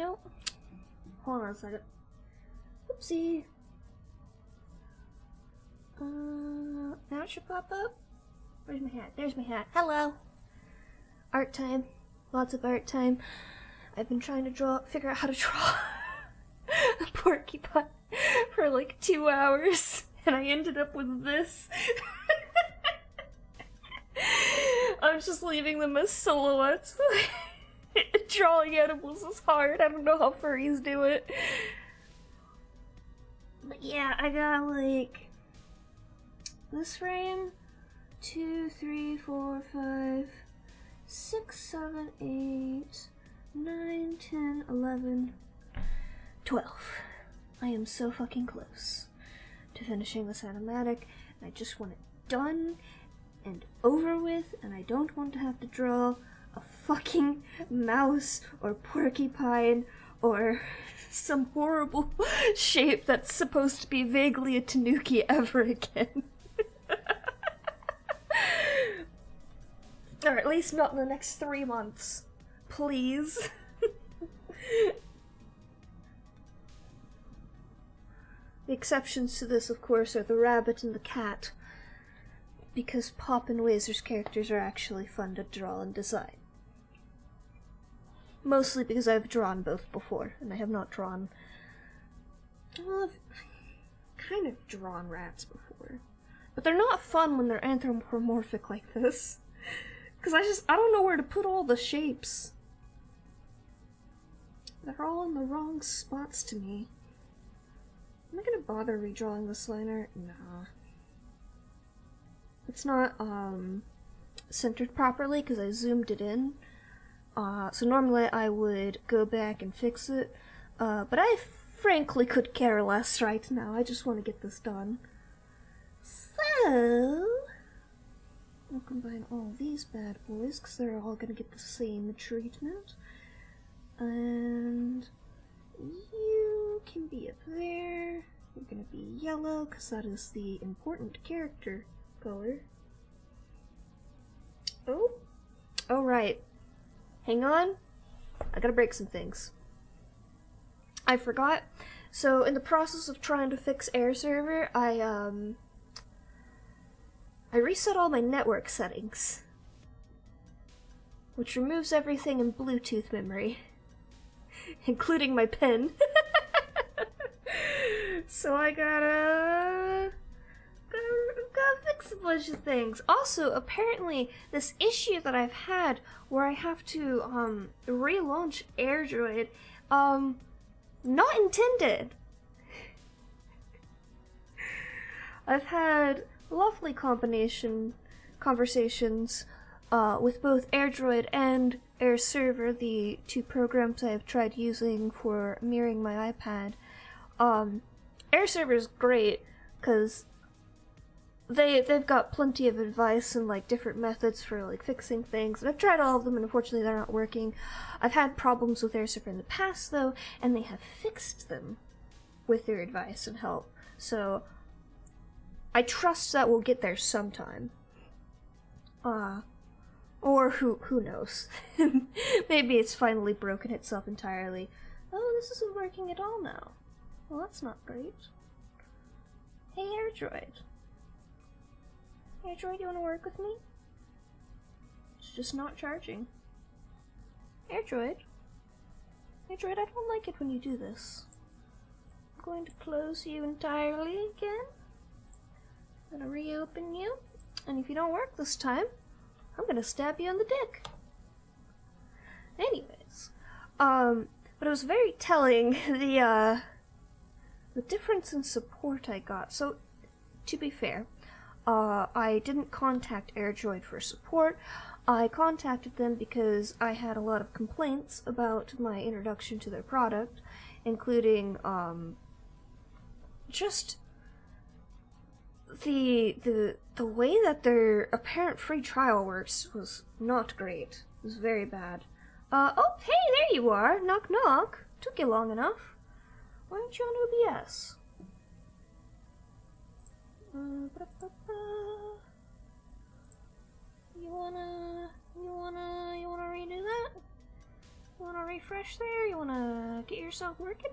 No. Hold on a second. Oopsie. Now it should pop up. Where's my hat? There's my hat. Hello. Art time. Lots of art time. I've been trying to figure out how to draw a porcupine for like 2 hours, and I ended up with this. I'm just leaving them as silhouettes. Drawing animals is hard. I don't know how furries do it. But yeah, I got like this frame. 2, 3, 4, 5, 6, 7, 8, 9, 10, 11, 12. I am so fucking close to finishing this animatic, and I just want it done and over with, and I don't want to have to draw a fucking mouse or porcupine or some horrible shape that's supposed to be vaguely a tanuki ever again. Or at least not in the next 3 months. Please. The exceptions to this, of course, are the rabbit and the cat, because Pop and Wazer's characters are actually fun to draw and design. Mostly because I've drawn both before, and I have not drawn... Well, I've kind of drawn rats before. But they're not fun when they're anthropomorphic like this. Because I don't know where to put all the shapes. They're all in the wrong spots to me. Am I gonna bother redrawing this liner? Nah. It's not, centered properly because I zoomed it in. So normally I would go back and fix it. But I frankly could care less right now. I just want to get this done. So... I'll combine all these bad boys, because they're all going to get the same treatment. And you can be up there. You're going to be yellow, because that is the important character color. Oh right. Hang on. I gotta break some things. I forgot. So, in the process of trying to fix Air Server, I reset all my network settings, which removes everything in Bluetooth memory, including my pen. So I gotta fix a bunch of things. Also, apparently, this issue that I've had where I have to relaunch AirDroid, not intended. I've had lovely conversations with both AirDroid and AirServer, the two programs I have tried using for mirroring my iPad. AirServer is great because they've got plenty of advice and like different methods for like fixing things. And I've tried all of them, and unfortunately they're not working. I've had problems with AirServer in the past though, and they have fixed them with their advice and help. So I trust that we'll get there sometime. Or who knows? Maybe it's finally broken itself entirely. Oh, this isn't working at all now. Well, that's not great. Hey, AirDroid. AirDroid, you wanna work with me? It's just not charging. AirDroid? AirDroid, I don't like it when you do this. I'm going to close you entirely again. I'm gonna reopen you, and if you don't work this time, I'm gonna stab you in the dick. Anyways, but it was very telling, the difference in support I got. So, to be fair, I didn't contact AirDroid for support. I contacted them because I had a lot of complaints about my introduction to their product, including, just the way that their apparent free trial works was not great. It was very bad. Oh, hey, there you are! Knock knock! Took you long enough. Why aren't you on OBS? You wanna redo that? You wanna refresh there? You wanna get yourself working?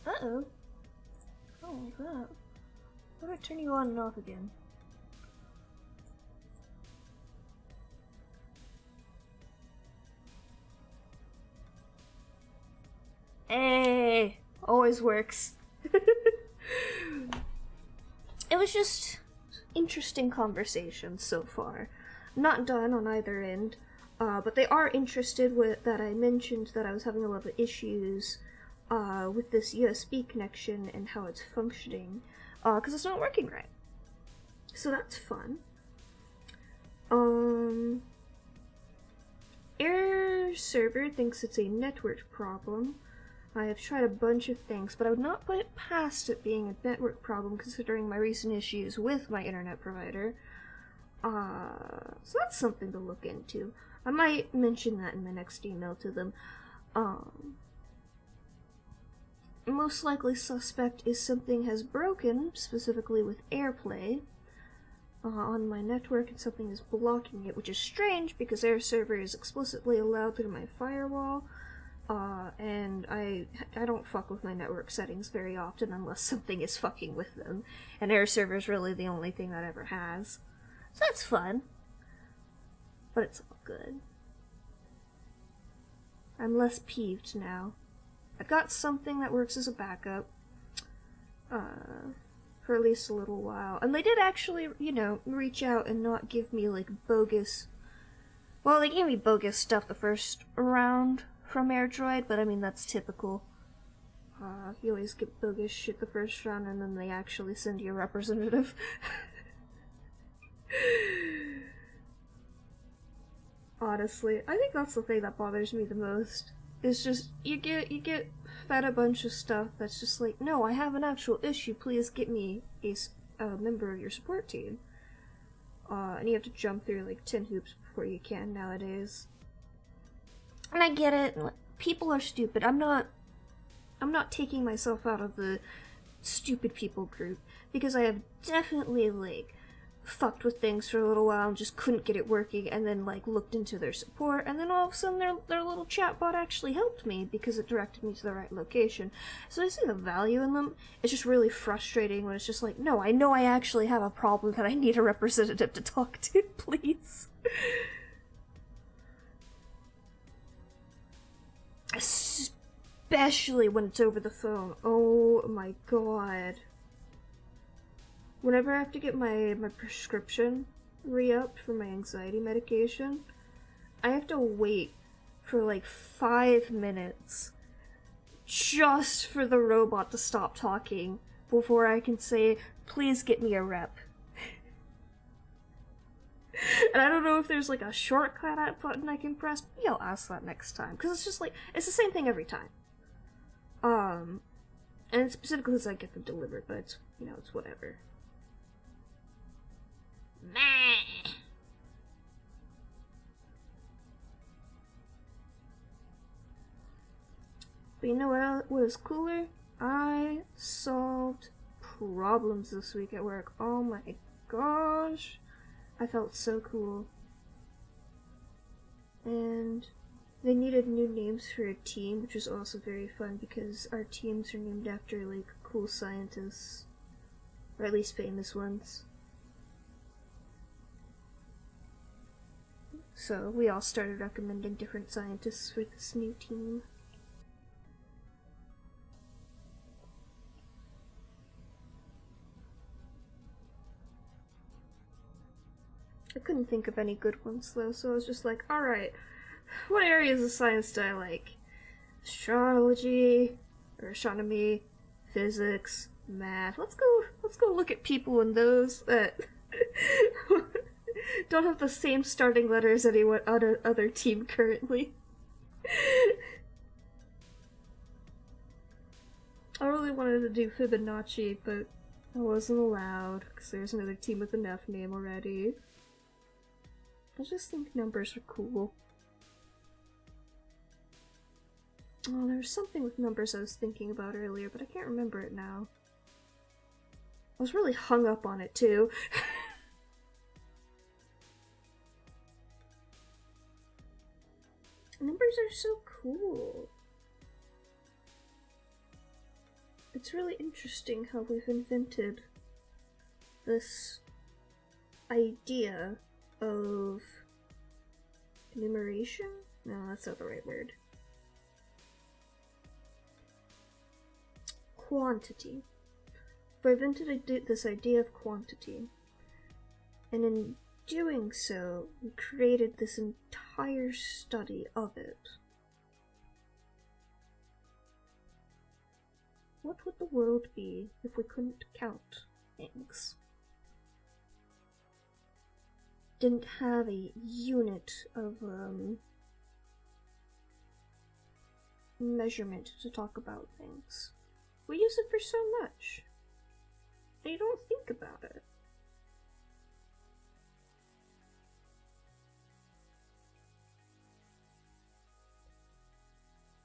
Uh-oh. I don't like that. How do I turn you on and off again? Hey! Always works. It was just interesting conversations so far. Not done on either end, but they are interested with that I mentioned that I was having a lot of issues with this USB connection and how it's functioning, because it's not working right. So that's fun. Air server thinks it's a network problem. I have tried a bunch of things, but I would not put it past it being a network problem considering my recent issues with my internet provider. So that's something to look into. I might mention that in my next email to them. Most likely suspect is something has broken, specifically with AirPlay, on my network, and something is blocking it, which is strange because Air server is explicitly allowed through my firewall. And I don't fuck with my network settings very often unless something is fucking with them. And Air server is really the only thing that ever has. So that's fun. But it's all good. I'm less peeved now. I've got something that works as a backup. For at least a little while. And they did actually, you know, reach out and not give me, like, bogus... Well, they gave me bogus stuff the first round from AirDroid, but I mean, that's typical. You always get bogus shit the first round, and then they actually send you a representative. Honestly, I think that's the thing that bothers me the most. It's just, you get fed a bunch of stuff that's just like, no, I have an actual issue, please get me a member of your support team. And you have to jump through like 10 hoops before you can nowadays. And I get it, people are stupid. I'm not taking myself out of the stupid people group, because I have definitely, like, fucked with things for a little while and just couldn't get it working, and then, like, looked into their support, and then all of a sudden their little chatbot actually helped me because it directed me to the right location. So I see the value in them. It's just really frustrating when it's just like, no, I know I actually have a problem that I need a representative to talk to, please. Especially when it's over the phone. Oh my god. Whenever I have to get my prescription re-upped for my anxiety medication, I have to wait for like 5 minutes just for the robot to stop talking before I can say, please get me a rep. And I don't know if there's like a shortcut button I can press. Maybe I'll ask that next time, because it's just like, it's the same thing every time. And specifically because I get them delivered, but it's, you know, it's whatever. Meh. But you know what is cooler? I solved problems this week at work. Oh my gosh. I felt so cool. And they needed new names for a team, which was also very fun because our teams are named after, like, cool scientists. Or at least famous ones. So we all started recommending different scientists for this new team. I couldn't think of any good ones though, so I was just like, alright, what areas of science do I like? Astrology, or astronomy, physics, math. Let's go look at people in those that don't have the same starting letters as any other team currently. I really wanted to do Fibonacci, but I wasn't allowed, because there's another team with an F name already. I just think numbers are cool. Oh, there was something with numbers I was thinking about earlier, but I can't remember it now. I was really hung up on it, too. Numbers are so cool. It's really interesting how we've invented this idea of enumeration? No, that's not the right word. Quantity. We invented this idea of quantity, and in doing so, we created this entire study of it. What would the world be if we couldn't count things? Didn't have a unit of measurement to talk about things. We use it for so much, and you don't think about it.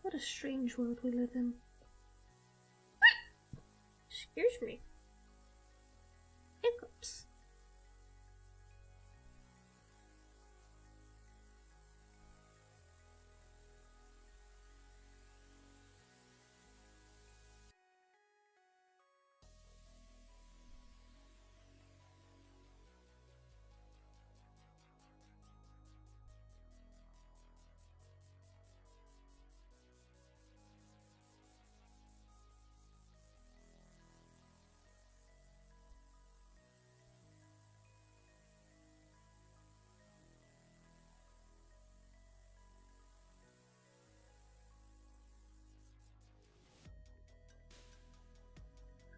What a strange world we live in. Excuse me. Hiccups.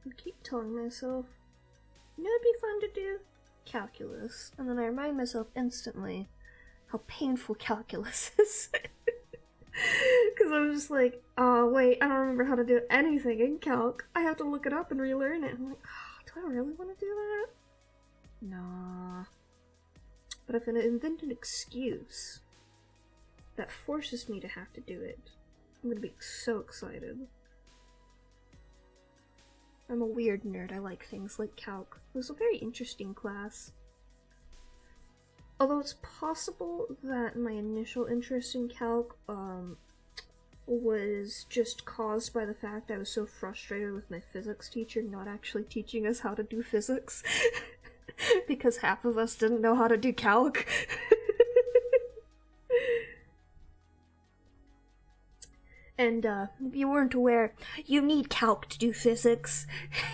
I keep telling myself, you know it'd be fun to do? Calculus. And then I remind myself instantly how painful calculus is. Because I'm just like, oh wait, I don't remember how to do anything in calc. I have to look it up and relearn it. I'm like, oh, do I really want to do that? Nah. But if I invent an excuse that forces me to have to do it, I'm gonna be so excited. I'm a weird nerd, I like things like calc. It was a very interesting class. Although it's possible that my initial interest in calc was just caused by the fact I was so frustrated with my physics teacher not actually teaching us how to do physics. Because half of us didn't know how to do calc. And if you weren't aware, you need calc to do physics.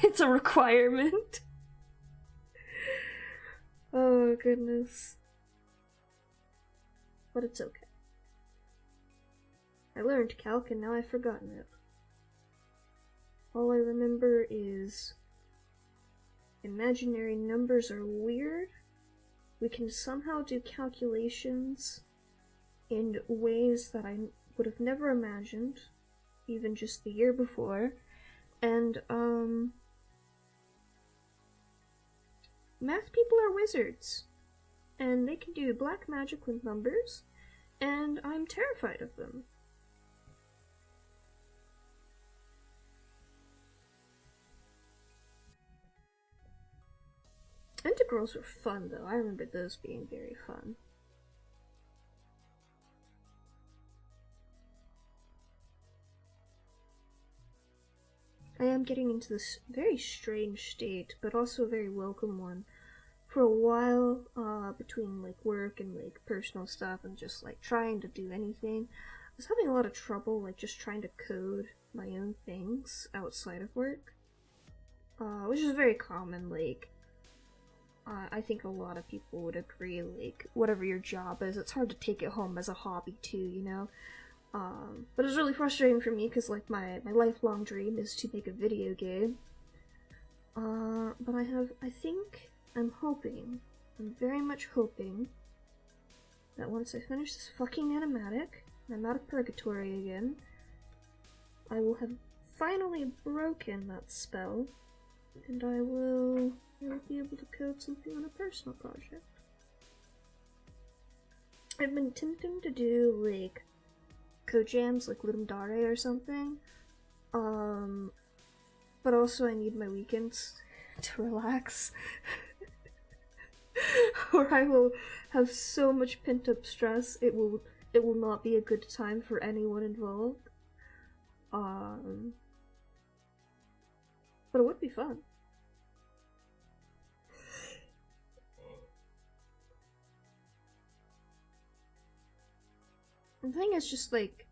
It's a requirement. Oh goodness. But it's okay. I learned calc and now I've forgotten it. All I remember is imaginary numbers are weird. We can somehow do calculations in ways that I would have never imagined, even just the year before. And, math people are wizards. And they can do black magic with numbers, and I'm terrified of them. Integrals were fun, though. I remember those being very fun. I am getting into this very strange state, but also a very welcome one. For a while, between like work and like personal stuff and just like trying to do anything, I was having a lot of trouble like just trying to code my own things outside of work. Which is very common, like, I think a lot of people would agree, like, whatever your job is, it's hard to take it home as a hobby too, you know? But it's really frustrating for me because, like, my lifelong dream is to make a video game. But I'm very much hoping that once I finish this fucking animatic, and I'm out of purgatory again, I will have finally broken that spell, and I will be able to code something on a personal project. I've been tempting to do, like, code jams, like Ludum Dare or something, but also I need my weekends to relax. Or I will have so much pent-up stress, it will it will not be a good time for anyone involved. But it would be fun. The thing is just like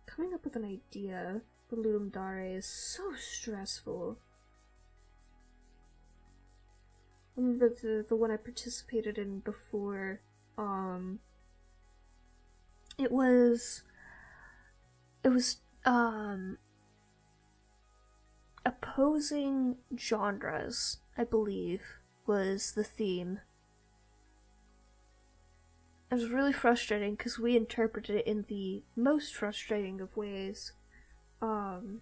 coming up with an idea for Ludum Dare is so stressful. I remember the one I participated in before, it was opposing genres, I believe, was the theme. It was really frustrating because we interpreted it in the most frustrating of ways. And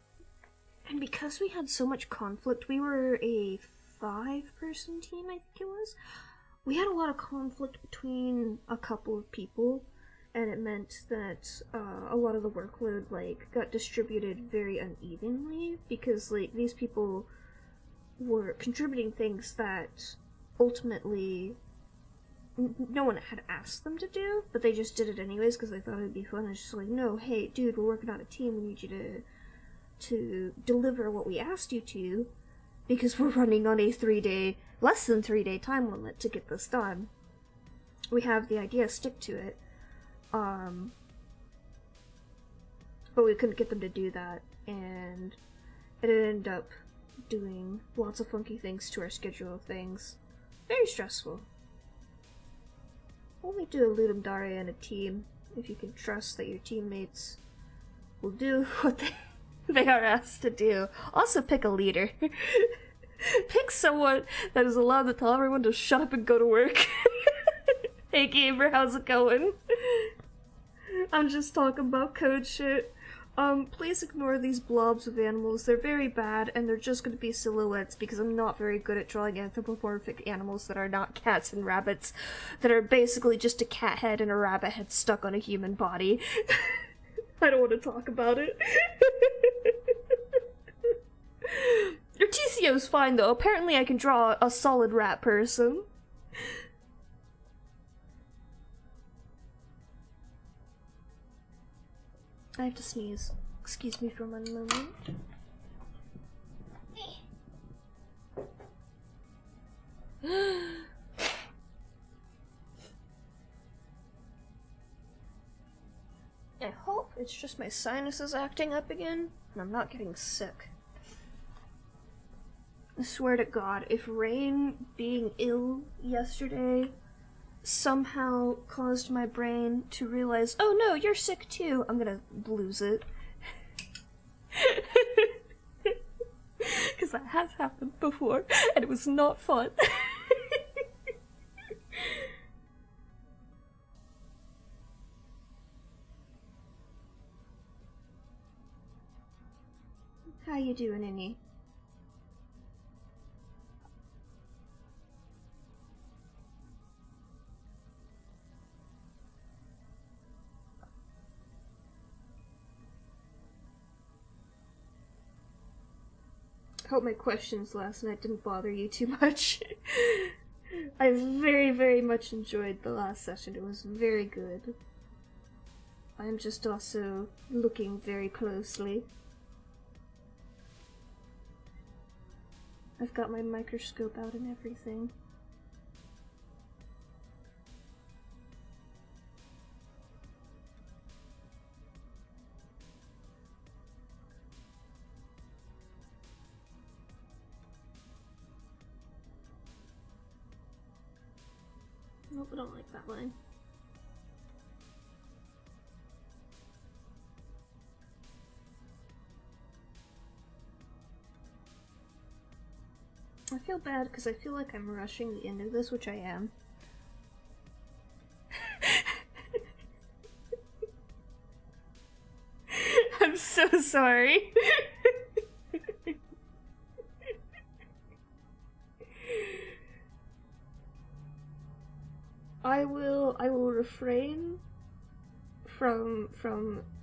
because we had so much conflict, we were a 5-person team, I think it was. We had a lot of conflict between a couple of people, and it meant that a lot of the workload got distributed very unevenly because these people were contributing things that ultimately no one had asked them to do, but they just did it anyways because they thought it'd be fun. It's just like, no, hey, dude, we're working on a team. We need you to deliver what we asked you to, because we're running on a less than 3-day time limit to get this done. We have the idea, stick to it. But we couldn't get them to do that, and it ended up doing lots of funky things to our schedule of things. Very stressful. Only do a Ludum Dare in a team if you can trust that your teammates will do what they are asked to do. Also pick a leader. Pick someone that is allowed to tell everyone to shut up and go to work. Hey gamer, how's it going? I'm just talking about code shit. Please ignore these blobs of animals. They're very bad, and they're just gonna be silhouettes because I'm not very good at drawing anthropomorphic animals that are not cats and rabbits, that are basically just a cat head and a rabbit head stuck on a human body. I don't want to talk about it. Your TCO's fine, though. Apparently I can draw a solid rat person. I have to sneeze. Excuse me for one moment. I hope it's just my sinuses acting up again, and I'm not getting sick. I swear to God, if Rain being ill yesterday somehow caused my brain to realize, oh no, you're sick too, I'm gonna lose it. Because that has happened before, and it was not fun. How you doing, Annie? Hope my questions last night didn't bother you too much. I very, very much enjoyed the last session. It was very good. I'm just also looking very closely. I've got my microscope out and everything. Nope, I don't like that line. I feel bad because I feel like I'm rushing the end of this, which I am. I'm so sorry. I will refrain from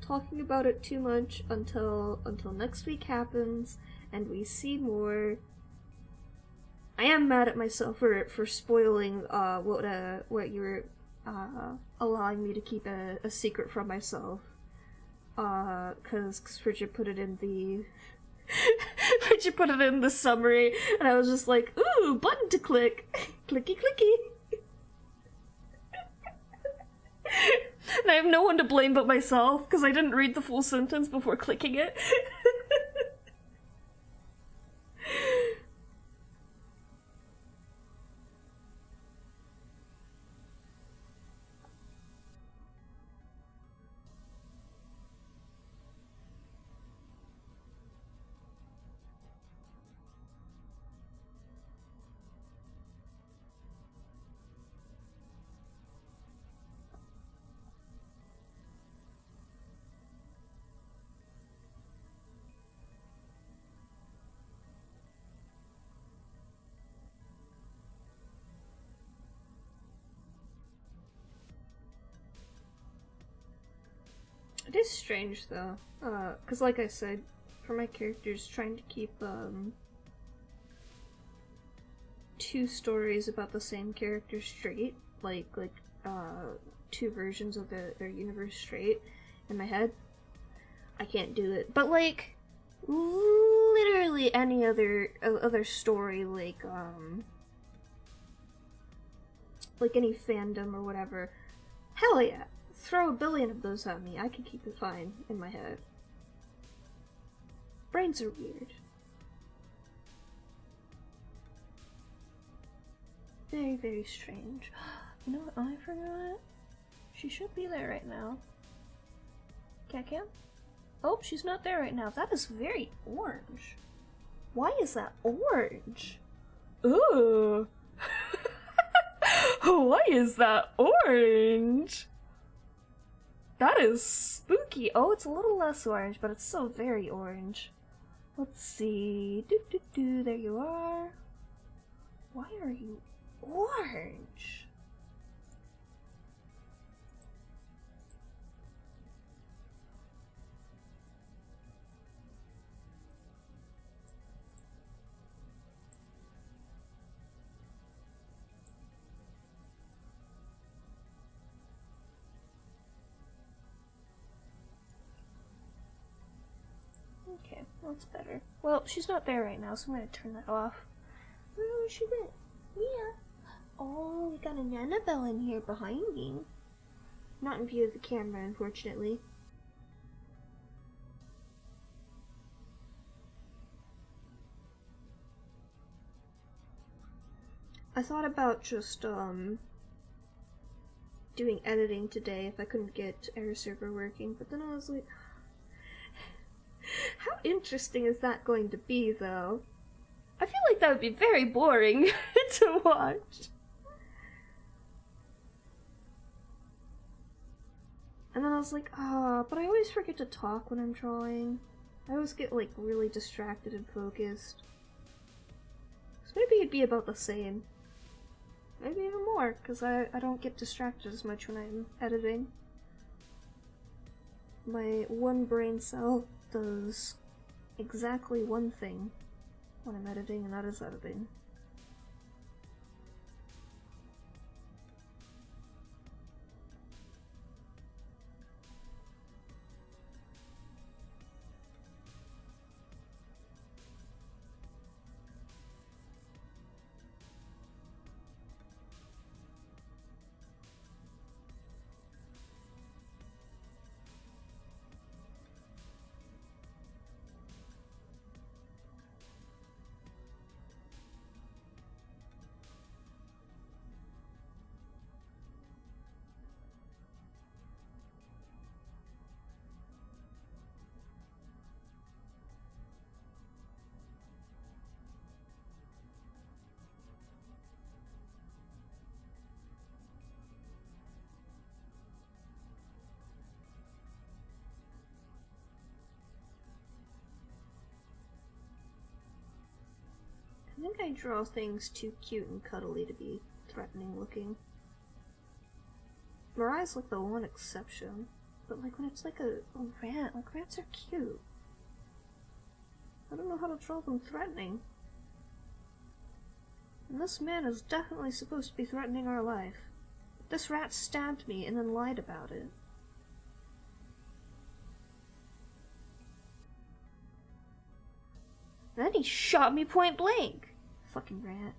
talking about it too much until next week happens and we see more. I am mad at myself for spoiling what you were allowing me to keep a secret from myself. Cause Bridget put it in the Bridget put it in the summary, and I was just like, ooh, button to click. Clicky clicky. And I have no one to blame but myself, because I didn't read the full sentence before clicking it. It is strange, though, because like I said, for my characters, trying to keep, two stories about the same character straight, like, two versions of their universe straight in my head, I can't do it. But, like, literally any other story, like any fandom or whatever, hell yeah. Throw a billion of those at me, I can keep it fine in my head. Brains are weird. Very, very strange. You know what I forgot? She should be there right now. Cat-Cam? Oh, she's not there right now. That is very orange. Why is that orange? Ooh. Why is that orange? That is spooky. Oh, it's a little less orange, but it's still very orange. Let's see. There you are. Why are you orange? Okay, that's better. Well, she's not there right now, so I'm gonna turn that off. Where she went? Mia! Oh, we got an Annabelle in here behind me. Not in view of the camera, unfortunately. I thought about just, doing editing today if I couldn't get Air Server working, but then I was like, how interesting is that going to be, though? I feel like that would be very boring to watch. And then I was like, but I always forget to talk when I'm drawing. I always get, like, really distracted and focused. So maybe it'd be about the same. Maybe even more, because I don't get distracted as much when I'm editing. My one brain cell does exactly one thing when I'm editing, and that is editing. I think I draw things too cute and cuddly to be threatening looking. Mariah's like the one exception, but like when it's like a rant, like rants are cute. I don't know how to draw them threatening. And this man is definitely supposed to be threatening our life. This rat stabbed me and then lied about it. Then he shot me point blank. Fucking rat.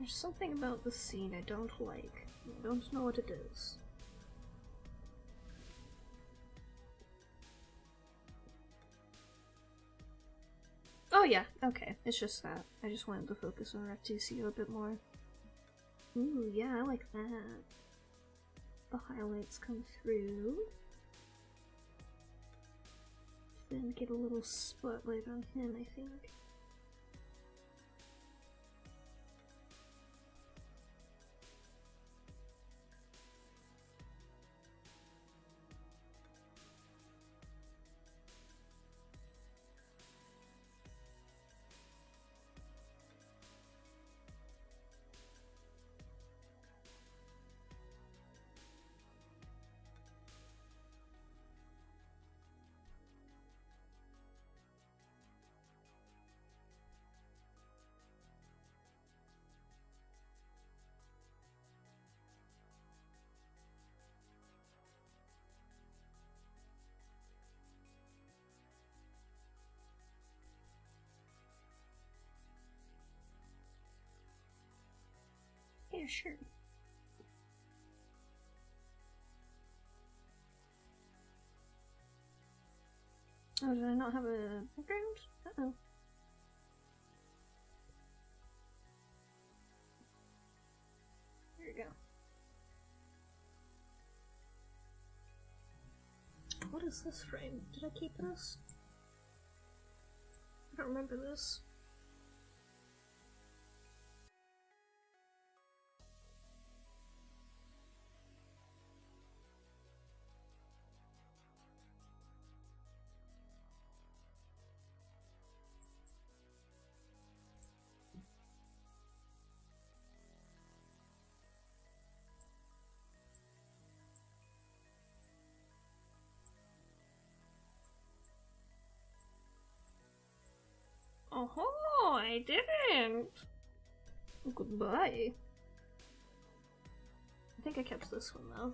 There's something about this scene I don't like. I don't know what it is. Oh yeah, okay. It's just that. I just wanted to focus on Rectusio a bit more. Ooh, yeah, I like that. The highlights come through. Then get a little spotlight on him, I think. Yeah, sure. Oh, did I not have a background? Uh-oh. There you go. What is this frame? Did I keep this? I don't remember this. I didn't. Goodbye. I think I kept this one though.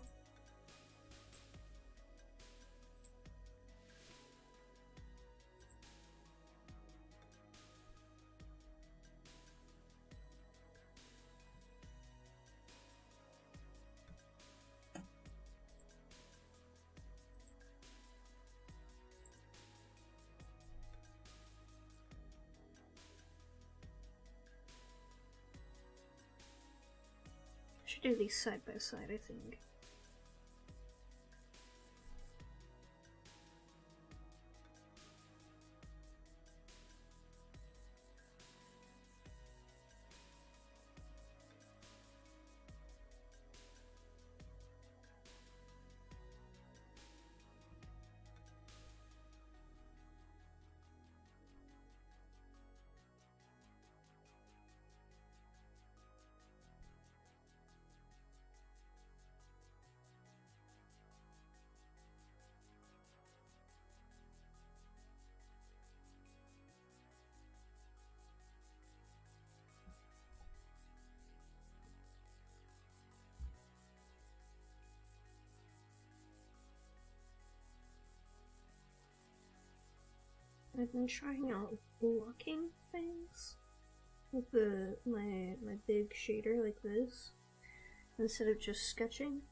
Should do these side by side, I think. I've been trying out blocking things with my big shader like this instead of just sketching,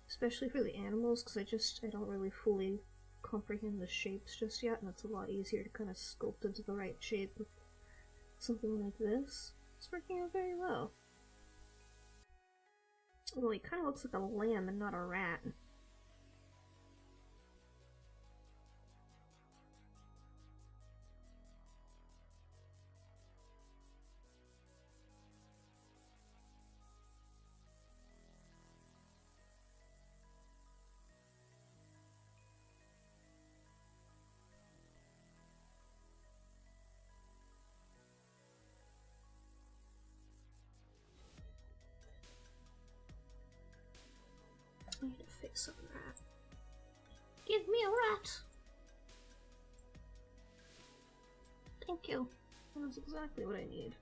especially for the animals, because I don't really fully comprehend the shapes just yet, and it's a lot easier to kind of sculpt into the right shape with something like this. It's working out very well. Well, he kind of looks like a lamb and not a rat. I need to fix up a rat. Give me a rat! Thank you. That's exactly what I need.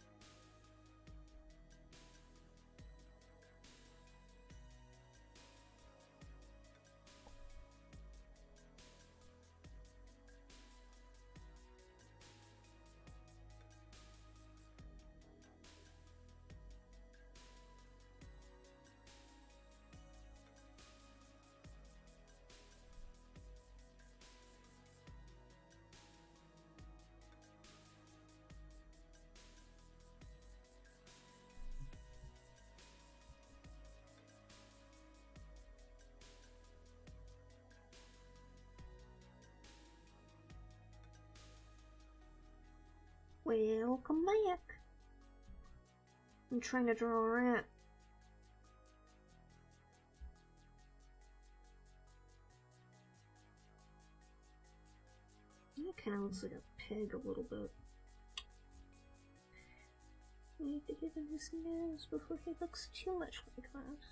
Welcome back. I'm trying to draw a rat. It kind of looks like a pig a little bit. I need to give him his nose before he looks too much like that.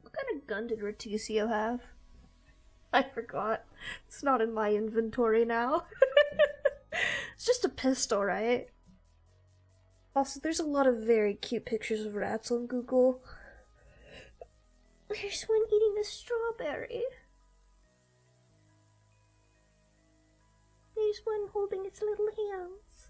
What kind of gun did Reticio have? I forgot. It's not in my inventory now. It's just a pistol, right? Also, there's a lot of very cute pictures of rats on Google. There's one eating a strawberry. There's one holding its little hands.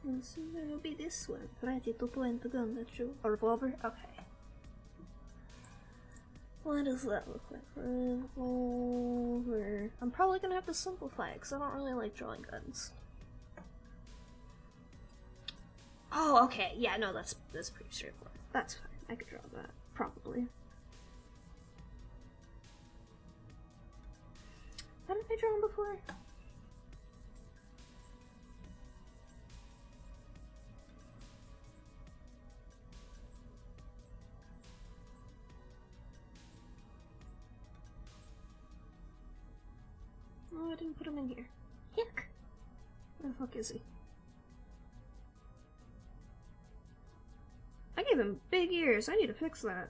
And so it'll be this one, ready to point the gun at you. A revolver? Okay. What does that look like? Revolver. I'm probably gonna have to simplify it because I don't really like drawing guns. Oh, okay. Yeah, no, that's pretty straightforward. That's fine. I could draw that. Probably. Haven't I drawn before? Oh, I didn't put him in here. Yuck! Where the fuck is he? I gave him big ears. I need to fix that.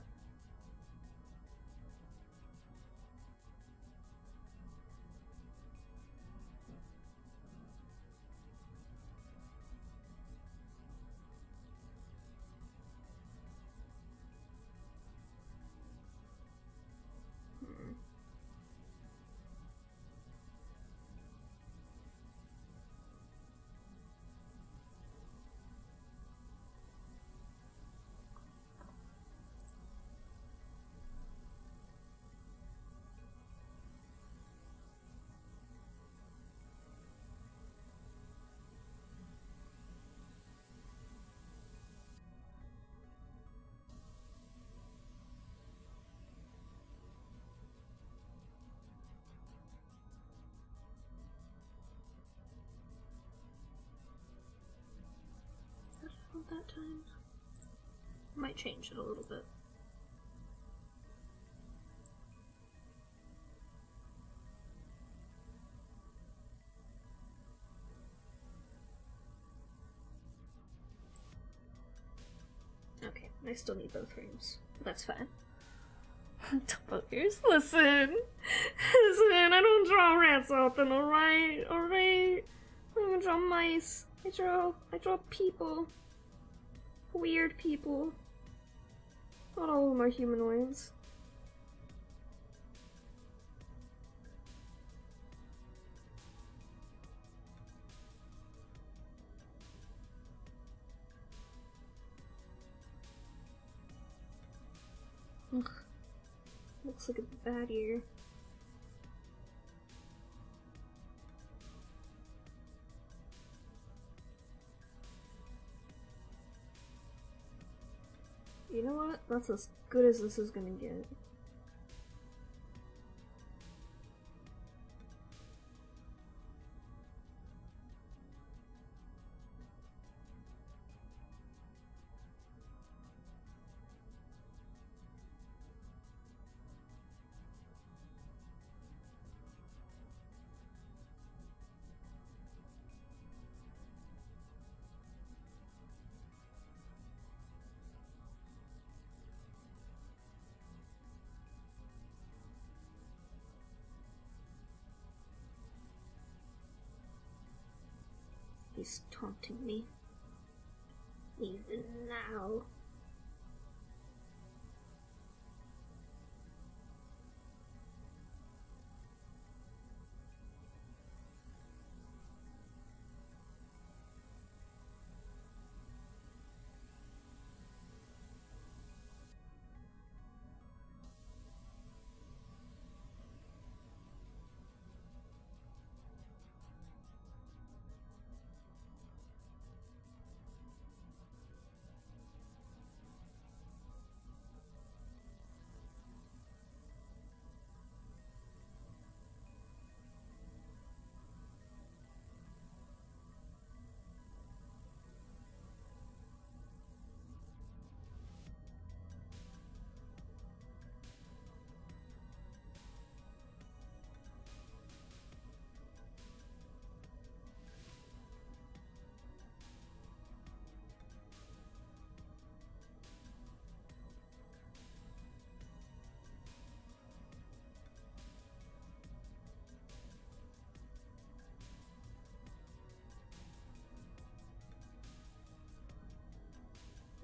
That time. Might change it a little bit. Okay, I still need both frames. That's fine. Double ears. Listen, I don't draw rats often. Alright. I don't draw mice. I draw people. Weird people. Not all of them are humanoids. Ugh. Looks like a bad ear. You know what? That's as good as this is gonna get. He's taunting me. Even now.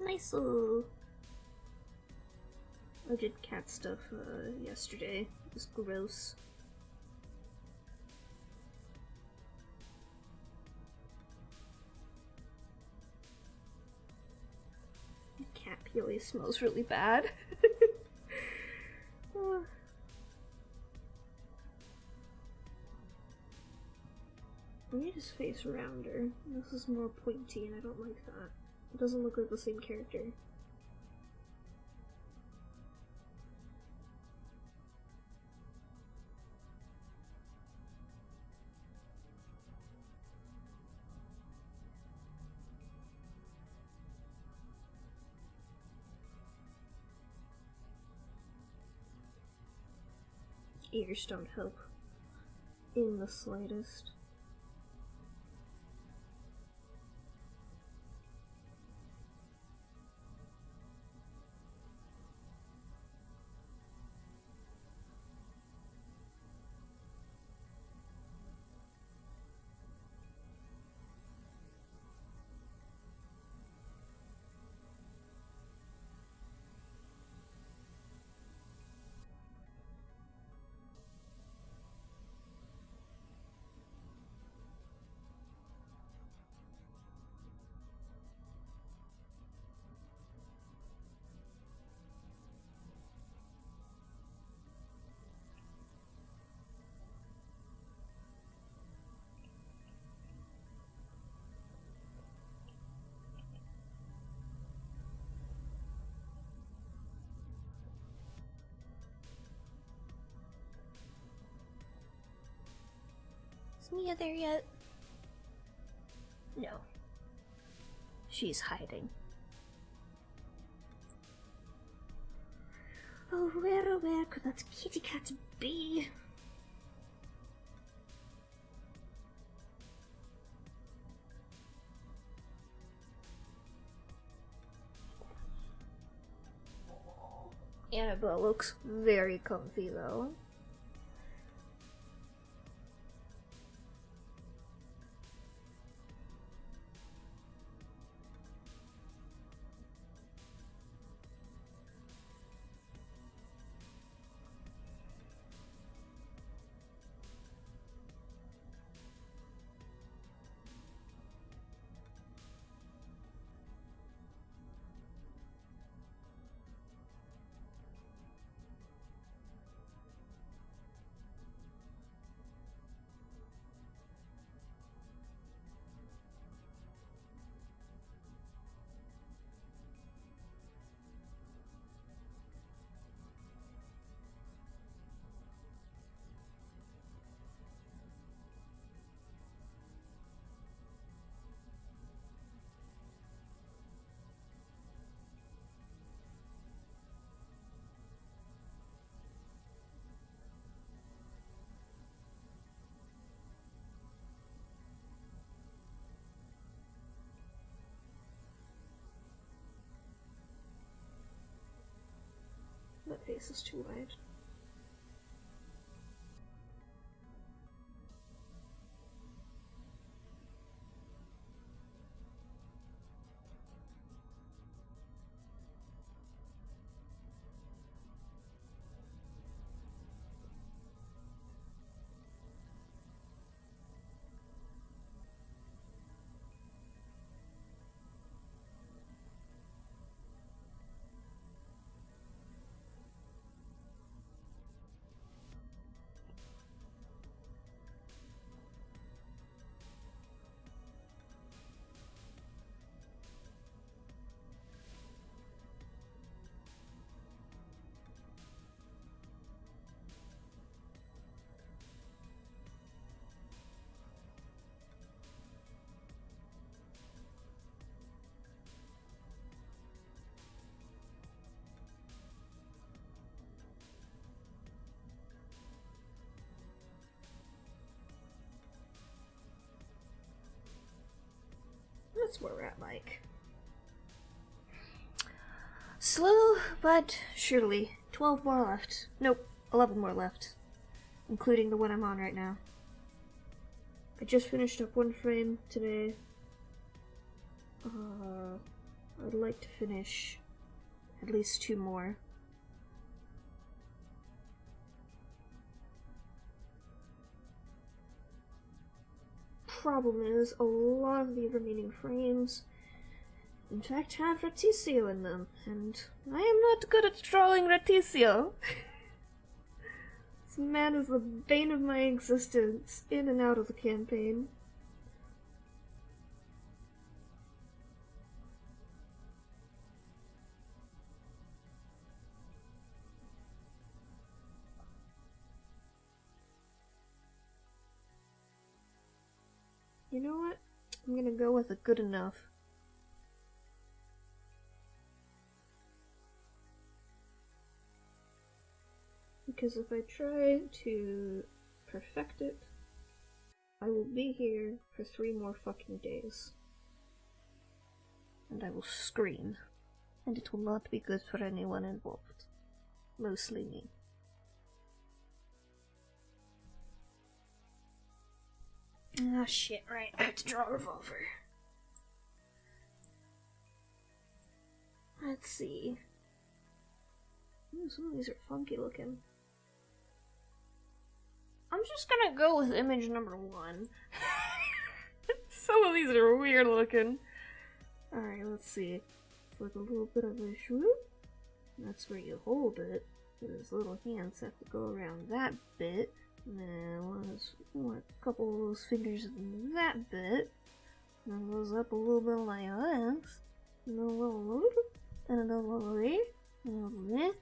Nice little... I did cat stuff yesterday. It was gross. Cat pee always smells really bad. his face rounder. This is more pointy, and I don't like that. It doesn't look like the same character. Ears don't help in the slightest. Is Mia there yet? No. She's hiding. Oh, where could that kitty cat be? Annabelle looks very comfy though. That face is too wide. That's where we're at, Mike. Slow, but surely. 12 more left. Nope, 11 more left. Including the one I'm on right now. I just finished up one frame today. I'd like to finish at least 2 more. Problem is, a lot of the remaining frames, in fact, have Reticcio in them, and I am not good at drawing Reticcio. This man is the bane of my existence, in and out of the campaign. I'm gonna go with a good enough. Because if I try to perfect it, I will be here for 3 more fucking days. And I will scream. And it will not be good for anyone involved. Mostly me. Ah, shit, right. I have to draw a revolver. Let's see. Ooh, some of these are funky looking. I'm just gonna go with image number 1. Some of these are weird looking. Alright, let's see. It's like a little bit of a swoop. That's where you hold it. His little hands have to go around that bit. And then a couple of those fingers in that bit. And then goes up a little bit like this. And a little and a little there. And a little meh.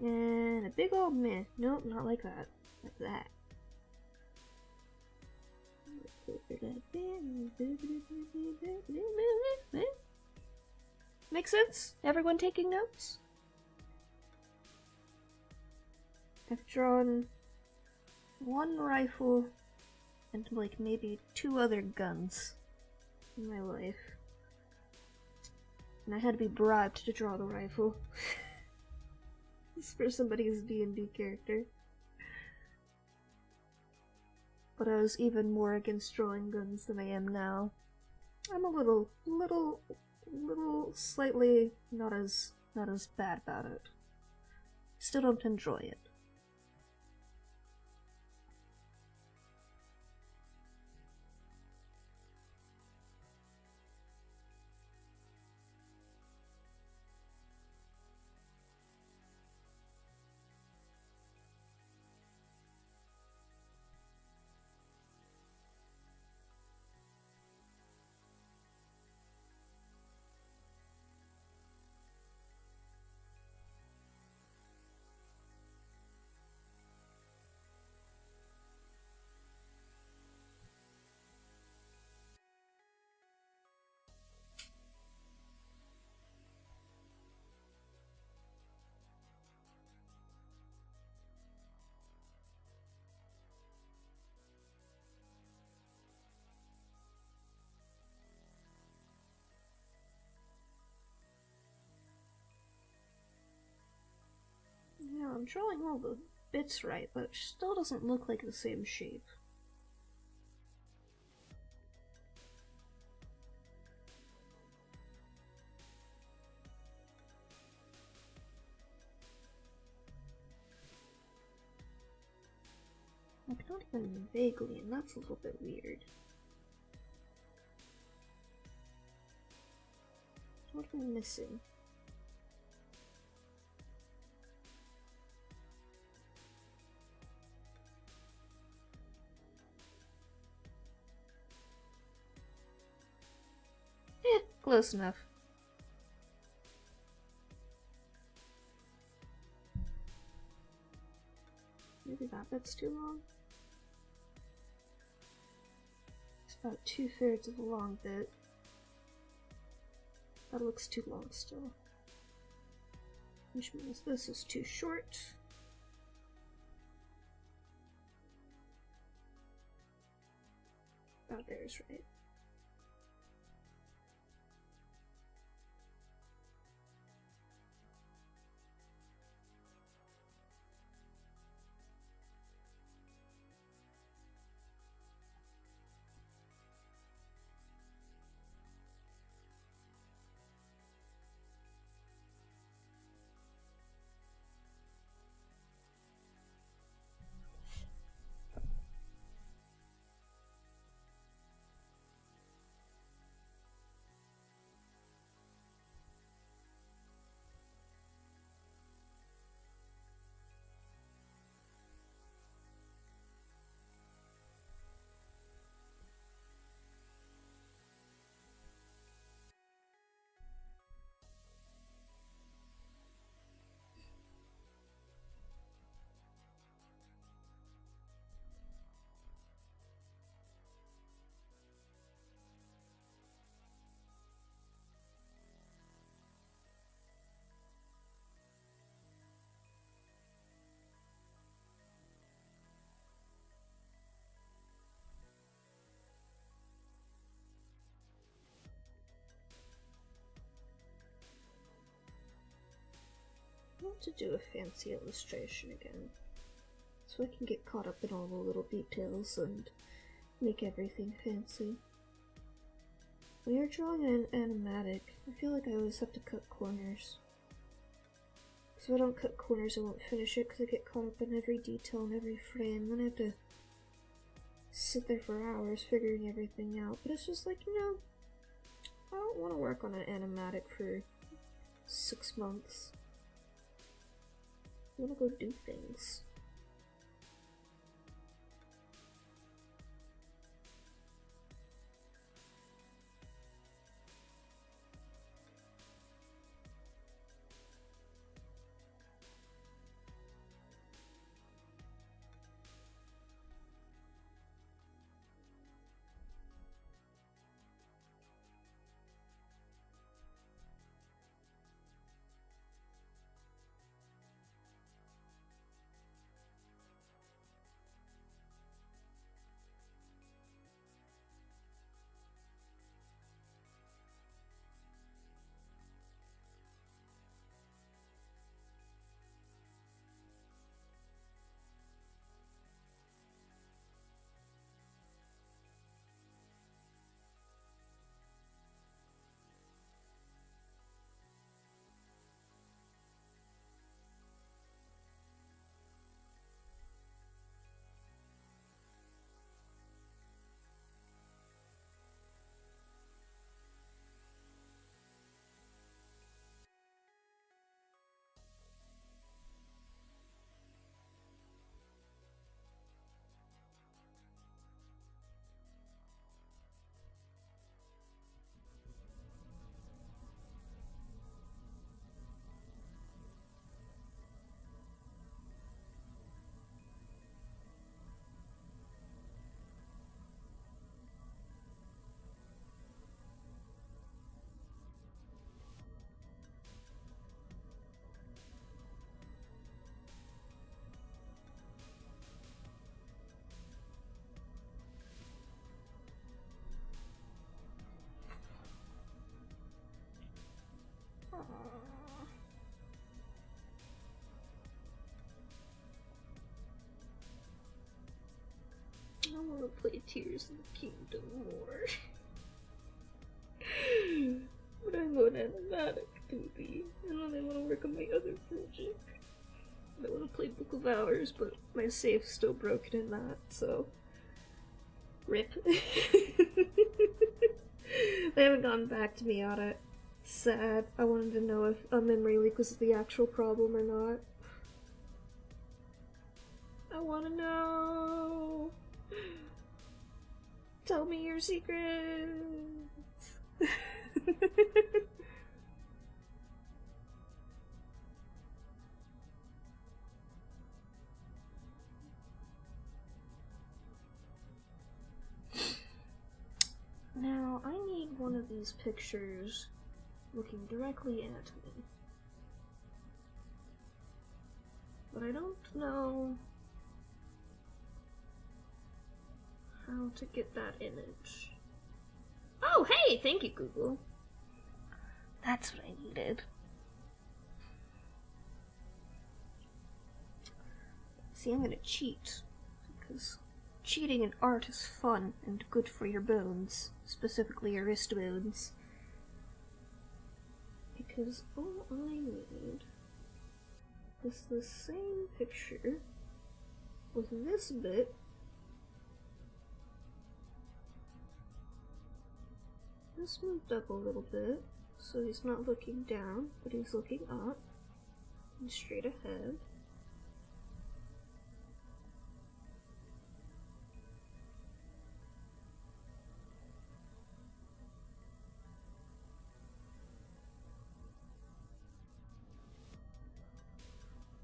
And a big old meh. Nope, not like that. Like that. Make sense? Everyone taking notes? I've drawn 1 rifle and like maybe 2 other guns in my life. And I had to be bribed to draw the rifle. It's for somebody's D&D character. But I was even more against drawing guns than I am now. I'm a little slightly not as bad about it. Still don't enjoy it. Yeah, I'm drawing all the bits right, but it still doesn't look like the same shape. Like, not even vaguely, and that's a little bit weird. What am I missing? Close enough. Maybe that bit's too long. It's about 2/3 of the long bit. That looks too long still. Which means this is too short. About there's right. want to do a fancy illustration again, so I can get caught up in all the little details and make everything fancy. When you're drawing an animatic, I feel like I always have to cut corners. Because if I don't cut corners, I won't finish it because I get caught up in every detail and every frame. Then I have to sit there for hours figuring everything out. But it's just like, you know, I don't want to work on an animatic for 6 months. I want to go do things. I want to play Tears of the Kingdom more. But I'm going Animatic, duty, and then I want to work on my other project. I want to play Book of Hours, but my safe's still broken in that, so... RIP. They haven't gotten back to me on it. Sad. I wanted to know if a memory leak was the actual problem or not. I want to know. Tell me your secrets. Now, I need one of these pictures looking directly at me. But I don't know how to get that image. Oh, hey! Thank you, Google. That's what I needed. See, I'm gonna cheat, because cheating in art is fun and good for your bones, specifically your wrist bones. Because all I need is the same picture with this bit just moved up a little bit, so he's not looking down, but he's looking up and straight ahead.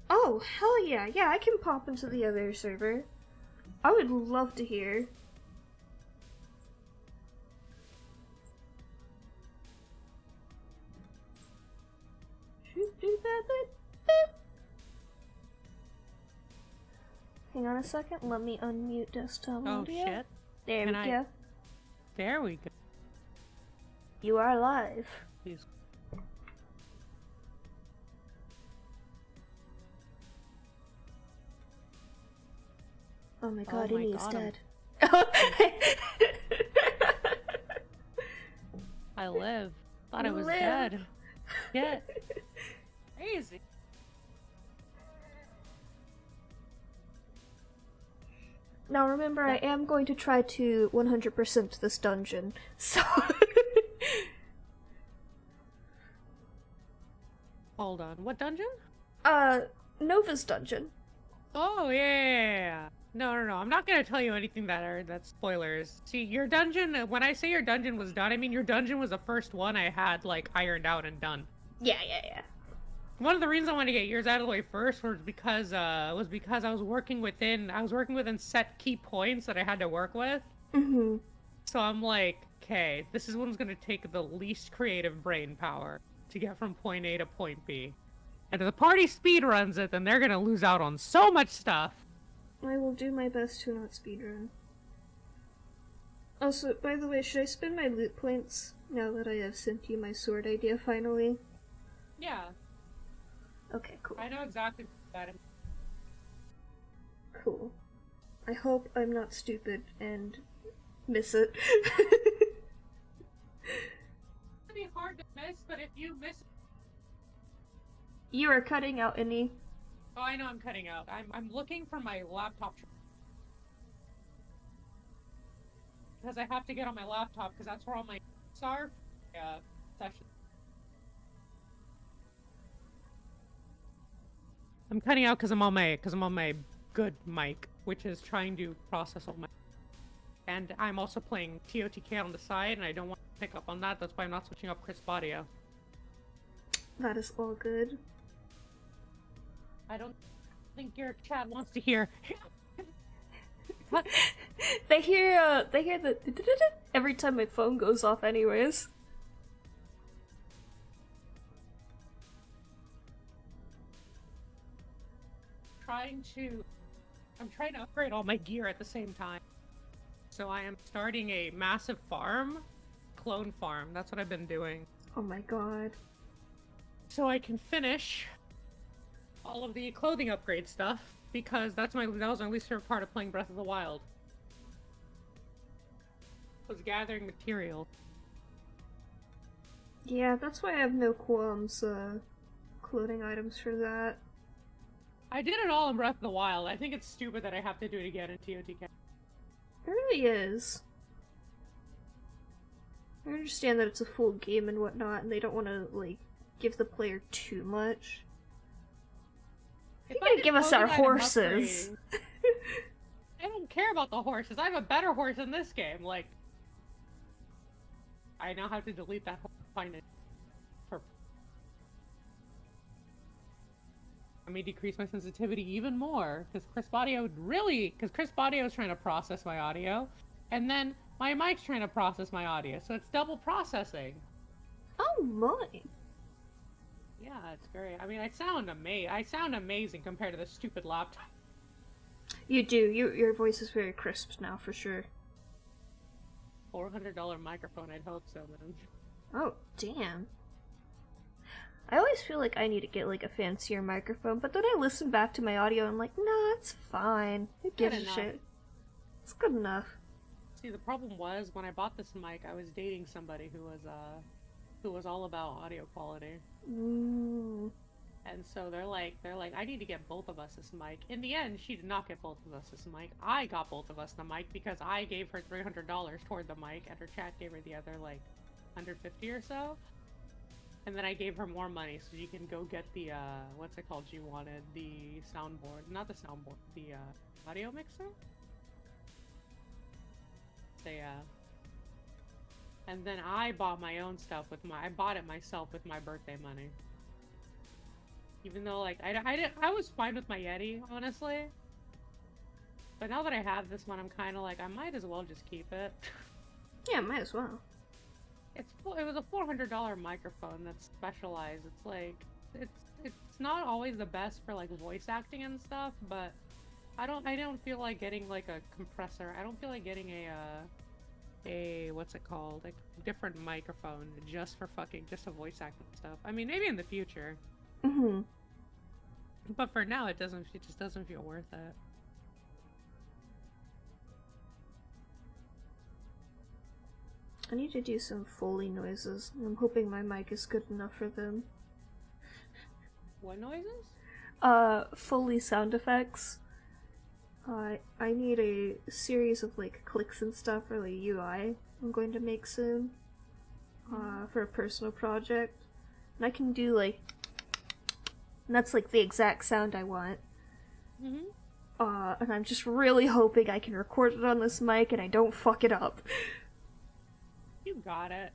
Oh, hell yeah. Yeah, I can pop into the other server. I would love to hear. Hang on a second, let me unmute desktop audio. Oh shit. There we go. There we go. You are live. Please. Oh my god, my Innie is God, dead. I live. Thought I was Live. dead. Yeah. Crazy. Now remember, I am going to try to 100% this dungeon, so... Hold on. What dungeon? Nova's dungeon. Oh, yeah. No. I'm not gonna tell you anything that's spoilers. See, your dungeon, when I say your dungeon was done, I mean your dungeon was the first one I had, like, ironed out and done. Yeah. One of the reasons I wanted to get yours out of the way first was because I was working within set key points that I had to work with. Mm-hmm. So I'm like, okay, this is one's gonna take the least creative brain power to get from point A to point B. And if the party speed runs it, then they're gonna lose out on so much stuff. I will do my best to not speedrun. Also, by the way, should I spend my loot points now that I have sent you my sword idea finally? Yeah. Okay, cool. I know exactly what that is. Cool. I hope I'm not stupid and miss it. It'd be hard to miss, but if you miss... You are cutting out any. Oh, I know I'm cutting out. I'm looking for my laptop. Because I have to get on my laptop, because that's where all my are sessions. I'm cutting out because I'm on my good mic, which is trying to process all my... And I'm also playing TOTK on the side, and I don't want to pick up on that. That's why I'm not switching off crisp audio. That is all good. I don't think your chat wants to hear. They hear the every time my phone goes off anyways. I'm trying to upgrade all my gear at the same time. So I am starting a massive farm, clone farm. That's what I've been doing. Oh my god. So I can finish all of the clothing upgrade stuff, because that was my least favorite part of playing Breath of the Wild. Was gathering material. Yeah, that's why I have no qualms clothing items for that. I did it all in Breath of the Wild. I think it's stupid that I have to do it again in TOTK. It really is. I understand that it's a full game and whatnot, and they don't want to, like, give the player too much. You gotta give us our horses. I don't care about the horses. I have a better horse in this game. Like, I now have to delete that horse. Find it. Let me decrease my sensitivity even more, because crisp audio is trying to process my audio, and then my mic's trying to process my audio, so it's double processing. Oh my! Yeah, it's very. I mean, I sound amazing compared to the stupid laptop. You do. Your voice is very crisp now, for sure. $400 microphone. I'd hope so, man. Oh damn. I always feel like I need to get, like, a fancier microphone, but then I listen back to my audio and I'm like, nah, it's fine. Who gives a shit? It's good enough. See, the problem was, when I bought this mic, I was dating somebody who was all about audio quality. Mm. And so they're like, I need to get both of us this mic. In the end, she did not get both of us this mic. I got both of us the mic because I gave her $300 toward the mic, and her chat gave her the other, like, $150 or so. And then I gave her more money so you can go get the, what's it called you wanted? The soundboard. Not the soundboard, the, audio mixer? So, yeah. And then I bought my own stuff I bought it myself with my birthday money. Even though, like, I was fine with my Yeti, honestly. But now that I have this one, I'm kind of like, I might as well just keep it. Yeah, might as well. It was a $400 microphone that's specialized. It's like, it's not always the best for, like, voice acting and stuff, but I don't feel like getting, like, a compressor. I don't feel like getting a what's it called? Like, different microphone just for just a voice acting stuff. I mean, maybe in the future. Mm-hmm. But for now, it just doesn't feel worth it. I need to do some Foley noises. I'm hoping my mic is good enough for them. What noises? Foley sound effects. I need a series of like clicks and stuff for the UI I'm going to make soon. For a personal project. And I can do like, and that's like the exact sound I want. Mm-hmm. And I'm just really hoping I can record it on this mic and I don't fuck it up. You got it.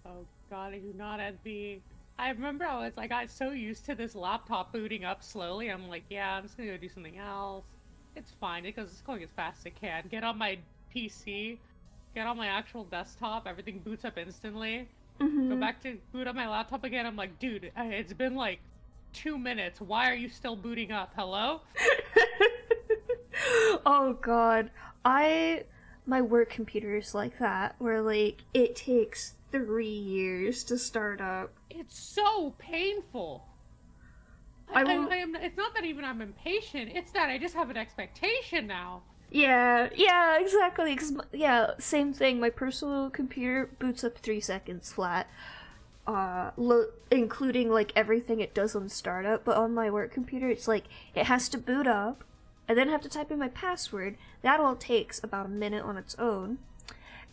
Oh god, I do not envy. I remember I got so used to this laptop booting up slowly. I'm like, yeah, I'm just gonna go do something else. It's fine because it's going as fast as it can. Get on my PC, get on my actual desktop, everything boots up instantly. Go back to boot up my laptop again. I'm like, dude, it's been like 2 minutes. Why are you still booting up? Hello? Oh god. My work computer is like that, where like it takes 3 years to start up. It's so painful. It's not that even I'm impatient, it's that I just have an expectation now. Yeah, exactly. Yeah, same thing. My personal computer boots up 3 seconds flat. Including like everything it does on startup, but on my work computer it's like it has to boot up, I then have to type in my password. That all takes about a minute on its own,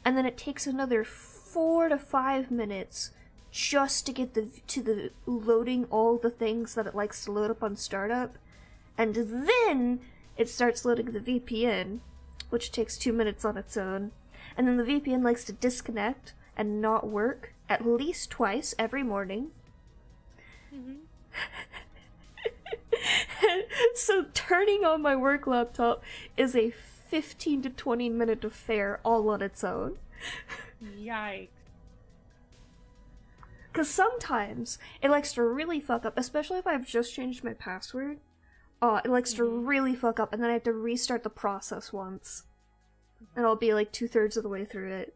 and then it takes another 4 to 5 minutes just to get to the loading all the things that it likes to load up on startup, and then it starts loading the VPN, which takes 2 minutes on its own, and then the VPN likes to disconnect and not work at least twice every morning. Mm-hmm. So turning on my work laptop is a 15 to 20 minute affair all on its own. Yikes. Because sometimes it likes to really fuck up, especially if I've just changed my password. It likes to really fuck up, and then I have to restart the process once. And I'll be like 2/3 of the way through it.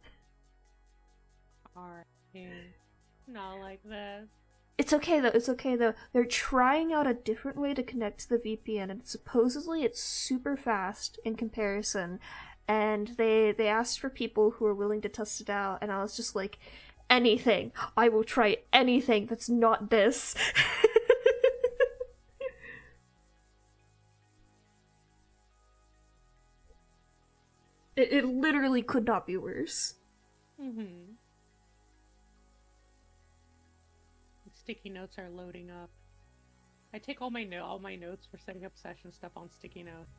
Alright. Not like this. It's okay though. They're trying out a different way to connect to the VPN, and supposedly it's super fast in comparison. And they asked for people who are willing to test it out, and I was just like, anything. I will try anything that's not this. It literally could not be worse. Mm-hmm. Sticky notes are loading up. I take all my notes for setting up session stuff on sticky notes.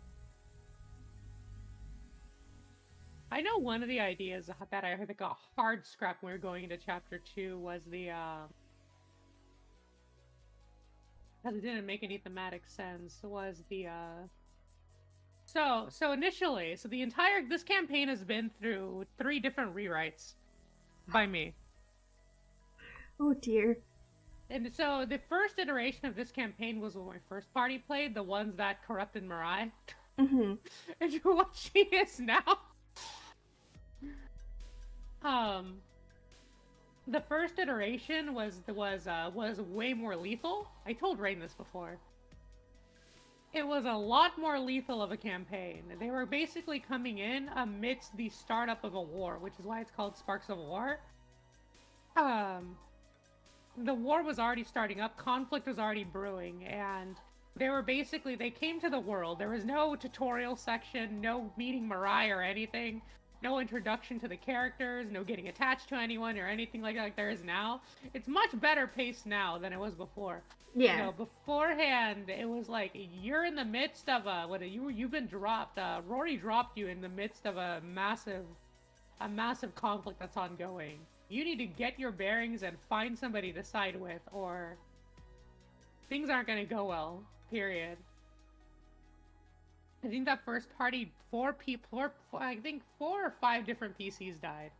I know one of the ideas that I heard got hard scrap when we were going into chapter 2 was the because it didn't make any thematic sense, was the so initially, this campaign has been through 3 different rewrites by me. Oh dear. And so the first iteration of this campaign was when my first party played, the ones that corrupted Mirai. Mm-hmm. And what she is now. The first iteration was way more lethal. I told Rain this before. It was a lot more lethal of a campaign. They were basically coming in amidst the startup of a war, which is why it's called Sparks of War. The war was already starting up, conflict was already brewing, and they came to the world. There was no tutorial section, no meeting Mirai or anything, no introduction to the characters, no getting attached to anyone or anything like that like there is now. It's much better paced now than it was before. Yeah. You know, beforehand, it was like, you're in the midst of you've been dropped, Rory dropped you in the midst of a massive conflict that's ongoing. You need to get your bearings and find somebody to side with, or things aren't going to go well, period. I think that first party, 4 or 5 different PCs died.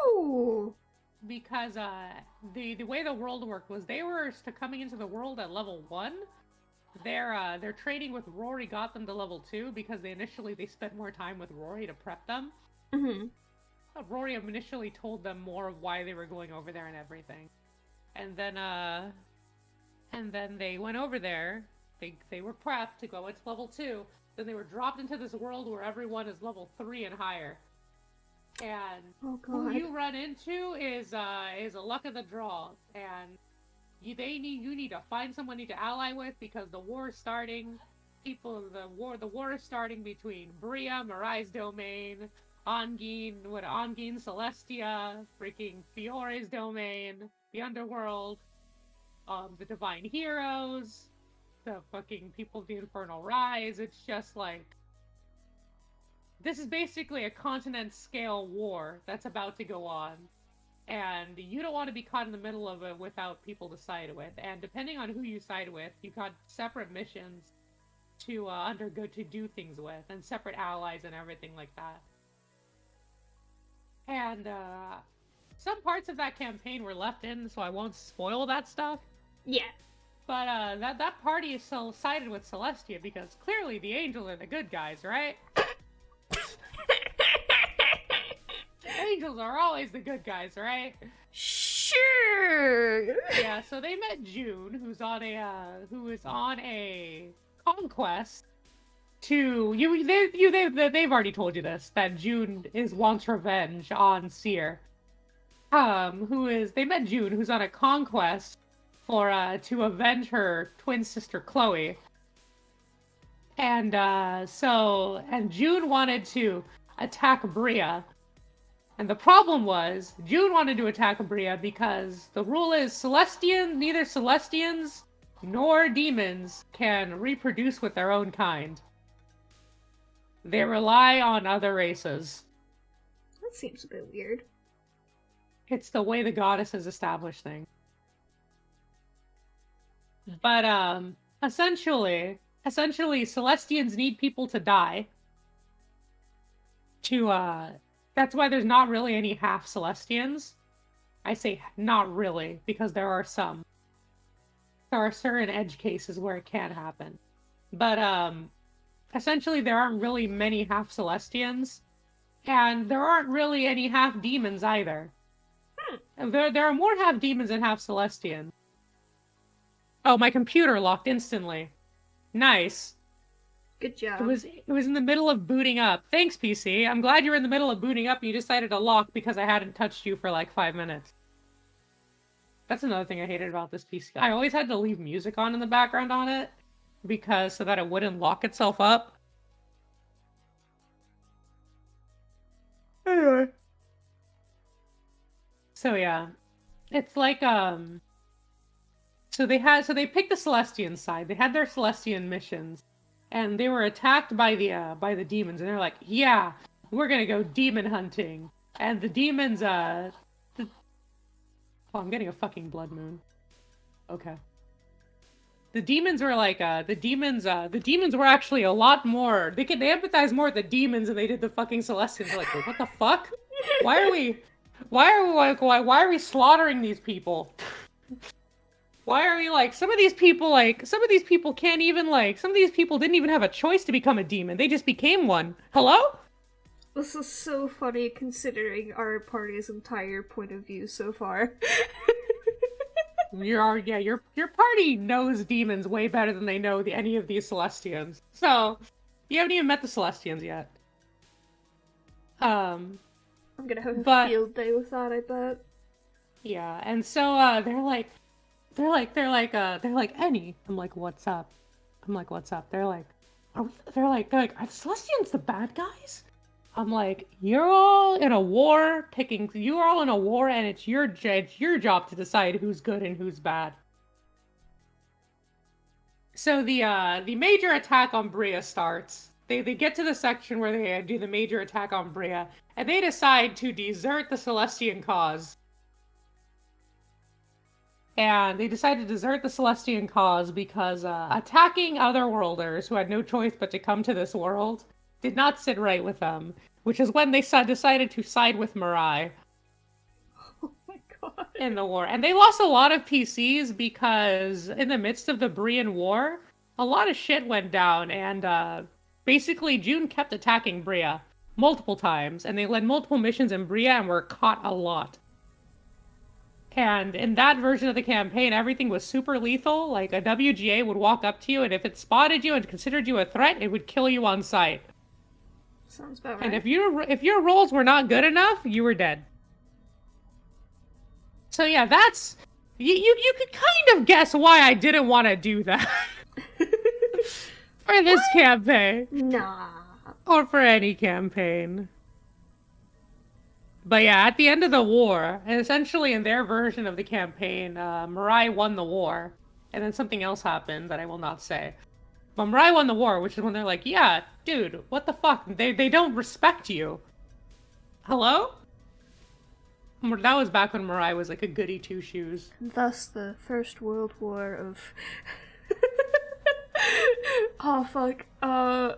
Ooh. Because the way the world worked was they were coming into the world at level 1. Their trading with Rory got them to level 2 because they spent more time with Rory to prep them. Mm-hmm. Rory initially told them more of why they were going over there and everything. And then they went over there. They were prepped to go into level 2. Then they were dropped into this world where everyone is level 3 and higher. And Oh who god. you run into is a luck of the draw, and you need to find somebody to ally with because the war is starting. The war is starting between Bria, Mirai's domain, Ongin, Celestia, freaking Fiore's domain, the underworld, the divine heroes, the fucking people of the Infernal Rise. It's just like this is basically a continent scale war that's about to go on. And you don't want to be caught in the middle of it without people to side with. And depending on who you side with, you got separate missions to undergo to do things with, and separate allies and everything like that. And some parts of that campaign were left in, so I won't spoil that stuff. Yeah. But that party is so sided with Celestia because clearly the angels are the good guys, right? Angels are always the good guys, right? Sure. Yeah, so they met June, who is on a conquest to they've already told you this, that June wants revenge on Seer. They met June, who's on a conquest for to avenge her twin sister Chloe. And June wanted to attack Bria. And the problem was, June wanted to attack Bria because the rule is neither Celestians nor demons can reproduce with their own kind. They rely on other races. That seems a bit weird. It's the way the goddesses establish things. But essentially Celestians need people to die to that's why there's not really any half Celestians. I say not really, because there are some. There are certain edge cases where it can happen. But essentially there aren't really many half Celestians. And there aren't really any half demons either. There are more half demons than half Celestians. Oh, my computer locked instantly. Nice. Good job. It was in the middle of booting up. Thanks, PC. I'm glad you were in the middle of booting up and you decided to lock because I hadn't touched you for like 5 minutes. That's another thing I hated about this PC. I always had to leave music on in the background on it so that it wouldn't lock itself up. Anyway. So yeah. It's like so they picked the Celestian side. They had their Celestian missions. And they were attacked by the demons, and they're like, "Yeah, we're gonna go demon hunting." And the demons, oh, I'm getting a fucking blood moon. Okay. The demons were like, the demons were actually a lot more. They empathize more with the demons than they did the fucking Celestians. They're like, what the fuck? Why are we slaughtering these people? Why are we some of these people can't even some of these people didn't even have a choice to become a demon. They just became one. Hello? This is so funny considering our party's entire point of view so far. Your party knows demons way better than they know any of these Celestians. So, you haven't even met the Celestians yet. I'm gonna have a field day with that, I bet. Yeah, and so they're like, Annie. I'm like, what's up? They're like, are the Celestians the bad guys? I'm like, you're all in a war, and it's your job to decide who's good and who's bad. So the major attack on Bria starts. They get to the section where they do the major attack on Bria, and they decide to desert the Celestian cause. And they decided to desert the Celestian cause because attacking otherworlders who had no choice but to come to this world did not sit right with them, which is when they decided to side with Mirai. Oh my god. In the war. And they lost a lot of PCs because in the midst of the Brian War, a lot of shit went down, and basically June kept attacking Bria multiple times, and they led multiple missions in Bria and were caught a lot. And in that version of the campaign, everything was super lethal. Like, a WGA would walk up to you, and if it spotted you and considered you a threat, it would kill you on sight. Sounds about right. And if your rolls were not good enough, you were dead. So yeah, that's you could kind of guess why I didn't want to do that for this campaign. Nah. Or for any campaign. But yeah, at the end of the war, and essentially in their version of the campaign, Mirai won the war, and then something else happened that I will not say. But Mirai won the war, which is when they're like, yeah, dude, what the fuck? They don't respect you. Hello? That was back when Mirai was like a goody two-shoes. Thus the First World War of... Oh, fuck. I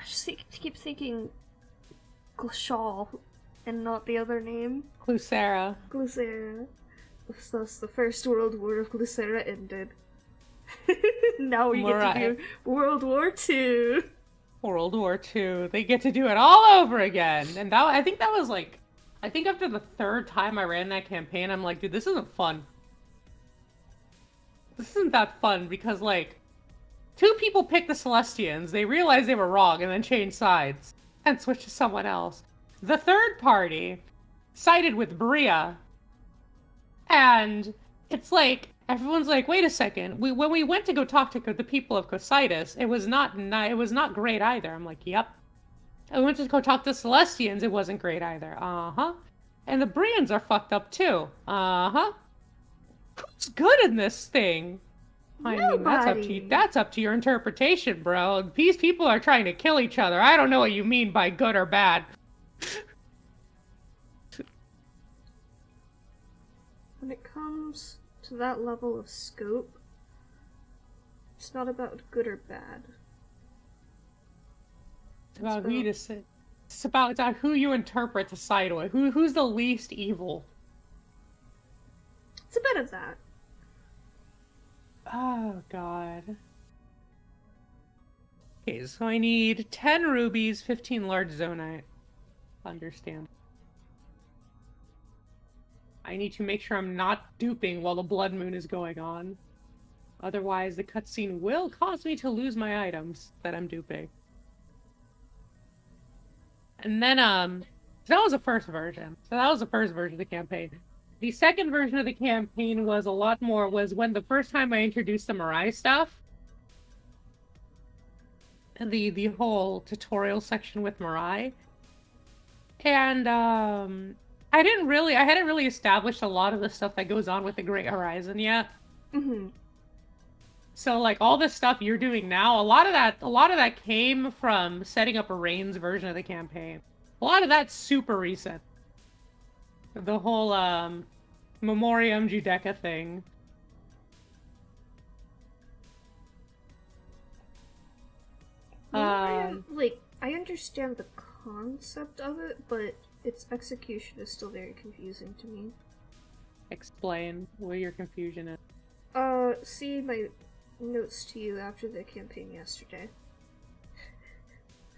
just keep thinking Glashal and not the other name. Glucera. Glycera. Thus the First World War of Glycera ended. Now we get to do World War II. World War II. They get to do it all over again. And that, I think after the third time I ran that campaign, I'm like, dude, this isn't fun. This isn't that fun because, like, two people picked the Celestians, they realized they were wrong, and then changed sides. And switched to someone else. The third party sided with Bria. And it's like, everyone's like, wait a second. When we went to go talk to the people of Cocytus, it was not great either. I'm like, yep. And we went to go talk to Celestians, it wasn't great either. Uh-huh. And the Brians are fucked up too. Uh-huh. Who's good in this thing? I mean, that's up to your interpretation, bro. These people are trying to kill each other. I don't know what you mean by good or bad. When it comes to that level of scope, it's not about good or bad. It's about who you decide. It's about who you interpret to side with. Who's the least evil? It's a bit of that. Oh, God. Okay, so I need 10 rubies, 15 large zonite. Understand. I need to make sure I'm not duping while the blood moon is going on. Otherwise, the cutscene will cause me to lose my items that I'm duping. And then, that was the first version. So that was the first version of the campaign. The second version of the campaign was was when the first time I introduced the Mirai stuff. And the whole tutorial section with Mirai. And, I hadn't really established a lot of the stuff that goes on with the Great Horizon yet. Mm-hmm. So, like, all this stuff you're doing now, a lot of that came from setting up a Reigns version of the campaign. A lot of that's super recent. The whole, Memoriam Judeca thing. Like, I understand the concept of it, but its execution is still very confusing to me. Explain what your confusion is. See my notes to you after the campaign yesterday.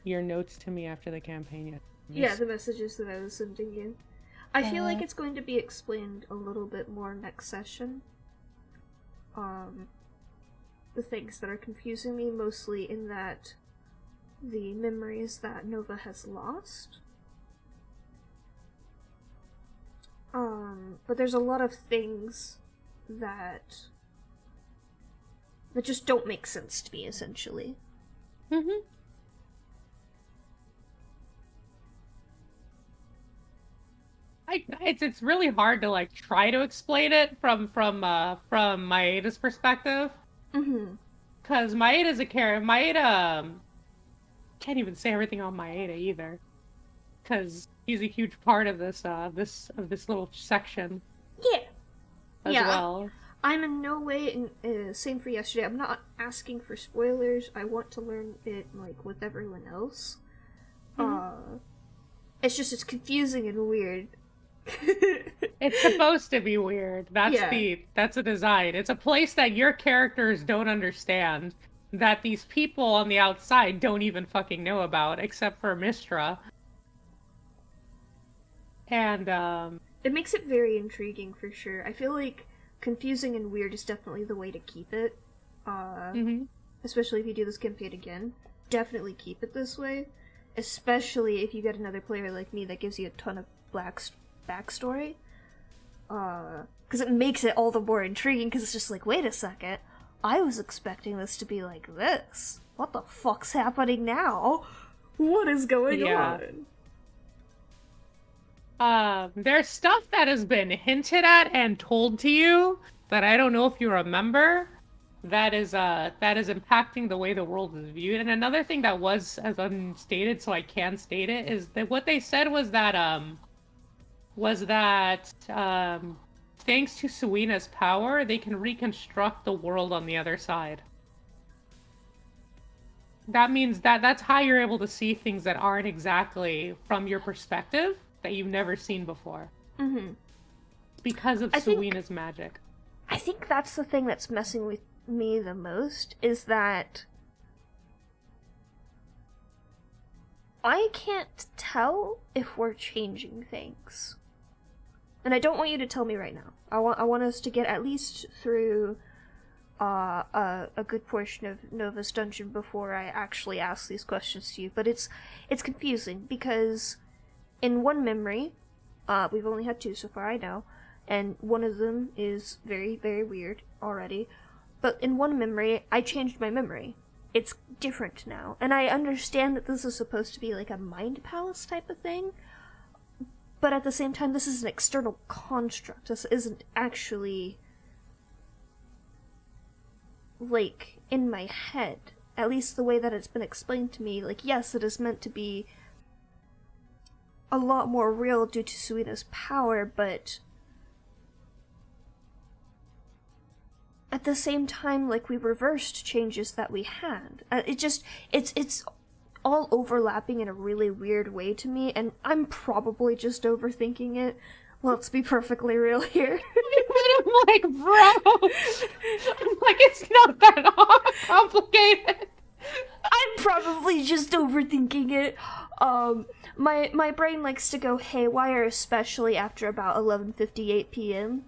Your notes to me after the campaign yesterday. Yeah, the messages that I was sending you. I feel like it's going to be explained a little bit more next session. The things that are confusing me, mostly in that the memories that Nova has lost. But there's a lot of things that just don't make sense to me, essentially. Mm-hmm. It's really hard to like try to explain it from Maeda's perspective. Mm-hmm. Cause Maeda's a character. Maeda can't even say everything on Maeda either. Cause he's a huge part of this this little section. Yeah. As well. I'm in no way same for yesterday. I'm not asking for spoilers. I want to learn it like with everyone else. Mm-hmm. It's confusing and weird. It's supposed to be weird. That's a design. It's a place that your characters don't understand, that these people on the outside don't even fucking know about, except for Mistra. And it makes it very intriguing for sure. I feel like confusing and weird is definitely the way to keep it. Especially if you do this campaign again. definitely keep it this way, especially if you get another player like me that gives you a ton of backstory. Because it makes it all the more intriguing, because it's just like, wait a second, I was expecting this to be like this. What the fuck's happening now? What is going on? There's stuff that has been hinted at and told to you that I don't know if you remember. That is impacting the way the world is viewed. And another thing that was as unstated, so I can state it, is that what they said was that thanks to Suina's power, they can reconstruct the world on the other side. That means that's how you're able to see things that aren't exactly from your perspective, that you've never seen before. Mm-hmm. Because of Suina's magic. I think that's the thing that's messing with me the most, is that I can't tell if we're changing things. And I don't want you to tell me right now. I want us to get at least through a good portion of Nova's dungeon before I actually ask these questions to you. But it's confusing, because in one memory, we've only had 2 so far, I know, and one of them is very, very weird already. But in one memory, I changed my memory. It's different now. And I understand that this is supposed to be like a mind palace type of thing, but at the same time, this is an external construct. This isn't actually, like, in my head. At least the way that it's been explained to me. Like, yes, it is meant to be a lot more real due to Suina's power, but at the same time, like, we reversed changes that we had. It's all overlapping in a really weird way to me, and I'm probably just overthinking it. Let's be perfectly real here. I'm like, bro! I'm like, it's not that complicated. I'm probably just overthinking it. My brain likes to go haywire, especially after about 11:58 p.m.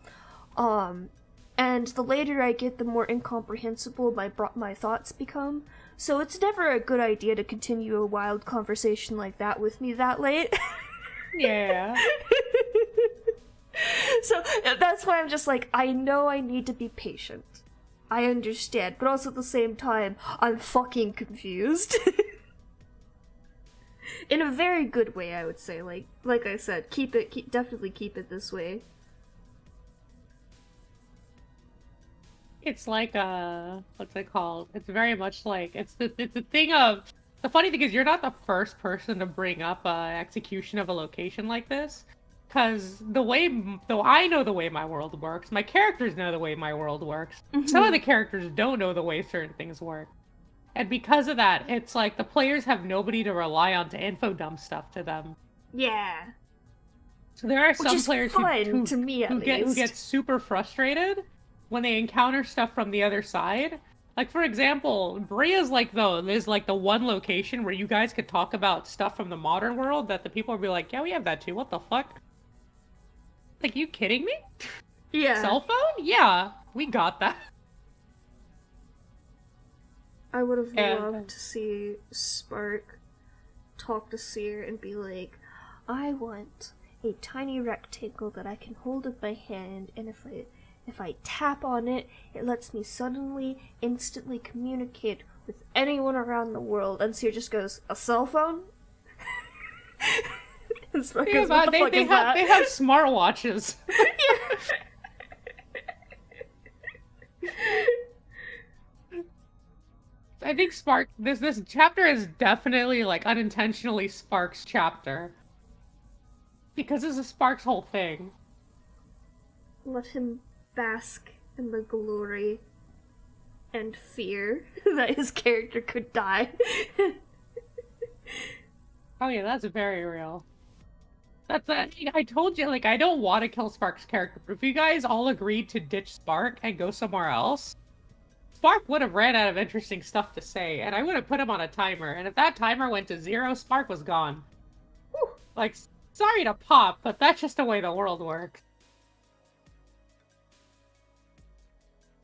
And the later I get, the more incomprehensible my thoughts become. So it's never a good idea to continue a wild conversation like that with me that late. Yeah. So that's why I'm just like, I know I need to be patient. I understand, but also at the same time, I'm fucking confused. In a very good way, I would say. Like I said, definitely keep it this way. It's like what's it called? It's very much like it's the thing of the funny thing is you're not the first person to bring up execution of a location like this, because though I know the way my world works, my characters know the way my world works. Mm-hmm. Some of the characters don't know the way certain things work, and because of that, it's like the players have nobody to rely on to info dump stuff to them. Yeah. So there are some players who get super frustrated when they encounter stuff from the other side. Like, for example, Bria's like the one location where you guys could talk about stuff from the modern world that the people will be like, yeah, we have that too, what the fuck? Like, you kidding me? Yeah. Cell phone? Yeah, we got that. I would have loved to see Spark talk to Seer and be like, I want a tiny rectangle that I can hold in my hand, and if I tap on it, it lets me instantly communicate with anyone around the world. And Seer just goes, a cell phone? And Spark goes, what the fuck is that? They have smartwatches. I think Spark, this chapter is definitely, like, unintentionally Spark's chapter. Because this is Spark's whole thing. Let him bask in the glory and fear that his character could die. Oh yeah, that's very real. I told you, like, I don't want to kill Spark's character, but if you guys all agreed to ditch Spark and go somewhere else, Spark would have ran out of interesting stuff to say, and I would have put him on a timer, and if that timer went to 0, Spark was gone. Whew. Like, sorry to pop, but that's just the way the world works.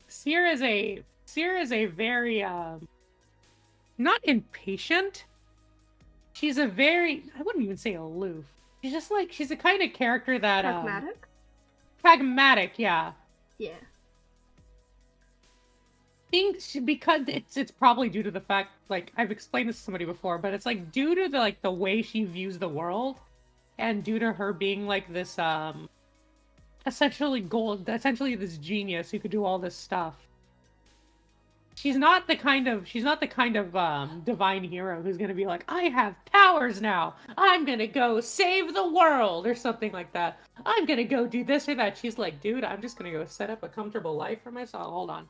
Seer is a very not impatient. She's a very, I wouldn't even say aloof. She's just like, she's the kind of character that, Pragmatic? Pragmatic, yeah. Yeah. Because it's probably due to the fact, like, I've explained this to somebody before, but it's like due to the way she views the world, and due to her being like this essentially this genius who could do all this stuff. She's not the kind of divine hero who's gonna be like, I have powers now, I'm gonna go save the world or something like that. I'm gonna go do this or that. She's like, dude, I'm just gonna go set up a comfortable life for myself. Hold on.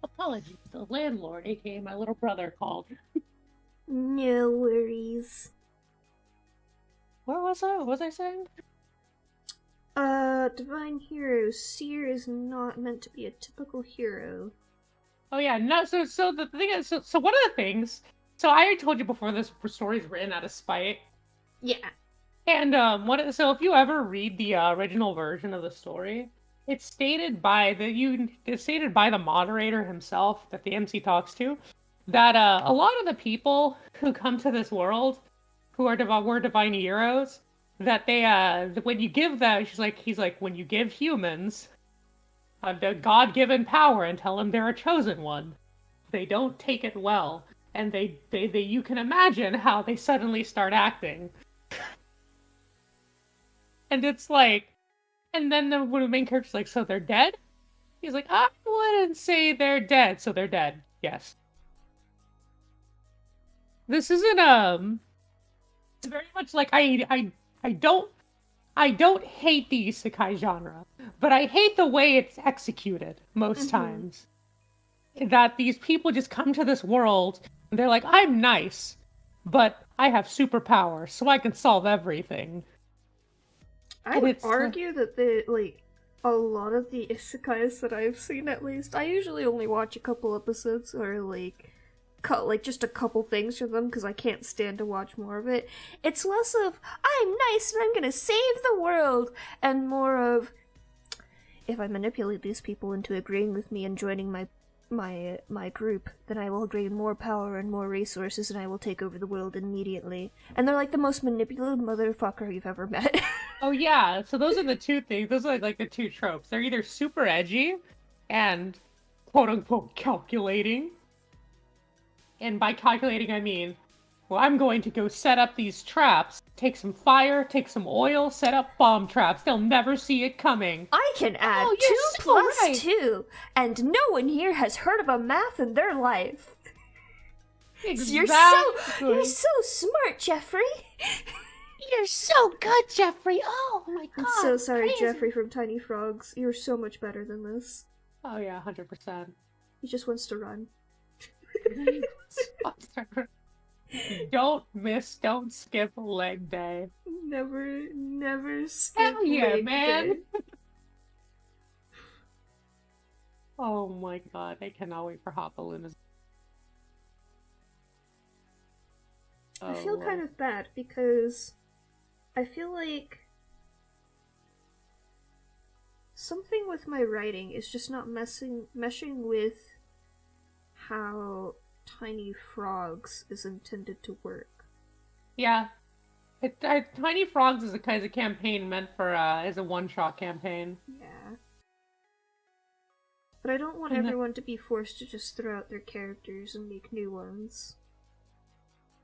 Apologies, the landlord, aka my little brother, called. No worries. Where was I? What was I saying? Divine hero. Seer is not meant to be a typical hero. Oh yeah, no. So the thing is, so one of the things. So I already told you before, this story's written out of spite. Yeah. And so if you ever read the original version of the story, it's stated by the moderator himself that the MC talks to, that a lot of the people who come to this world, who are were divine heroes, that they when you give that, he's like, when you give humans the God-given power and tell them they're a chosen one, they don't take it well, and they you can imagine how they suddenly start acting. And it's like, and then the main character's like, so they're dead? He's like, I wouldn't say they're dead. So they're dead. Yes. This isn't it's very much like I don't hate the isekai genre, but I hate the way it's executed most times. That these people just come to this world and they're like, I'm nice, but I have superpowers, so I can solve everything. I would argue that a lot of the isekais that I've seen, at least, I usually only watch a couple episodes or just a couple things from them because I can't stand to watch more of it. It's less of I'm nice and I'm gonna save the world, and more of if I manipulate these people into agreeing with me and joining my group, then I will gain more power and more resources, and I will take over the world immediately. And they're like the most manipulative motherfucker you've ever met. Oh yeah, so those are the two things. Those are like the two tropes. They're either super edgy and quote unquote calculating. And by calculating, I mean Well, I'm going to go set up these traps. Take some fire, take some oil, set up bomb traps. They'll never see it coming. I can add Oh, 2 you're so plus right. 2, and no one here has heard of a math in their life. Exactly. You're so smart, Jeffrey. You're so good, Jeffrey. Oh my god. I'm so sorry, crazy. Jeffrey from Tiny Frogs. You're so much better than this. Oh yeah, 100%. He just wants to run. Don't skip leg day. Never skip Hell yeah, leg man. day. Oh my god, I cannot wait for Hot Balloon. I feel kind of bad because I feel like something with my writing is just not meshing with how Tiny Frogs is intended to work. Yeah. Tiny Frogs is a kind of campaign meant for, is a one-shot campaign. Yeah. But I don't want everyone to be forced to just throw out their characters and make new ones.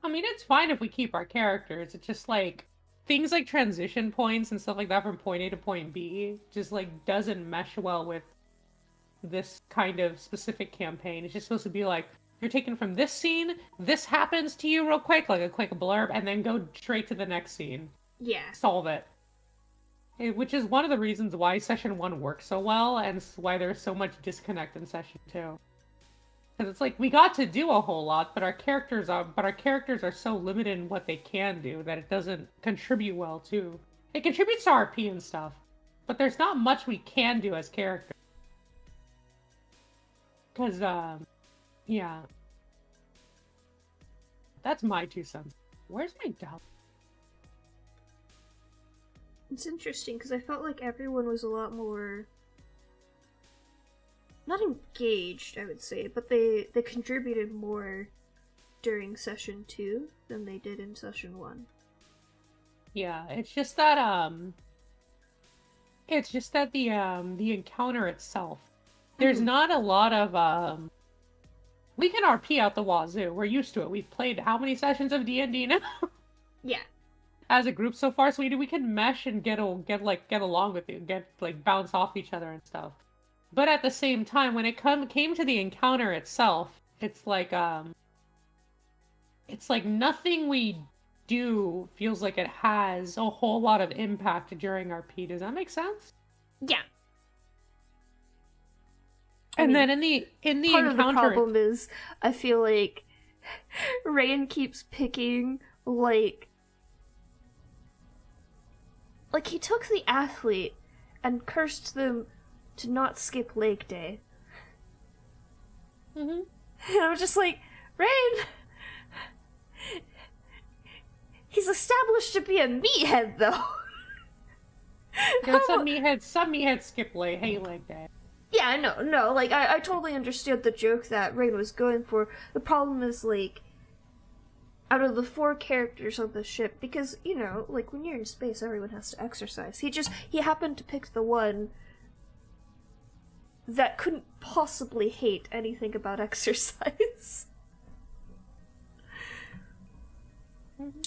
I mean, it's fine if we keep our characters. It's just, like, things like transition points and stuff like that from point A to point B just, like, doesn't mesh well with this kind of specific campaign. It's just supposed to be like, you're taken from this scene, this happens to you real quick, like a quick blurb, and then go straight to the next scene. Yeah. Solve it. Which is one of the reasons why Session 1 works so well, and why there's so much disconnect in Session 2. Because it's like, we got to do a whole lot, but our characters are so limited in what they can do that it doesn't contribute well to... It contributes to RP and stuff, but there's not much we can do as characters. Because, yeah. That's my 2 cents. Where's my doubt? It's interesting because I felt like everyone was a lot more... not engaged, I would say, but they contributed more during Session 2 than they did in Session 1. Yeah, it's just that, the encounter itself, there's not a lot of, we can RP out the wazoo. We're used to it. We've played how many sessions of D&D now? Yeah. As a group so far, so we can mesh and get along with it, bounce off each other and stuff. But at the same time, when it came to the encounter itself, it's like nothing we do feels like it has a whole lot of impact during RP. Does that make sense? Yeah. And then in the part encounter, of the problem is I feel like Rayan keeps picking like he took the athlete and cursed them to not skip leg day. Mm-hmm. And I'm just like, Rayan, he's established to be a meathead though. Yeah, some meatheads skip leg day. Yeah, no, like, I totally understood the joke that Rain was going for. The problem is, like, out of the 4 characters on the ship, because, you know, like, when you're in space, everyone has to exercise. He happened to pick the one that couldn't possibly hate anything about exercise. Mm-hmm.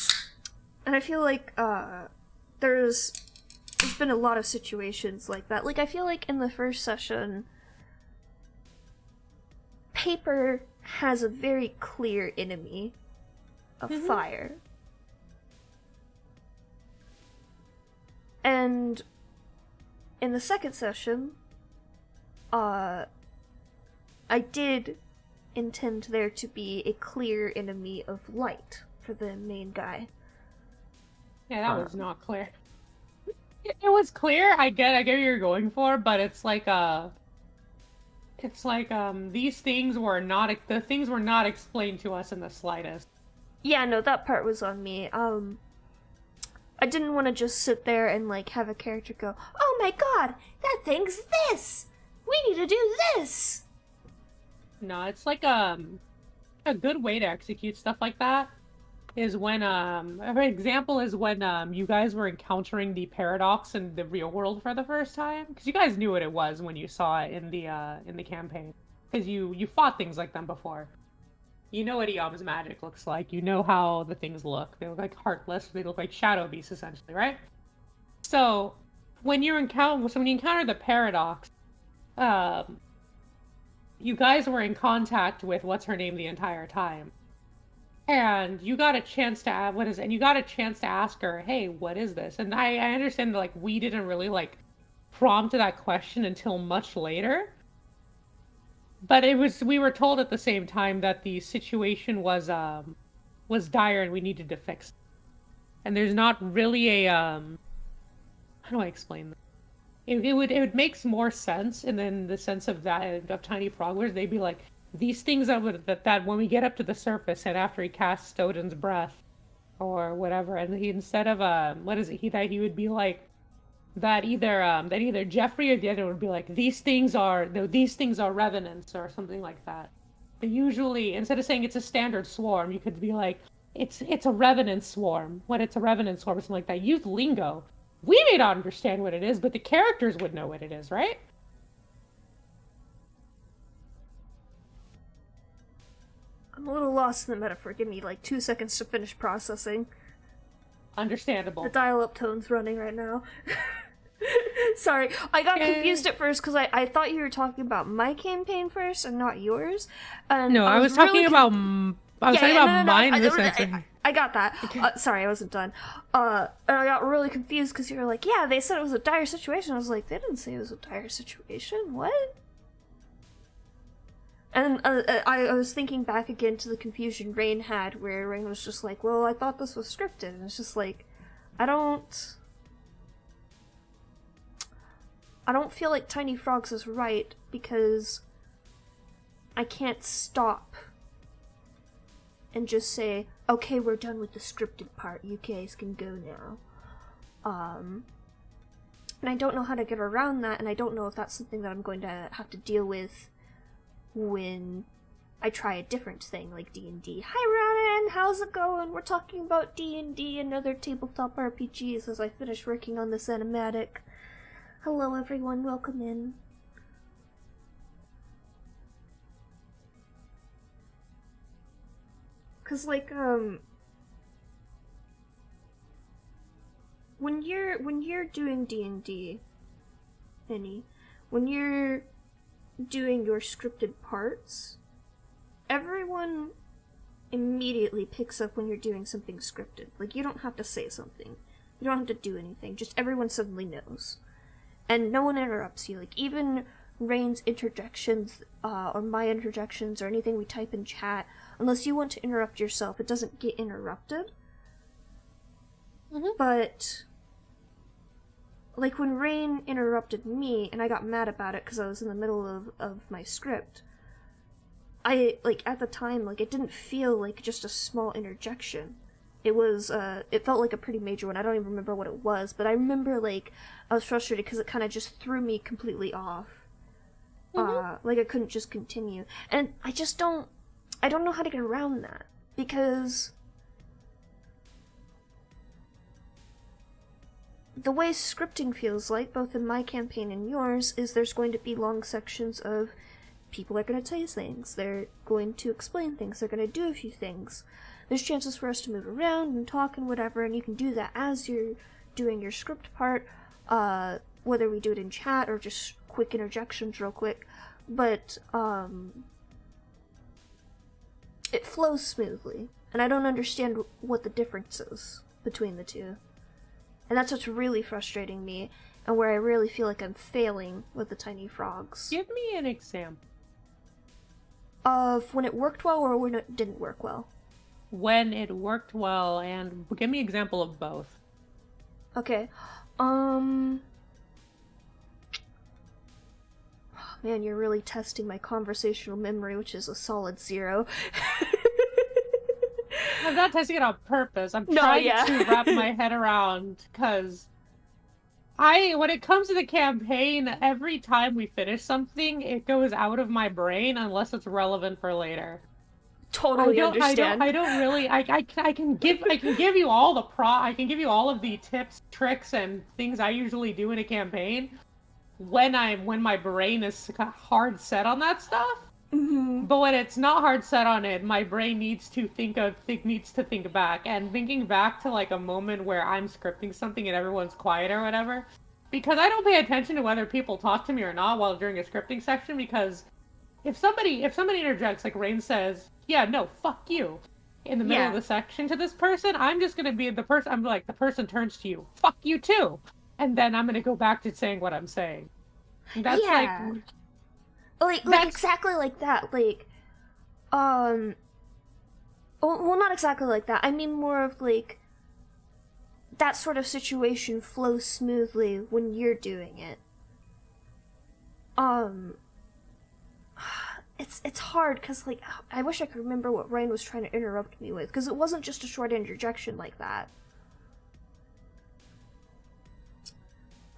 And I feel like, there's been a lot of situations like that. Like, I feel like in the first session, Paper has a very clear enemy of fire. And in the second session, I did intend there to be a clear enemy of light for the main guy. Yeah, that was not clear. It was clear. I get what you're going for, but it's like these things the things were not explained to us in the slightest. Yeah, no, that part was on me. I didn't want to just sit there and like have a character go, "Oh my god, that thing's this! We need to do this!" No, it's like a good way to execute stuff like that is when an example is when you guys were encountering the paradox in the real world for the first time, because you guys knew what it was when you saw it in the campaign, because you fought things like them before. You know what Eom's magic looks like. You know how the things look. They look like heartless. They look like shadow beasts, essentially, right? So when you encounter the paradox, um, you guys were in contact with what's her name the entire time, and you got a chance to what is it? And you got a chance to ask her, "Hey, what is this?" And I understand that like we didn't really like prompt that question until much later, but we were told at the same time that the situation was dire and we needed to fix it. And there's not really a how do I explain this? It would make more sense, and then the sense of that of tiny frogglers, they'd be like these things that when we get up to the surface and after he casts Odin's breath or whatever, and he instead of what is it he would be like that either Jeffrey or the other would be like these things are revenants or something like that. But usually instead of saying it's a standard swarm, you could be like it's a revenant swarm. When it's a revenant swarm or something like that. Use lingo. We may not understand what it is, but the characters would know what it is, right? I'm a little lost in the metaphor. Give me like 2 seconds to finish processing. Understandable. The dial-up tone's running right now. Sorry, I got confused at first because I thought you were talking about my campaign first and not yours. And no, I was talking about mine. I got that. Sorry, I wasn't done. And I got really confused because you were like, yeah, they said it was a dire situation. I was like, they didn't say it was a dire situation. What? And I was thinking back again to the confusion Rain had, where Rain was just like, well, I thought this was scripted. And it's just like, I don't feel like Tiny Frogs is right because I can't stop and just say, okay, we're done with the scripted part. You guys can go now. And I don't know how to get around that, and I don't know if that's something that I'm going to have to deal with when I try a different thing like D&D. Hi Ronan, how's it going? We're talking about D&D and other tabletop RPGs as I finish working on this animatic. Hello everyone, welcome in. Cause like when you're doing D&D, Penny, when you're doing your scripted parts, everyone immediately picks up when you're doing something scripted. Like, you don't have to say something. You don't have to do anything. Just everyone suddenly knows. And no one interrupts you. Like, even Rain's interjections, or my interjections, or anything we type in chat, unless you want to interrupt yourself, it doesn't get interrupted. Mm-hmm. But like, when Rain interrupted me, and I got mad about it because I was in the middle of my script, I, like, at the time, like, it didn't feel like just a small interjection. It was, it felt like a pretty major one. I don't even remember what it was, but I remember, like, I was frustrated because it kind of just threw me completely off. Mm-hmm. Like, I couldn't just continue. And I don't know how to get around that, because the way scripting feels like, both in my campaign and yours, is there's going to be long sections of people are going to tell you things, they're going to explain things, they're going to do a few things. There's chances for us to move around and talk and whatever, and you can do that as you're doing your script part, whether we do it in chat or just quick interjections real quick, but it flows smoothly, and I don't understand what the difference is between the two. And that's what's really frustrating me, and where I really feel like I'm failing with the Tiny Frogs. Give me an example. Of when it worked well or when it didn't work well? When it worked well, and give me an example of both. Okay. Oh, man, you're really testing my conversational memory, which is a solid 0. I'm not testing it on purpose. I'm trying to wrap my head around, because when it comes to the campaign, every time we finish something, it goes out of my brain unless it's relevant for later. Totally understand. I don't really. I can give you all the I can give you all of the tips, tricks, and things I usually do in a campaign when my brain is hard set on that stuff. Mm-hmm. But when it's not hard set on it, my brain needs to think back. And thinking back to like a moment where I'm scripting something and everyone's quiet or whatever, because I don't pay attention to whether people talk to me or not while during a scripting section. Because if somebody interjects, like Rain says, "Yeah, no, fuck you," in the middle of Yeah. the section to this person, I'm just gonna be the person. I'm like, the person turns to you, "Fuck you too," and then I'm gonna go back to saying what I'm saying. That's like Yeah. Like that's exactly like that. Like, um, well, not exactly like that. I mean more of like that sort of situation flows smoothly when you're doing it. Um, it's hard because like I wish I could remember what Ryan was trying to interrupt me with because it wasn't just a short interjection like that.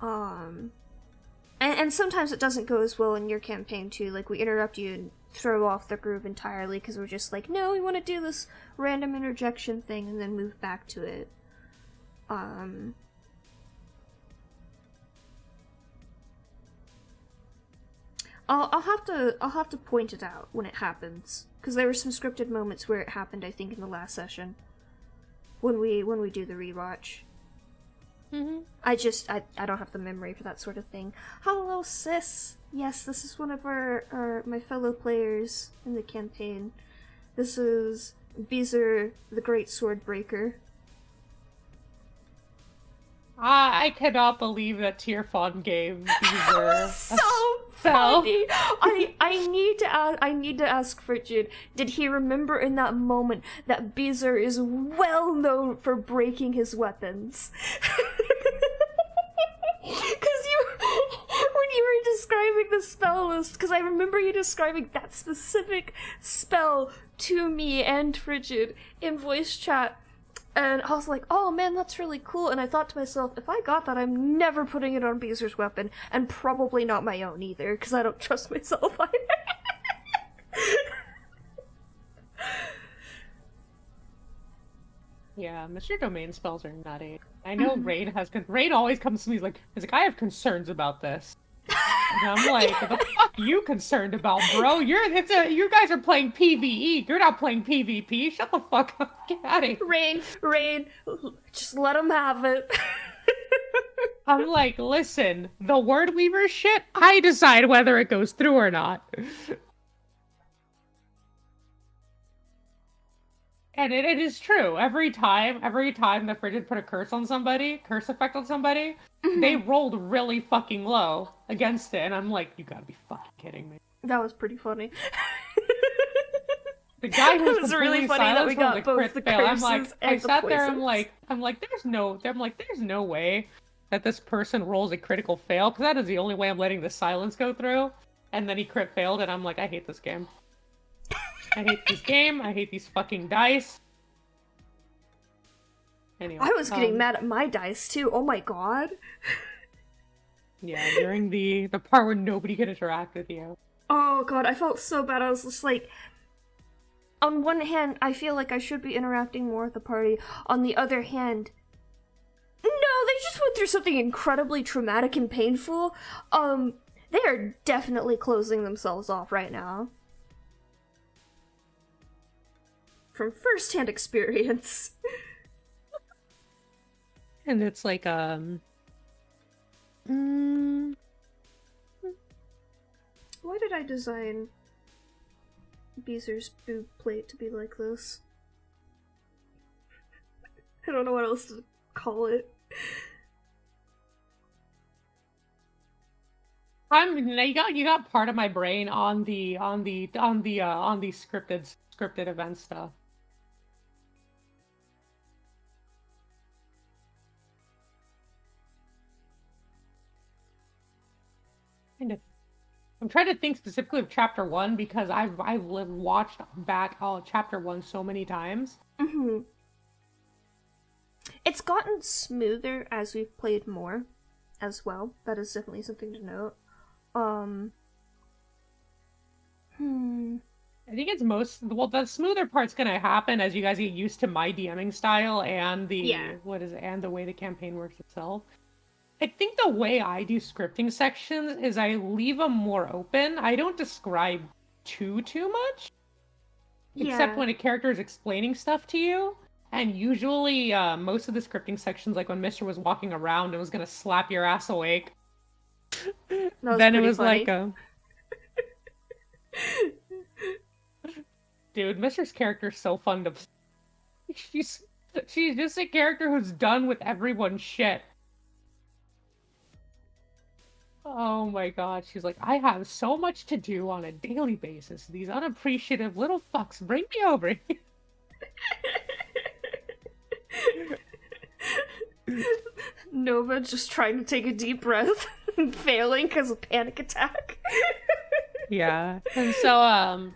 Um, and sometimes it doesn't go as well in your campaign too. Like we interrupt you and throw off the groove entirely because we're just like, no, we want to do this random interjection thing and then move back to it. Um, I'll have to point it out when it happens because there were some scripted moments where it happened. I think in the last session when we do the rewatch. mm-hmm. I don't have the memory for that sort of thing. Hello, sis. Yes, this is one of our my fellow players in the campaign. This is Beezer, the Great Sword Breaker. I cannot believe that Tierfon gave Beezer So spell. funny. I need to ask Frigid. Did he remember in that moment that Beezer is well known for breaking his weapons? Because when you were describing the spell list, because I remember you describing that specific spell to me and Frigid in voice chat. And I was like, oh man, that's really cool. And I thought to myself, if I got that, I'm never putting it on Beezer's weapon. And probably not my own either, because I don't trust myself either. Yeah, Mr. Domain spells are nutty. I know Rain always comes to me he's like, I have concerns about this. And I'm like, what the fuck are you concerned about, bro? You guys are playing PvE. You're not playing PvP. Shut the fuck up. Get out of here. Rain, just let him have it. I'm like, listen, the word weaver shit, I decide whether it goes through or not. And it is true. Every time the Frigid put a curse effect on somebody, they rolled really fucking low against it, and I'm like, you gotta be fucking kidding me. That was pretty funny. The guy who was really funny that we got both the curses I'm like, and I sat the there, poisons. I'm like, there's no way that this person rolls a critical fail, because that is the only way I'm letting the silence go through. And then he crit failed, and I'm like, I hate this game. I hate this game. I hate these fucking dice. Anyway, I was getting mad at my dice too. Oh my god. Yeah, during the part where nobody could interact with you. Oh god, I felt so bad. I was just like, on one hand, I feel like I should be interacting more with the party. On the other hand, no, they just went through something incredibly traumatic and painful. They are definitely closing themselves off right now. From first-hand experience. And it's like, Why did I design Beezer's boob plate to be like this? I don't know what else to call it. you got part of my brain on the scripted event stuff. I'm trying to think specifically of chapter 1 because I've watched back all chapter 1 so many times. Mm-hmm. It's gotten smoother as we've played more as well. That is definitely something to note. I think it's the smoother part's gonna happen as you guys get used to my DMing style and and the way the campaign works itself. I think the way I do scripting sections is I leave them more open. I don't describe too much. Yeah. Except when a character is explaining stuff to you. And usually, most of the scripting sections, like when Mister was walking around and was gonna slap your ass awake, That was then it pretty was funny. like, dude, Mister's character's so fun to. She's she's just a character who's done with everyone's shit. Oh my god, she's like, I have so much to do on a daily basis. These unappreciative little fucks bring me over here. Nova just trying to take a deep breath and failing because of panic attack. Yeah. And so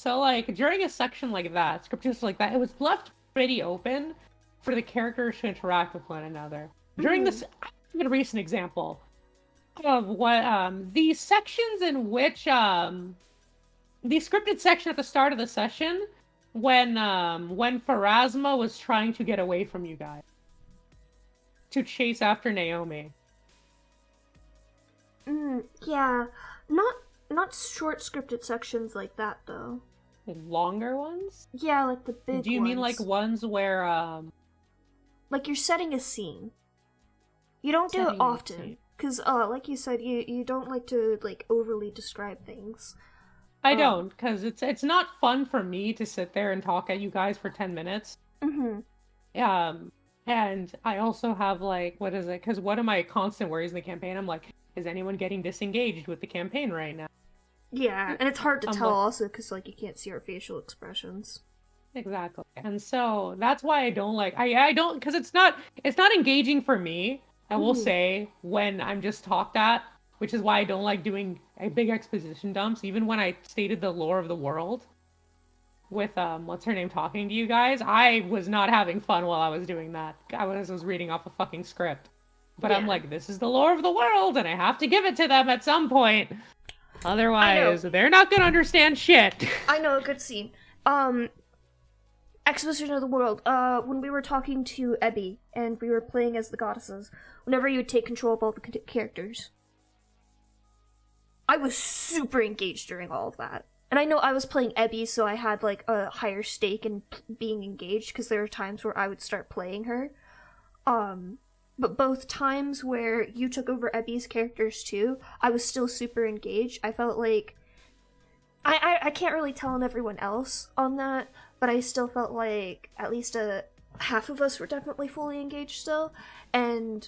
like during a section like that, scriptures like that, it was left pretty open for the characters to interact with one another. During this, I'm gonna raise an example of what the sections in which the scripted section at the start of the session when Pharasma was trying to get away from you guys to chase after Naomi. Yeah, not short scripted sections like that though. Longer ones? Yeah, like the big Do you mean like ones. ones where Like you're setting a scene. You don't do it Setting a often. scene. Because, like you said, you don't like to, like, overly describe things. I don't, because it's not fun for me to sit there and talk at you guys for 10 minutes. And I also have, like, what is it? Because one of my constant worries in the campaign, I'm like, is anyone getting disengaged with the campaign right now? Yeah, and it's hard to tell like, also, because, like, you can't see our facial expressions. Exactly. And so, that's why I don't like, I don't, because it's not engaging for me, I will say, when I'm just talked at, which is why I don't like doing big exposition dumps, even when I stated the lore of the world with, what's her name talking to you guys, I was not having fun while I was doing that. I was reading off a fucking script. But Yeah. I'm like, this is the lore of the world, and I have to give it to them at some point. Otherwise, they're not gonna understand shit. I know, a good scene. Exposition of the world. When we were talking to Ebby, and we were playing as the goddesses, whenever you would take control of all the characters, I was super engaged during all of that. And I know I was playing Ebby, so I had, like, a higher stake in being engaged, because there were times where I would start playing her. But both times where you took over Ebby's characters, too, I was still super engaged. I felt like... I can't really tell on everyone else on that, but I still felt like at least half of us were definitely fully engaged still. And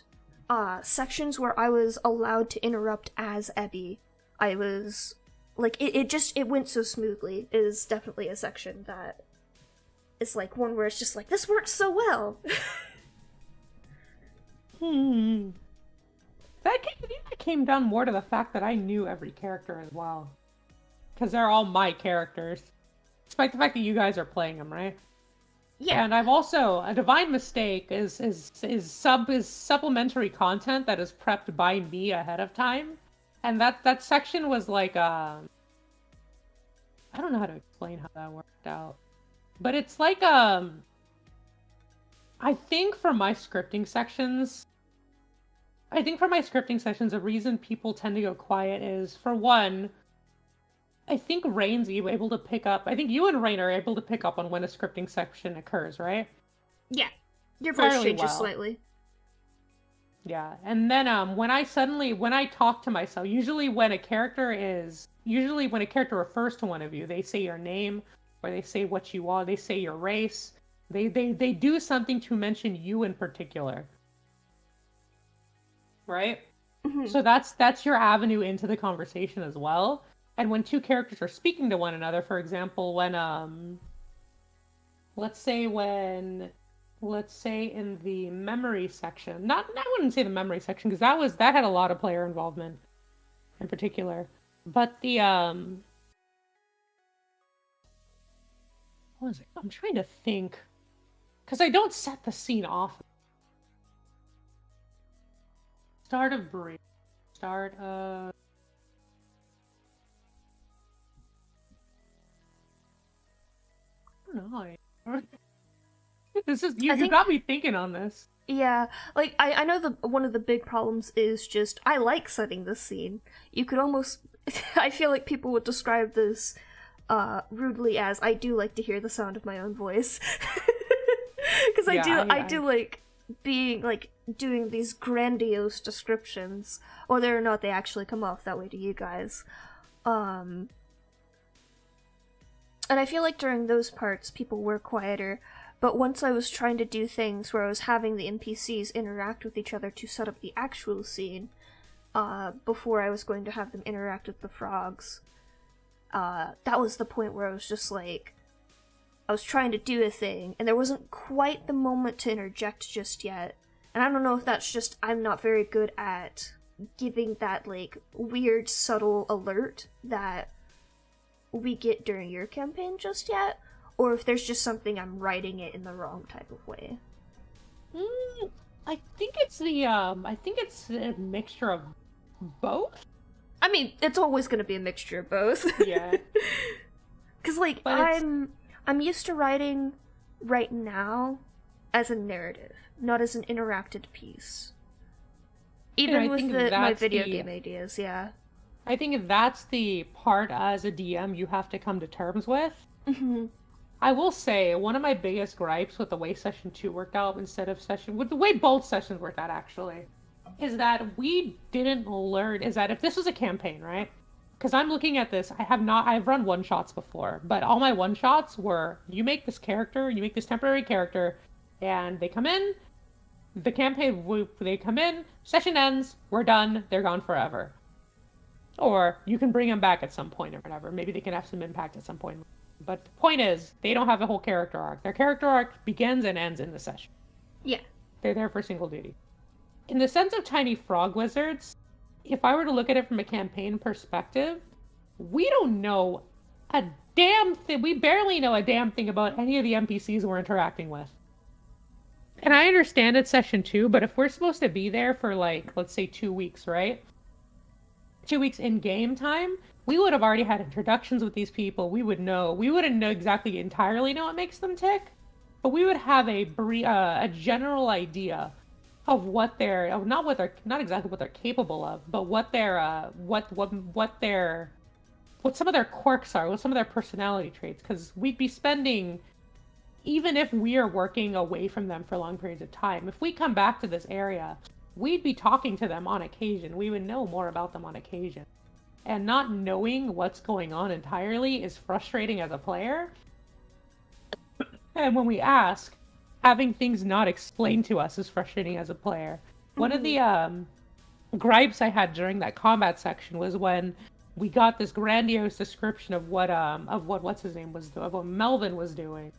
sections where I was allowed to interrupt as Ebby, I was... Like, it went so smoothly. It is definitely a section that is, like, one where it's just like, this works so well! That came down more to the fact that I knew every character as well. Because they're all my characters. Despite the fact that you guys are playing them, right? Yeah. And I've also... A Divine Mistake is supplementary content that is prepped by me ahead of time. And that section was like, I don't know how to explain how that worked out. But it's like, I think for my scripting sections, the reason people tend to go quiet is, for one, I think Rain's able to pick up, I think you and Rain are able to pick up on when a scripting section occurs, right? Yeah. Your voice Fairly changes well. slightly. Yeah, and then when I talk to myself, usually when a character refers to one of you, they say your name, or they say what you are, they say your race, they do something to mention you in particular. Right? So that's your avenue into the conversation as well. And when two characters are speaking to one another, for example, when let's say in the memory section, I wouldn't say the memory section, because that had a lot of player involvement in particular. But the what was it? I'm trying to think, because I don't set the scene off. Start of I don't know. This is you got me thinking on this. Yeah, like, I know one of the big problems is just, I like setting this scene. You could almost I feel like people would describe this rudely as I do like to hear the sound of my own voice. Because I do like being like doing these grandiose descriptions, whether or not they actually come off that way to you guys. And I feel like during those parts people were quieter, but once I was trying to do things where I was having the NPCs interact with each other to set up the actual scene, before I was going to have them interact with the frogs, that was the point where I was just like, I was trying to do a thing, and there wasn't quite the moment to interject just yet. And I don't know if that's just I'm not very good at giving that, like, weird, subtle alert that we get during your campaign just yet, or if there's just something I'm writing it in the wrong type of way. I think it's a mixture of both. I mean, it's always going to be a mixture of both. Yeah. Because, like, I'm used to writing right now as a narrative, not as an interacted piece. Even with my video game ideas, yeah. I think that's the part as a DM you have to come to terms with. Mm-hmm. I will say, one of my biggest gripes with the way Session 2 worked out with the way both sessions worked out, actually, is that we didn't learn, is that if this was a campaign, right? Because I'm looking at this, I've run one-shots before, but all my one-shots were, you make this temporary character, and they come in, they come in, session ends, we're done, they're gone forever. Or you can bring them back at some point or whatever. Maybe they can have some impact at some point. But the point is, they don't have a whole character arc. Their character arc begins and ends in the session. Yeah. They're there for single duty. In the sense of Tiny Frog Wizards, if I were to look at it from a campaign perspective, we don't know a damn thing. We barely know a damn thing about any of the NPCs we're interacting with. And I understand it's session 2, but if we're supposed to be there for, like, let's say 2 weeks, right? 2 weeks in game time, we would have already had introductions with these people. We wouldn't know exactly entirely know what makes them tick, but we would have a general idea of not exactly what they're capable of, but what some of their quirks are, what some of their personality traits, because we'd be spending, even if we are working away from them for long periods of time, if we come back to this area, we'd be talking to them on occasion. We would know more about them on occasion. And not knowing what's going on entirely is frustrating as a player. And when we ask, having things not explained to us is frustrating as a player. Mm-hmm. One of the gripes I had during that combat section was when we got this grandiose description of what Melvin was doing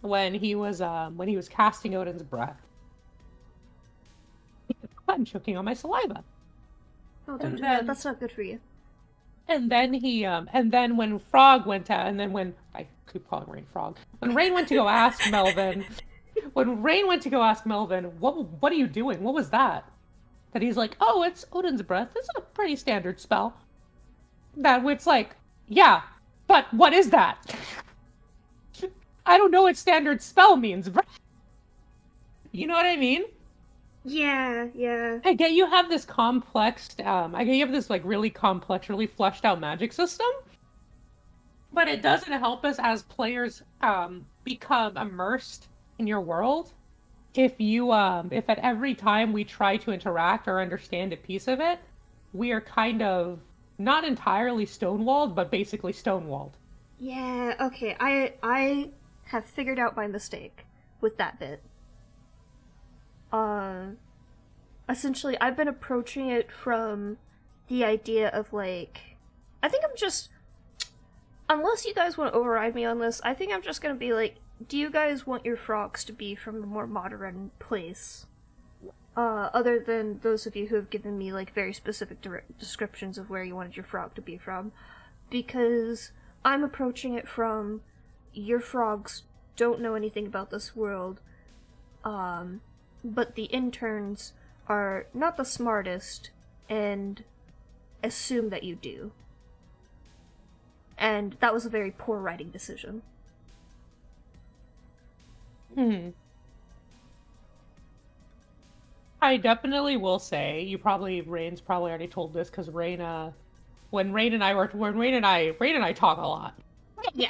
when he was casting Odin's breath. I'm choking on my saliva. Oh, don't do that. That's not good for you. And then when Frog went out, and then when I keep calling Rain Frog, when Rain went to go ask Melvin, what are you doing? What was that? That he's like, oh, it's Odin's breath. It's a pretty standard spell. That it's like, yeah, but what is that? I don't know what standard spell means. You know what I mean? Yeah. I get you have this like really complex, really fleshed out magic system, but it doesn't help us as players become immersed in your world if at every time we try to interact or understand a piece of it, we are kind of not entirely stonewalled, but basically stonewalled. Yeah, okay. I have figured out my mistake with that bit. Essentially, I've been approaching it from the idea of, like, I think I'm just, unless you guys want to override me on this, I think I'm just gonna be like, do you guys want your frogs to be from a more modern place? Other than those of you who have given me, like, very specific descriptions of where you wanted your frog to be from. Because I'm approaching it from, your frogs don't know anything about this world, but the interns are not the smartest and assume that you do. And that was a very poor writing decision. I definitely will say, Rain's probably already told this, because Rain when Rain and I talk a lot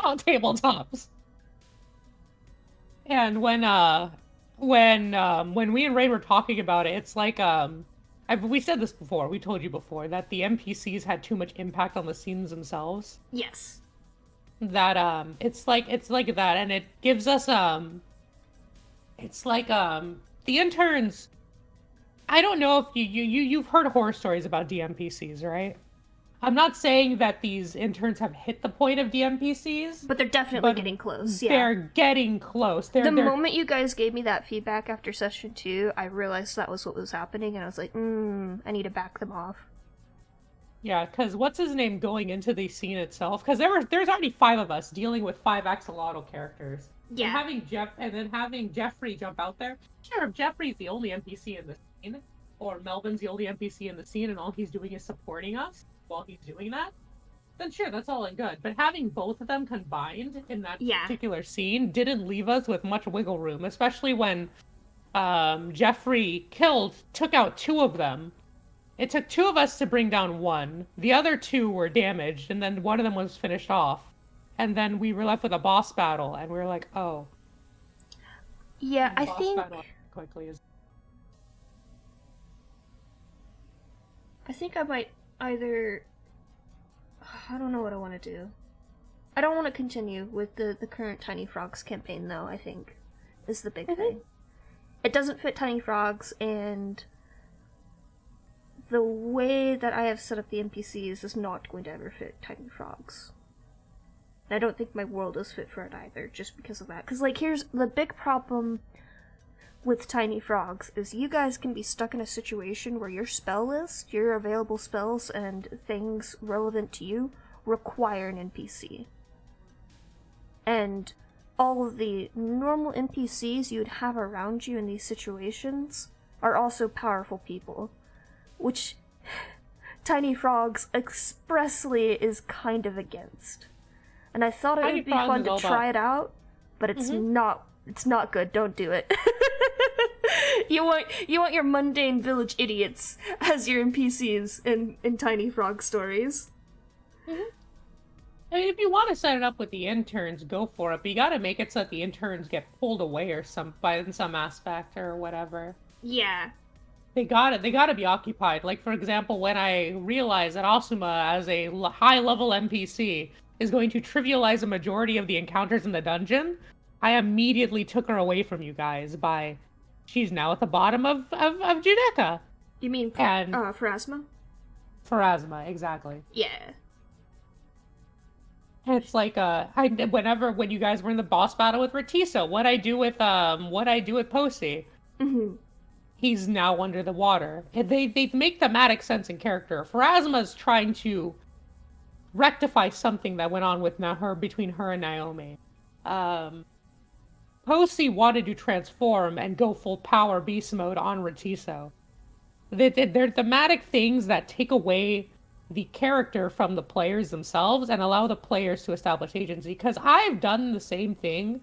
on tabletops. And when we and Rain were talking about it, it's like we said this before. We told you before that the NPCs had too much impact on the scenes themselves. Yes. That it's like that, and it gives us it's like the interns. I don't know if you've heard horror stories about DMPCs, right? I'm not saying that these interns have hit the point of DMPCs, but they're definitely getting close. Yeah, they're getting close. The moment you guys gave me that feedback after session 2, I realized that was what was happening, and I was like, I need to back them off. Yeah, because what's his name going into the scene itself? Because there's already 5 of us dealing with 5 axolotl characters. Yeah. And then having Jeffrey jump out there. Sure, if Jeffrey's the only NPC in the scene, or Melvin's the only NPC in the scene, and all he's doing is supporting us while he's doing that, then sure, that's all and good. But having both of them combined in that particular scene didn't leave us with much wiggle room, especially when Jeffrey took out 2 of them. It took 2 of us to bring down 1. The other 2 were damaged, and then one of them was finished off. And then we were left with a boss battle, and we were like, oh. Yeah, I think... I think I might either... I don't know what I want to do. I don't want to continue with the current Tiny Frogs campaign, though, I think, is the big thing. It doesn't fit Tiny Frogs, and the way that I have set up the NPCs is not going to ever fit Tiny Frogs. And I don't think my world is fit for it either, just because of that. Because, like, here's the big problem with Tiny Frogs, is you guys can be stuck in a situation where your spell list, your available spells, and things relevant to you require an NPC. And all of the normal NPCs you'd have around you in these situations are also powerful people, which Tiny Frogs expressly is kind of against. And I thought it would be fun to try it out, but it's not good. Don't do it. You want your mundane village idiots as your NPCs in Tiny Frog stories. I mean, if you want to set it up with the interns, go for it. But you gotta make it so that the interns get pulled away in some aspect or whatever. Yeah. They gotta be occupied. Like, for example, when I realized that Asuma, as a high-level NPC, is going to trivialize a majority of the encounters in the dungeon, I immediately took her away from you guys by... She's now at the bottom of Judecca. You mean Pharasma? Pharasma, exactly. Yeah. It's like when you guys were in the boss battle with Ratiso, what I do with Posey. He's now under the water. They make thematic sense in character. Pharasma's trying to rectify something that went on with between her and Naomi. Posey wanted to transform and go full power beast mode on Ratiso. They're thematic things that take away the character from the players themselves and allow the players to establish agency. Because I've done the same thing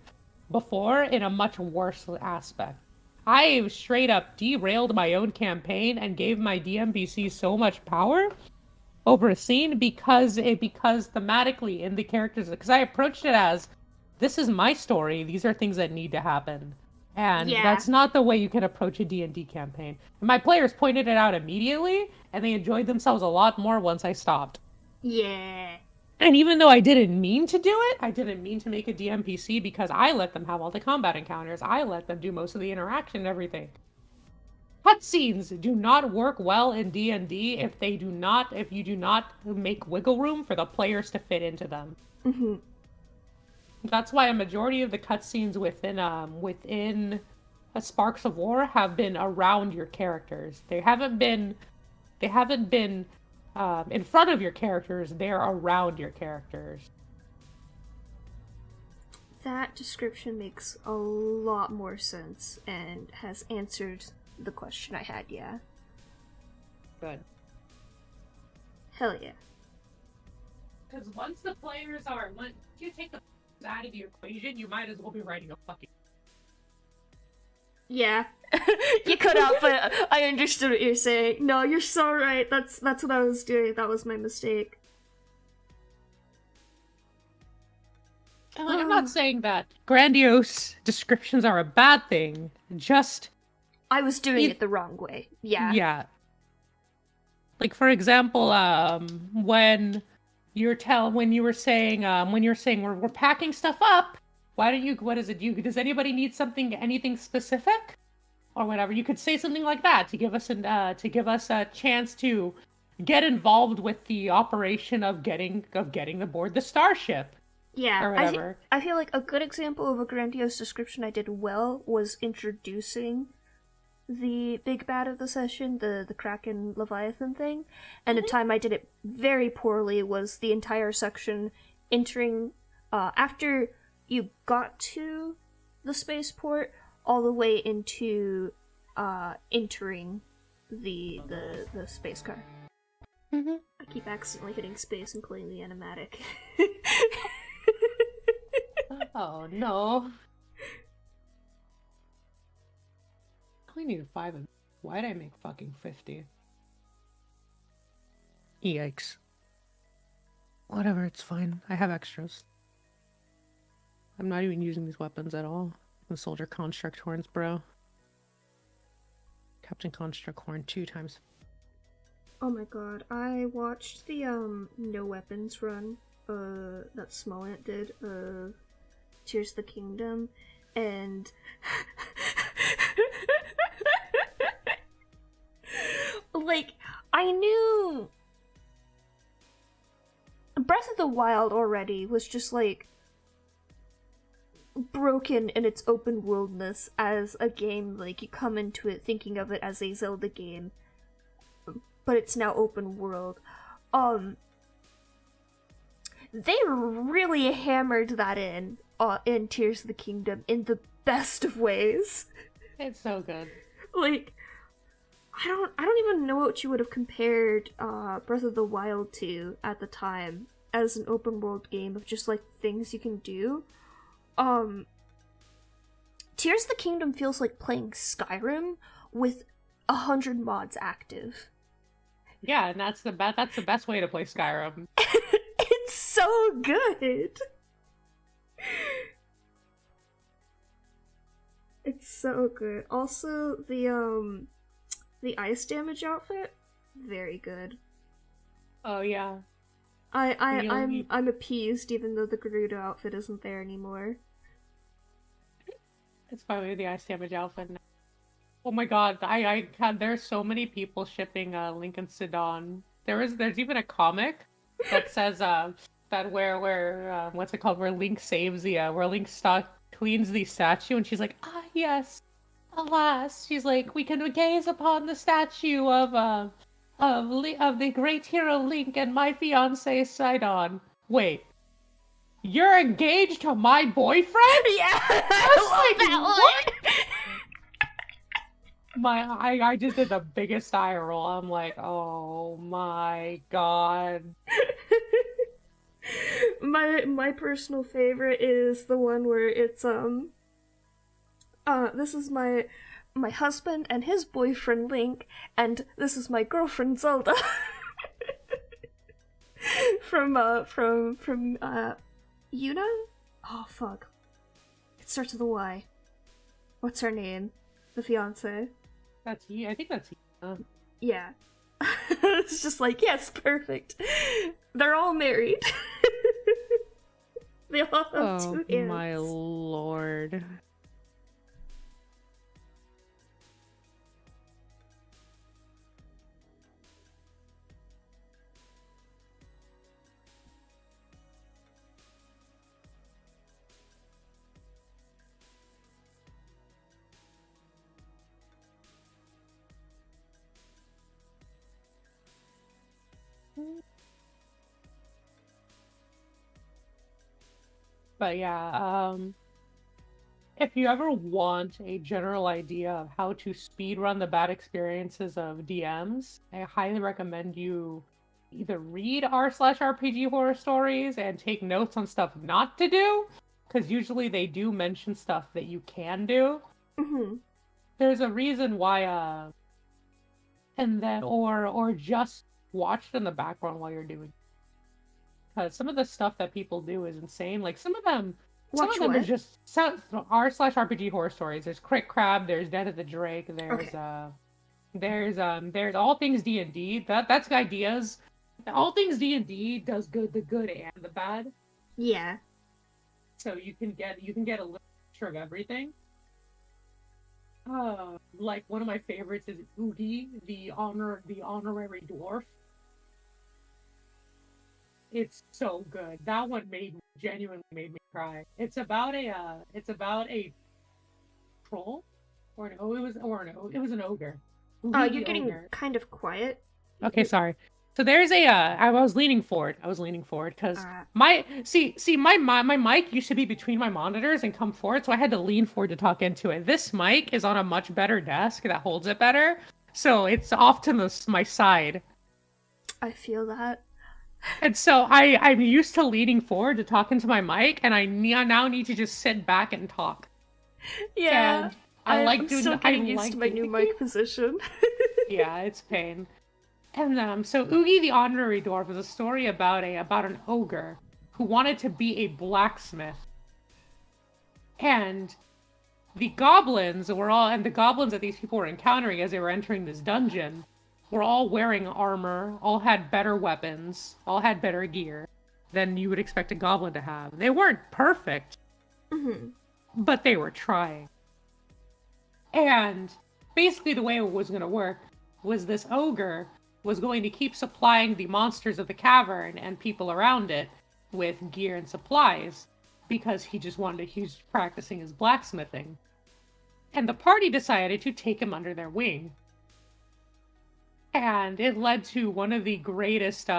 before in a much worse aspect. I straight up derailed my own campaign and gave my DMPC so much power over a scene because thematically in the characters, because I approached it as, this is my story, these are things that need to happen. And that's not the way you can approach a D&D campaign. And my players pointed it out immediately, and they enjoyed themselves a lot more once I stopped. Yeah. And even though I didn't mean to do it, I didn't mean to make a DMPC because I let them have all the combat encounters. I let them do most of the interaction and everything. Cutscenes do not work well in D&D if you do not make wiggle room for the players to fit into them. That's why a majority of the cutscenes within Sparks of War have been around your characters. They haven't been in front of your characters. They're around your characters. That description makes a lot more sense and has answered the question I had. Yeah. Good. Hell yeah. Because once you take the out of the equation, you might as well be writing a fucking... Yeah. You cut out, but I understood what you're saying. No, you're so right. That's what I was doing. That was my mistake. And like, I'm not saying that grandiose descriptions are a bad thing. Just I was doing it the wrong way. Yeah. Yeah. Like for example, when you're saying we're packing stuff up, why don't you what is it? Does anybody need anything specific? Or whatever. You could say something like that to give us a chance to get involved with the operation of getting aboard the starship. Yeah, Or whatever. I feel like a good example of a grandiose description I did well was introducing the big bad of the session, the Kraken Leviathan thing, and the time I did it very poorly was the entire section entering after you got to the spaceport all the way into entering the space car. Mm-hmm. I keep accidentally hitting space and playing the animatic. Oh no. I only needed 5 of them. Why'd I make fucking 50? Yikes. Whatever, it's fine. I have extras. I'm not even using these weapons at all. The soldier construct horns, bro. Captain Construct horn 2 times. Oh my god, I watched the no weapons run that Small Ant did Tears of the Kingdom, and like I knew Breath of the Wild already was just like broken in its open worldness as a game. Like you come into it thinking of it as a Zelda game, but it's now open world. They really hammered that in Tears of the Kingdom in the best of ways. It's so good. Like, I don't even know what you would have compared Breath of the Wild to at the time as an open world game of just like things you can do. Tears of the Kingdom feels like playing Skyrim with 100 mods active. Yeah, and that's the best way to play Skyrim. It's so good. It's so good. Also, the ice damage outfit, very good. Oh yeah. I'm appeased even though the Gerudo outfit isn't there anymore. It's probably the ice damage outfit now. Oh my god, there's so many people shipping Link and Sidon. There's even a comic that says that where what's it called, where Link saves where Link cleans the statue, and she's like, ah yes, alas, she's like, we can gaze upon the statue of the great hero Link and my fiance Sidon. Wait, you're engaged to my boyfriend? Yeah, I love that what? I just did the biggest eye roll. I'm like, oh my god. My personal favorite is the one where it's this is my husband and his boyfriend Link, and this is my girlfriend Zelda. from Yuna? Oh fuck. It starts with a Y. What's her name? The fiance. I think that's Yeah. It's just like, yes, perfect. They're all married. They all have 2 hands. Oh my lord. But yeah, if you ever want a general idea of how to speedrun the bad experiences of DMs, I highly recommend you either read r/RPG horror stories and take notes on stuff not to do, because usually they do mention stuff that you can do. Mm-hmm. There's a reason why, and then or just watch it in the background while you're doing. Because some of the stuff that people do is insane. Like some of them Some Watch of them what? is just r/RPG horror stories. There's Crick Crab, there's Dead of the Drake, Okay. there's All Things D&D. That's ideas. All Things D&D does the good and the bad. Yeah. So you can get a little picture of everything. Like one of my favorites is Oogie, the honorary dwarf. It's so good. That one genuinely made me cry. It's about a troll or an oh it was an ogre. Oogie You're the getting ogre. kind of quiet. Okay, sorry. So there's a I was leaning forward. I was leaning forward because Uh, my mic used to be between my monitors and come forward, so I had to lean forward to talk into it. This mic is on a much better desk that holds it better, so it's off to my side. I feel that. And so I'm used to leaning forward to talk into my mic, and I now need to just sit back and talk. Yeah. And I'm still I getting used like to my new mic position. yeah, it's pain. And so Oogie the Honorary Dwarf is a story about an ogre who wanted to be a blacksmith. And the goblins that these people were encountering as they were entering this dungeon were all wearing armor, all had better weapons, all had better gear than you would expect a goblin to have. They weren't perfect, Mm-hmm. but they were trying. And basically the way it was going to work was this ogre was going to keep supplying the monsters of the cavern and people around it with gear and supplies because he was practicing his blacksmithing. And the party decided to take him under their wing. And it led to one of the greatest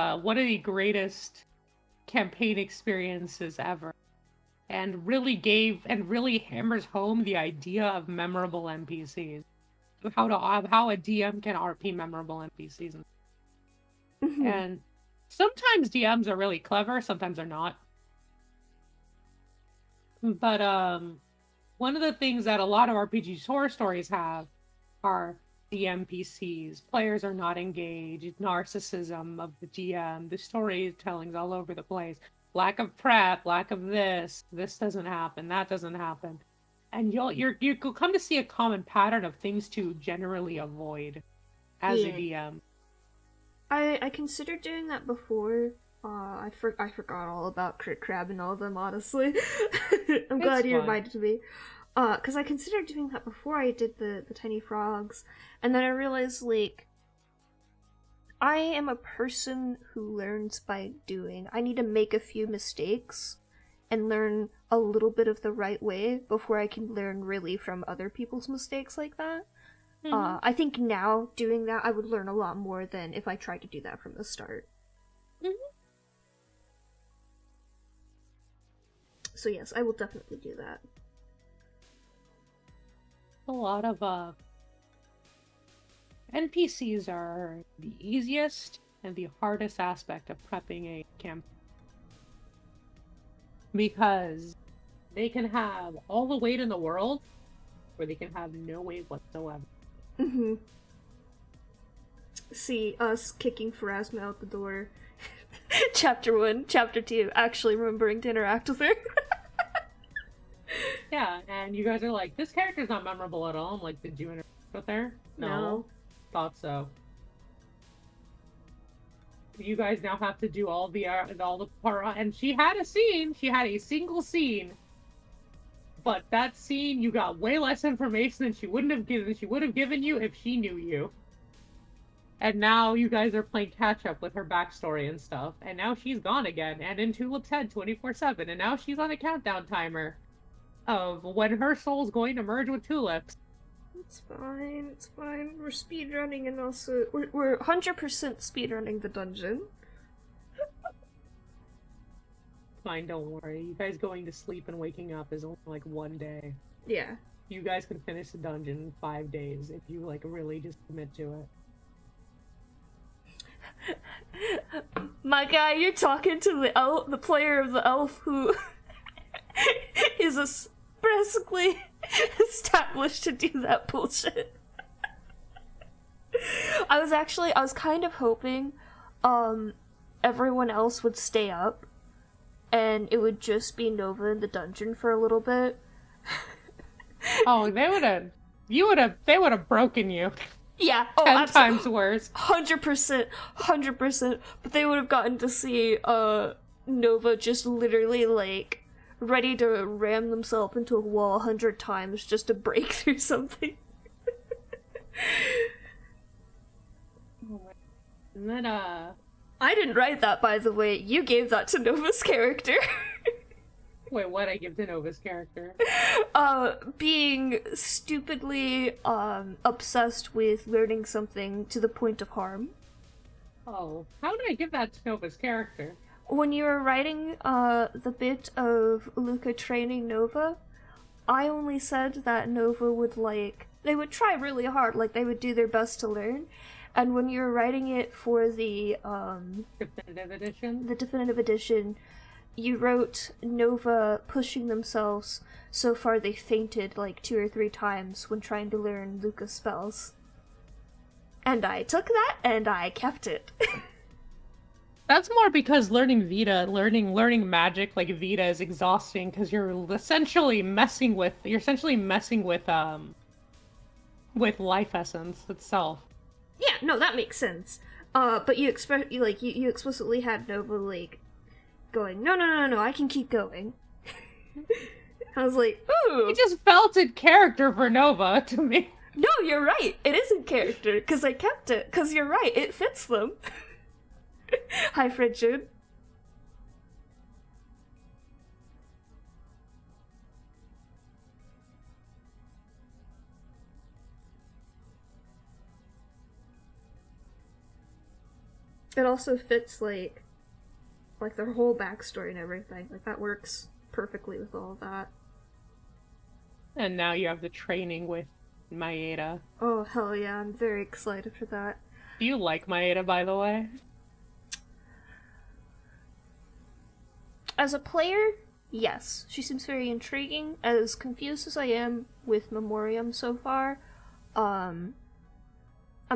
campaign experiences ever. And really hammers home the idea of memorable NPCs. How a DM can RP memorable NPCs. Mm-hmm. And sometimes DMs are really clever, sometimes they're not. But one of the things that a lot of RPG horror stories have are the NPCs. Players are not engaged, narcissism of the GM, the storytelling's all over the place. Lack of prep, lack of this doesn't happen, that doesn't happen. And you'll come to see a common pattern of things to generally avoid as a DM. I considered doing that before. I forgot all about Crit Crab and all of them, honestly. I'm glad you reminded me. Because I considered doing that before I did the Tiny Frogs, and then I realized, like, I am a person who learns by doing. I need to make a few mistakes and learn a little bit of the right way before I can learn really from other people's mistakes like that. Mm-hmm. I think now, doing that, I would learn a lot more than if I tried to do that from the start. Mm-hmm. So yes, I will definitely do that. A lot of NPCs are the easiest and the hardest aspect of prepping a campaign. Because they can have all the weight in the world, or they can have no weight whatsoever. Mm-hmm. See us kicking Pharasma out the door. Chapter 1, Chapter 2, actually remembering to interact with her. Yeah, and you guys are like, this character's not memorable at all. I'm like, did you interact with her? No. Thought so. You guys now have to do all the part, and she had a scene. She had a single scene, but that scene you got way less information than she would have given you if she knew you. And now you guys are playing catch up with her backstory and stuff, and now she's gone again, and in Tulip's head 24/7, and now she's on a countdown timer of when her soul's going to merge with Tulip's. It's fine, it's fine. We're speedrunning and also we're 100% speedrunning the dungeon. Fine, don't worry. You guys going to sleep and waking up is only like one day. Yeah. You guys can finish the dungeon in 5 days if you like really just commit to it. My guy, you're talking to the player of the elf who is basically established to do that bullshit. I was kind of hoping everyone else would stay up and it would just be Nova in the dungeon for a little bit. Oh, they would have broken you. Yeah, 10 times worse. 100%, 100%. But they would have gotten to see Nova just literally like ready to ram themselves into a wall 100 times just to break through something. And then I didn't write that, by the way. You gave that to Nova's character. Wait, what I give to Nova's character? Being stupidly, obsessed with learning something to the point of harm. Oh, how did I give that to Nova's character? When you were writing, the bit of Luca training Nova, I only said that Nova would, like, they would try really hard, like, they would do their best to learn, and when you were writing it for the, definitive edition, you wrote Nova pushing themselves so far they fainted like 2 or 3 times when trying to learn Luca's spells. And I took that and I kept it. That's more because learning magic like Vita is exhausting because you're essentially messing with life essence itself. Yeah, no, that makes sense. But you explicitly had Nova like going, no, I can keep going. I was like, ooh. It just felt in character for Nova to me. No, you're right. It is in character, because I kept it. Because you're right, it fits them. Hi, Frigid. It also fits, like their whole backstory and everything. Like, that works perfectly with all of that. And now you have the training with Maeda. Oh, hell yeah, I'm very excited for that. Do you like Maeda, by the way? As a player, yes. She seems very intriguing. As confused as I am with Memoriam so far, I'm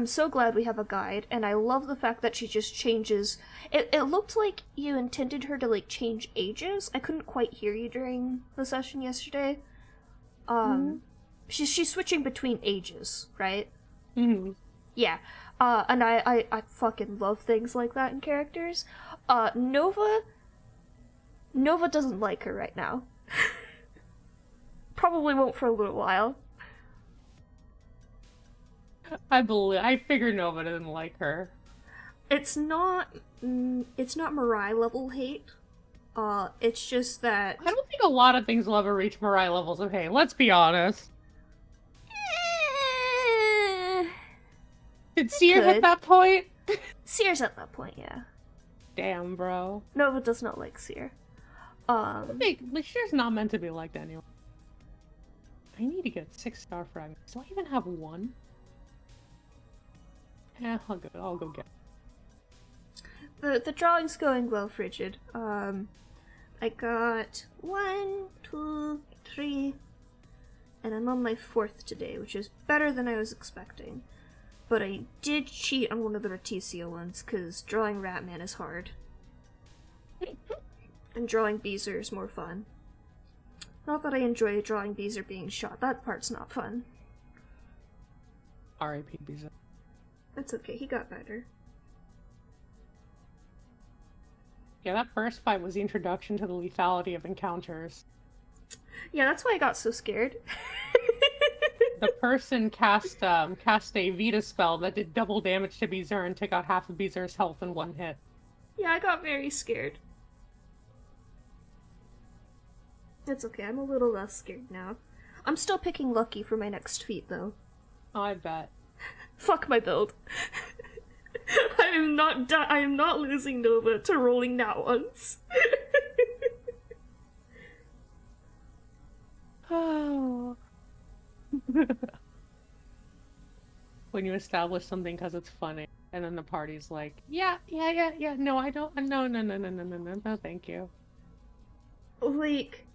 so glad we have a guide, and I love the fact that she just changes. It looked like you intended her to, like, change ages. I couldn't quite hear you during the session yesterday. She's switching between ages, right? Mm-hmm. Yeah. And I fucking love things like that in characters. Nova doesn't like her right now. Probably won't for a little while. I figured Nova didn't like her. It's not Mirai level hate. It's just that I don't think a lot of things will ever reach Mirai levels of hate. Let's be honest. Did Seer hit that point? Seer's at that point, yeah. Damn, bro. Nova does not like Seer. Seer's not meant to be liked anyway. I need to get 6 star fragments. Do I even have 1? Yeah, I'll go get it. The drawing's going well, Frigid. I got 1, 2, 3, and I'm on my 4th today, which is better than I was expecting. But I did cheat on one of the Ratisio ones, because drawing Ratman is hard. And drawing Beezer is more fun. Not that I enjoy drawing Beezer being shot, that part's not fun. R.I.P. Beezer. That's okay, he got better. Yeah, that first fight was the introduction to the lethality of encounters. Yeah, that's why I got so scared. The person cast a Vita spell that did double damage to Beezer and took out half of Beezer's health in 1 hit. Yeah, I got very scared. It's okay, I'm a little less scared now. I'm still picking Lucky for my next feat, though. Oh, I bet. Fuck my build. I am not losing Nova to rolling nat ones. Oh. When you establish something because it's funny, and then the party's like, yeah, no, I don't, no, thank you. Like,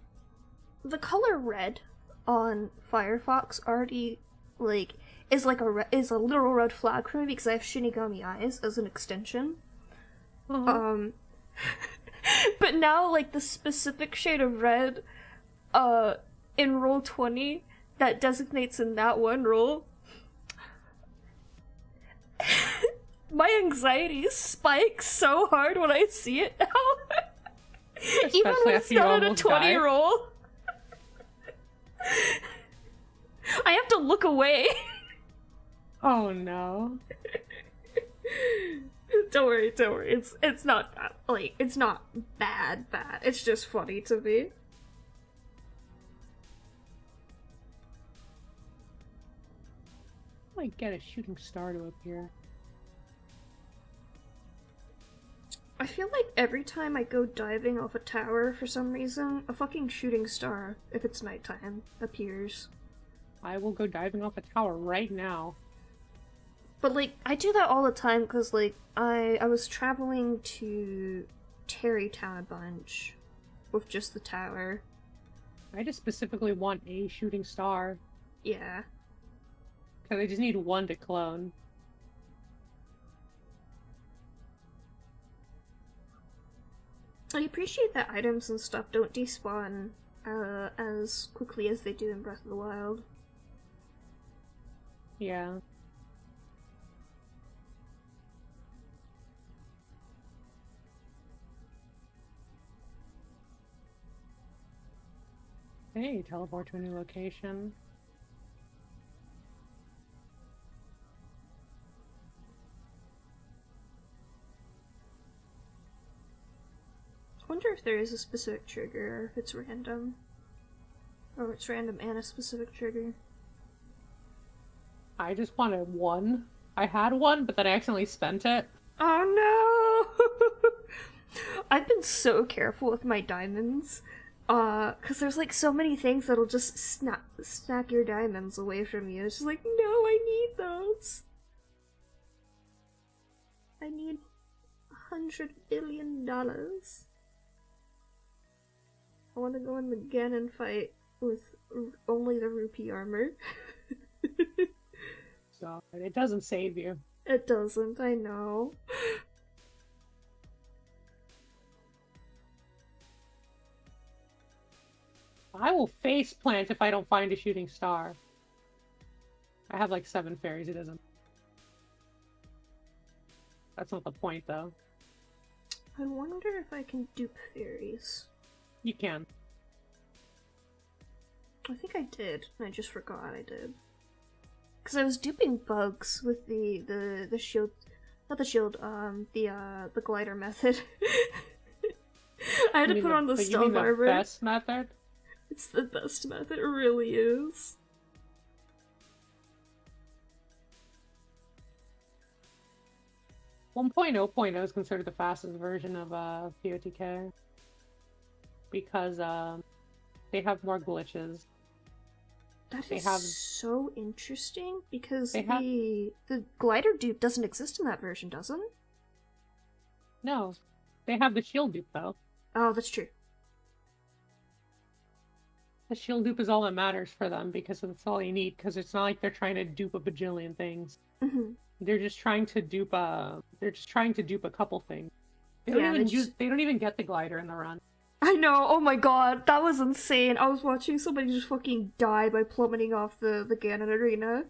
the color red on Firefox already, like, is a literal red flag for me because I have Shinigami eyes as an extension. Uh-huh. But But now, like, the specific shade of red, in roll 20, that designates in that one roll, my anxiety spikes so hard when I see it now. Even when it's not at a 20 roll. I have to look away. Oh no. Don't worry. It's not bad. Like, it's not bad. It's just funny to me. I might get a shooting star to appear. I feel like every time I go diving off a tower for some reason, a fucking shooting star, if it's nighttime, appears. I will go diving off a tower right now. But, like, I do that all the time because, like, I was traveling to Terrytown a bunch with just the tower. I just specifically want a shooting star. Yeah. Because I just need one to clone. I appreciate that items and stuff don't despawn as quickly as they do in Breath of the Wild. Yeah. Hey, teleport to a new location. I wonder if there is a specific trigger, or if it's random. Or it's random and a specific trigger. I just wanted one. I had one, but then I accidentally spent it. Oh no! I've been so careful with my diamonds. Cause there's like so many things that'll just snack your diamonds away from you. It's just like, no, I need those. I need $100 billion. I want to go in the Ganon fight with only the rupee armor. So, it doesn't save you. It doesn't, I know. I will face plant if I don't find a shooting star. I have like 7 fairies, it doesn't. That's not the point, though. I wonder if I can dupe fairies. You can. I think I did, and I just forgot I did. Because I was duping bugs with the shield, not the shield, the glider method. I had to put on the stealth armor. The best method? It's the best method, it really is. One point oh is considered the fastest version of POTK. Because they have more glitches. That is so interesting, because the glider dupe doesn't exist in that version, doesn't it? No. They have the shield dupe, though. Oh, that's true. The shield dupe is all that matters for them, because that's all you need, because it's not like they're trying to dupe a bajillion things. Mm-hmm. They're just trying to dupe a couple things. They don't even get the glider in the run. I know, oh my god, that was insane. I was watching somebody just fucking die by plummeting off the Ganon arena.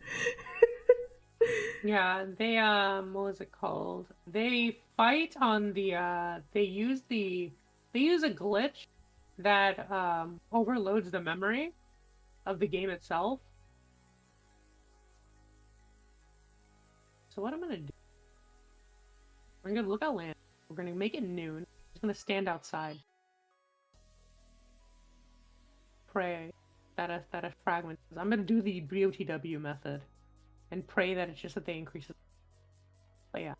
Yeah, they, what was it called? They fight on the, they use a glitch that, overloads the memory of the game itself. So what I'm gonna do, we're gonna look at land, we're gonna make it noon, I'm just gonna stand outside. Pray that a fragment. I'm gonna do the BOTW method and pray that it's just that they increase it. But yeah.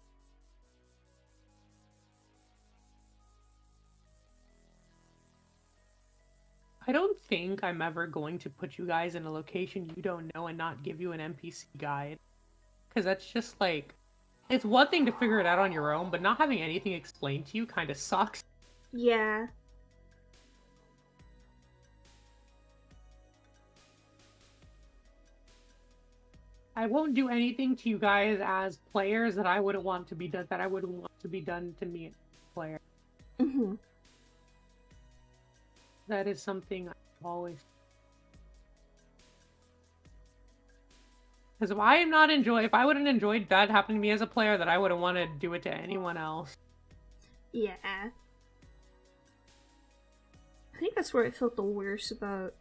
I don't think I'm ever going to put you guys in a location you don't know and not give you an NPC guide. Because that's just like, it's one thing to figure it out on your own, but not having anything explained to you kind of sucks. Yeah. I won't do anything to you guys as players that I wouldn't want to be done. That I wouldn't want to be done to me as a player. Mm-hmm. That is something I've always. Because if I wouldn't enjoyed that happening to me as a player, that I wouldn't want to do it to anyone else. Yeah. I think that's where I felt the worst about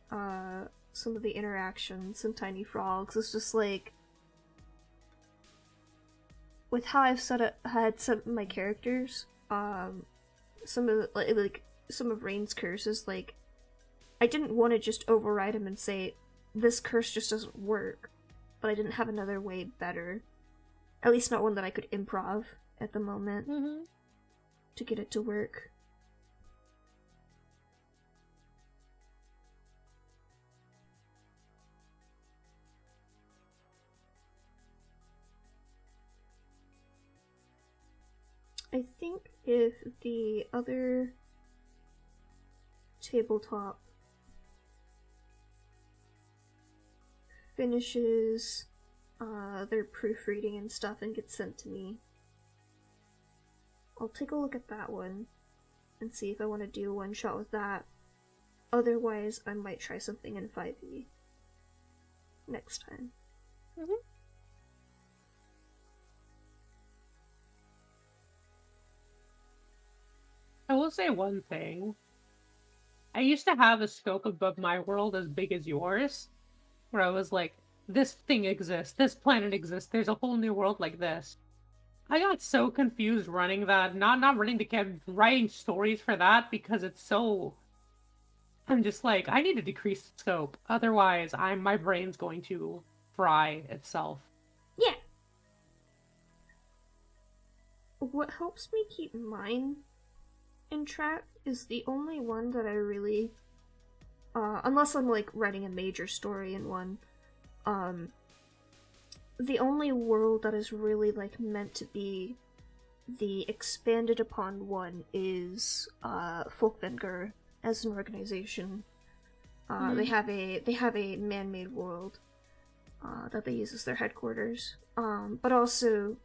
some of the interactions in Tiny Frogs. It's just like, with how I've had set up my characters, some of Rain's curses, like, I didn't want to just override him and say, this curse just doesn't work, but I didn't have another way better. At least not one that I could improv at the moment to get it to work. I think if the other tabletop finishes their proofreading and stuff and gets sent to me, I'll take a look at that one and see if I want to do a one-shot with that. Otherwise, I might try something in 5e next time. I will say one thing. I used to have a scope above my world as big as yours, where I was like, this thing exists, this planet exists, there's a whole new world like this. I got so confused running that, not running the camp, writing stories for that, because it's so... I'm just like, I need to decrease the scope, otherwise my brain's going to fry itself. Yeah. What helps me keep mine in track is the only one that I really, unless I'm like writing a major story in one, the only world that is really like meant to be the expanded upon one is Folkvengar as an organization. They have a man-made world that they use as their headquarters, but also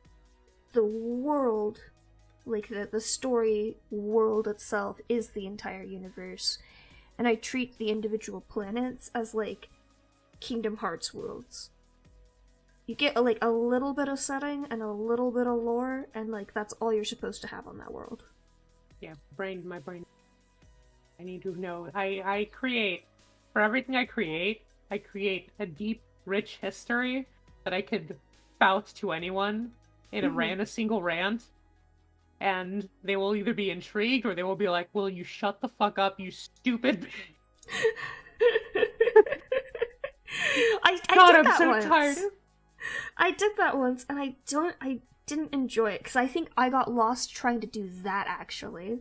the world, like the story world itself, is the entire universe, and I treat the individual planets as like Kingdom Hearts worlds. You get like a little bit of setting and a little bit of lore, and like that's all you're supposed to have on that world. Yeah, my brain. I need to know. I create, for everything I create a deep, rich history that I could spout to anyone in a single rant. And they will either be intrigued or they will be like, will you shut the fuck up, you stupid... I God, did I'm that so once. tired. I did that once, and I didn't enjoy it, because I think I got lost trying to do that, actually.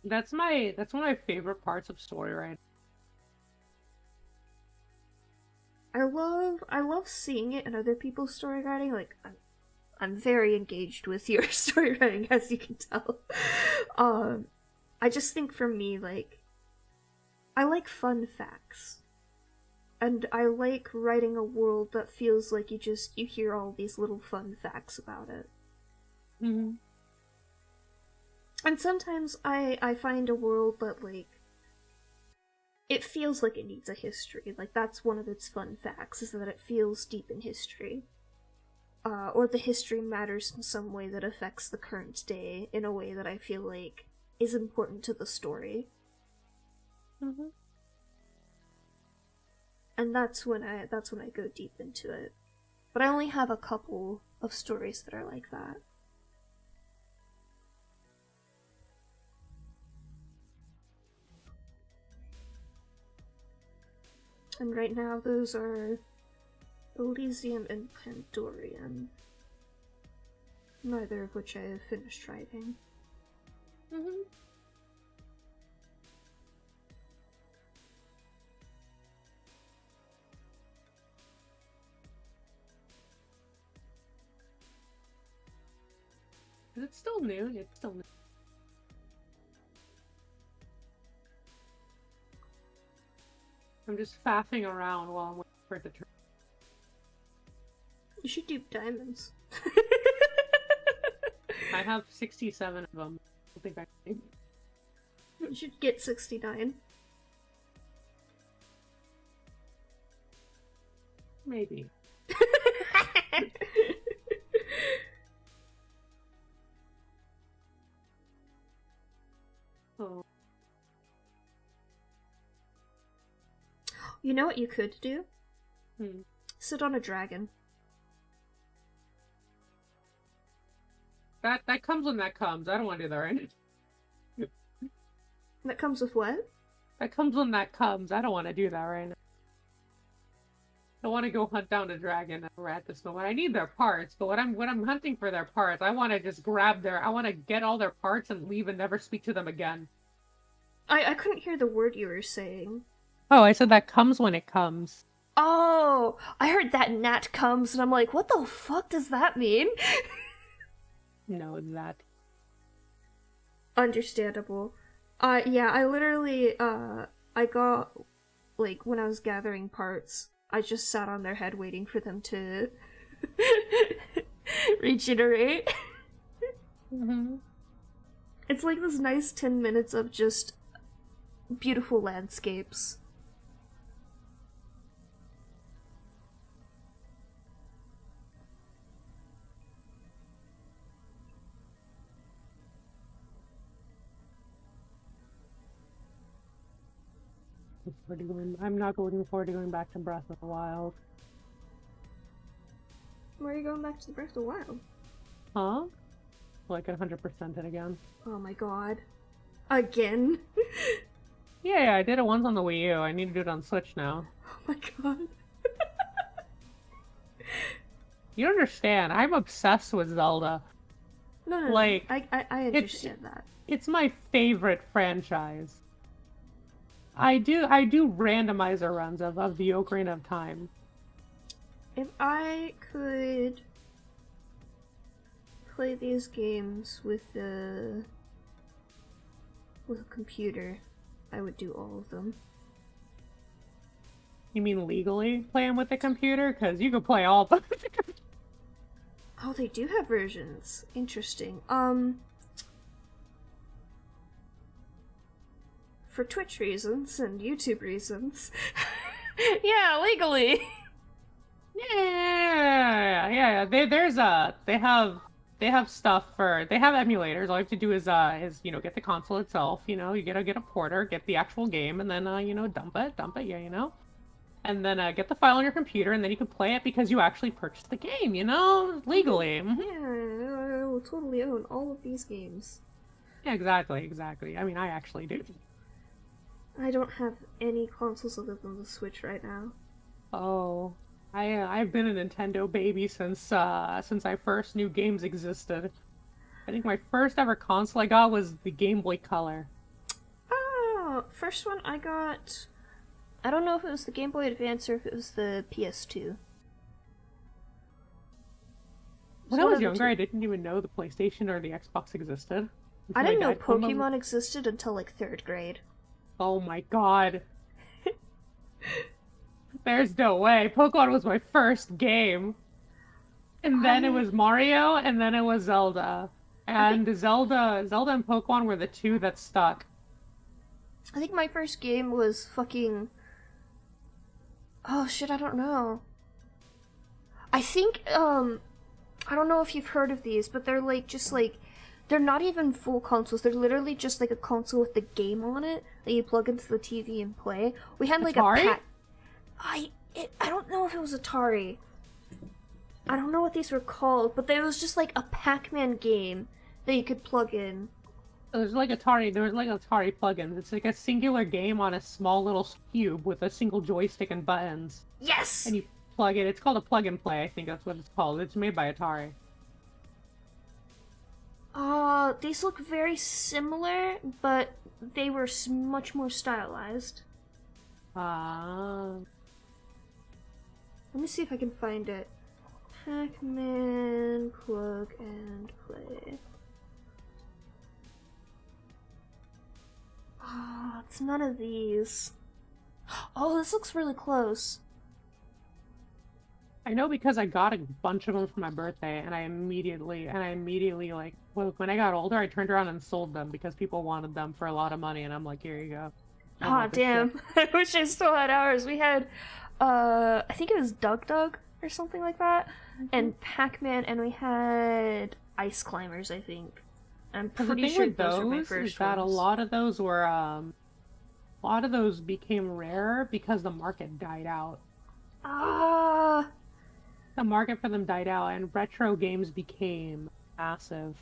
That's one of my favorite parts of story writing. I love seeing it in other people's story writing. Like, I'm very engaged with your story writing, as you can tell. I just think for me, like, I like fun facts. And I like writing a world that feels like you hear all these little fun facts about it. And sometimes I find a world that, like, it feels like it needs a history. Like, that's one of its fun facts, is that it feels deep in history. Or the history matters in some way that affects the current day in a way that I feel like is important to the story. And that's when I go deep into it. But I only have a couple of stories that are like that. And right now those are Elysium and Pandorian. Neither of which I have finished writing. Is it still noon? It's still noon. I'm just faffing around while I'm waiting for it to turn. You should do diamonds. I have 67 of them. I don't think I can. You should get 69. Maybe. Oh. You know what you could do? Hmm. Sit on a dragon. That comes when that comes. I don't want to do that right now. That comes with what? That comes when that comes. I don't want to do that right now. I want to go hunt down a dragon at this moment. I need their parts, but when I'm hunting for their parts, I want to just I want to get all their parts and leave and never speak to them again. I couldn't hear the word you were saying. Oh, I said that comes when it comes. Oh, I heard that gnat comes, and I'm like, what the fuck does that mean? No, that. Understandable. Yeah, I literally, I got, like, when I was gathering parts, I just sat on their head waiting for them to regenerate. Mm-hmm. It's like this nice 10 minutes of just beautiful landscapes. I'm not looking forward to going back to Breath of the Wild. Where are you going back to the Breath of the Wild? Huh? Like 100% it again. Oh my god. Again? Yeah, I did it once on the Wii U. I need to do it on Switch now. Oh my god. You understand, I'm obsessed with Zelda. No, like, I understand that. It's my favorite franchise. I do randomizer runs of the Ocarina of Time. If I could play these games with a computer, I would do all of them. You mean legally play them with a computer? Because you can play all of them with a computer. Oh, they do have versions. Interesting. For Twitch reasons and YouTube reasons. Yeah, legally. Yeah. They have stuff for, they have emulators. All you have to do is get the console itself. You get a porter, get the actual game, and then dump it. Yeah. And then get the file on your computer, and then you can play it because you actually purchased the game. Legally. Mm-hmm. Yeah, I will totally own all of these games. Yeah, exactly. I mean, I actually do. I don't have any consoles other than the Switch right now. Oh, I've been a Nintendo baby since I first knew games existed. I think my first ever console I got was the Game Boy Color. Oh, first one I got, I don't know if it was the Game Boy Advance or if it was the PS2. When I was younger, I didn't even know the PlayStation or the Xbox existed. I didn't know Pokemon existed until like 3rd grade. Oh my god. There's no way. Pokemon was my first game. And then it was Mario, and then it was Zelda. And Zelda and Pokemon were the two that stuck. I think my first game was fucking... Oh shit, I don't know. I think, I don't know if you've heard of these, but they're like, just like, they're not even full consoles. They're literally just like a console with the game on it that you plug into the TV and play. We had like Atari? a pack. I don't know if it was Atari. I don't know what these were called, but there was just like a Pac-Man game that you could plug in. There was like Atari plugins. It's like a singular game on a small little cube with a single joystick and buttons. Yes! And you plug it. It's called a plug and play, I think that's what it's called. It's made by Atari. These look very similar, but they were much more stylized. Let me see if I can find it. Pac-Man plug and play. It's none of these. Oh, this looks really close. I know because I got a bunch of them for my birthday, and I immediately like, well, when I got older, I turned around and sold them because people wanted them for a lot of money, and I'm like, here you go. I don't Aw, want this shit. damn. I wish I still had ours. We had, I think it was Dug Dug or something like that, and Pac-Man, and we had Ice Climbers, I think. I'm Because the pretty thing sure with those were my those is first that ones. a lot of those became rare because the market died out. Ah, The market for them died out, and retro games became massive.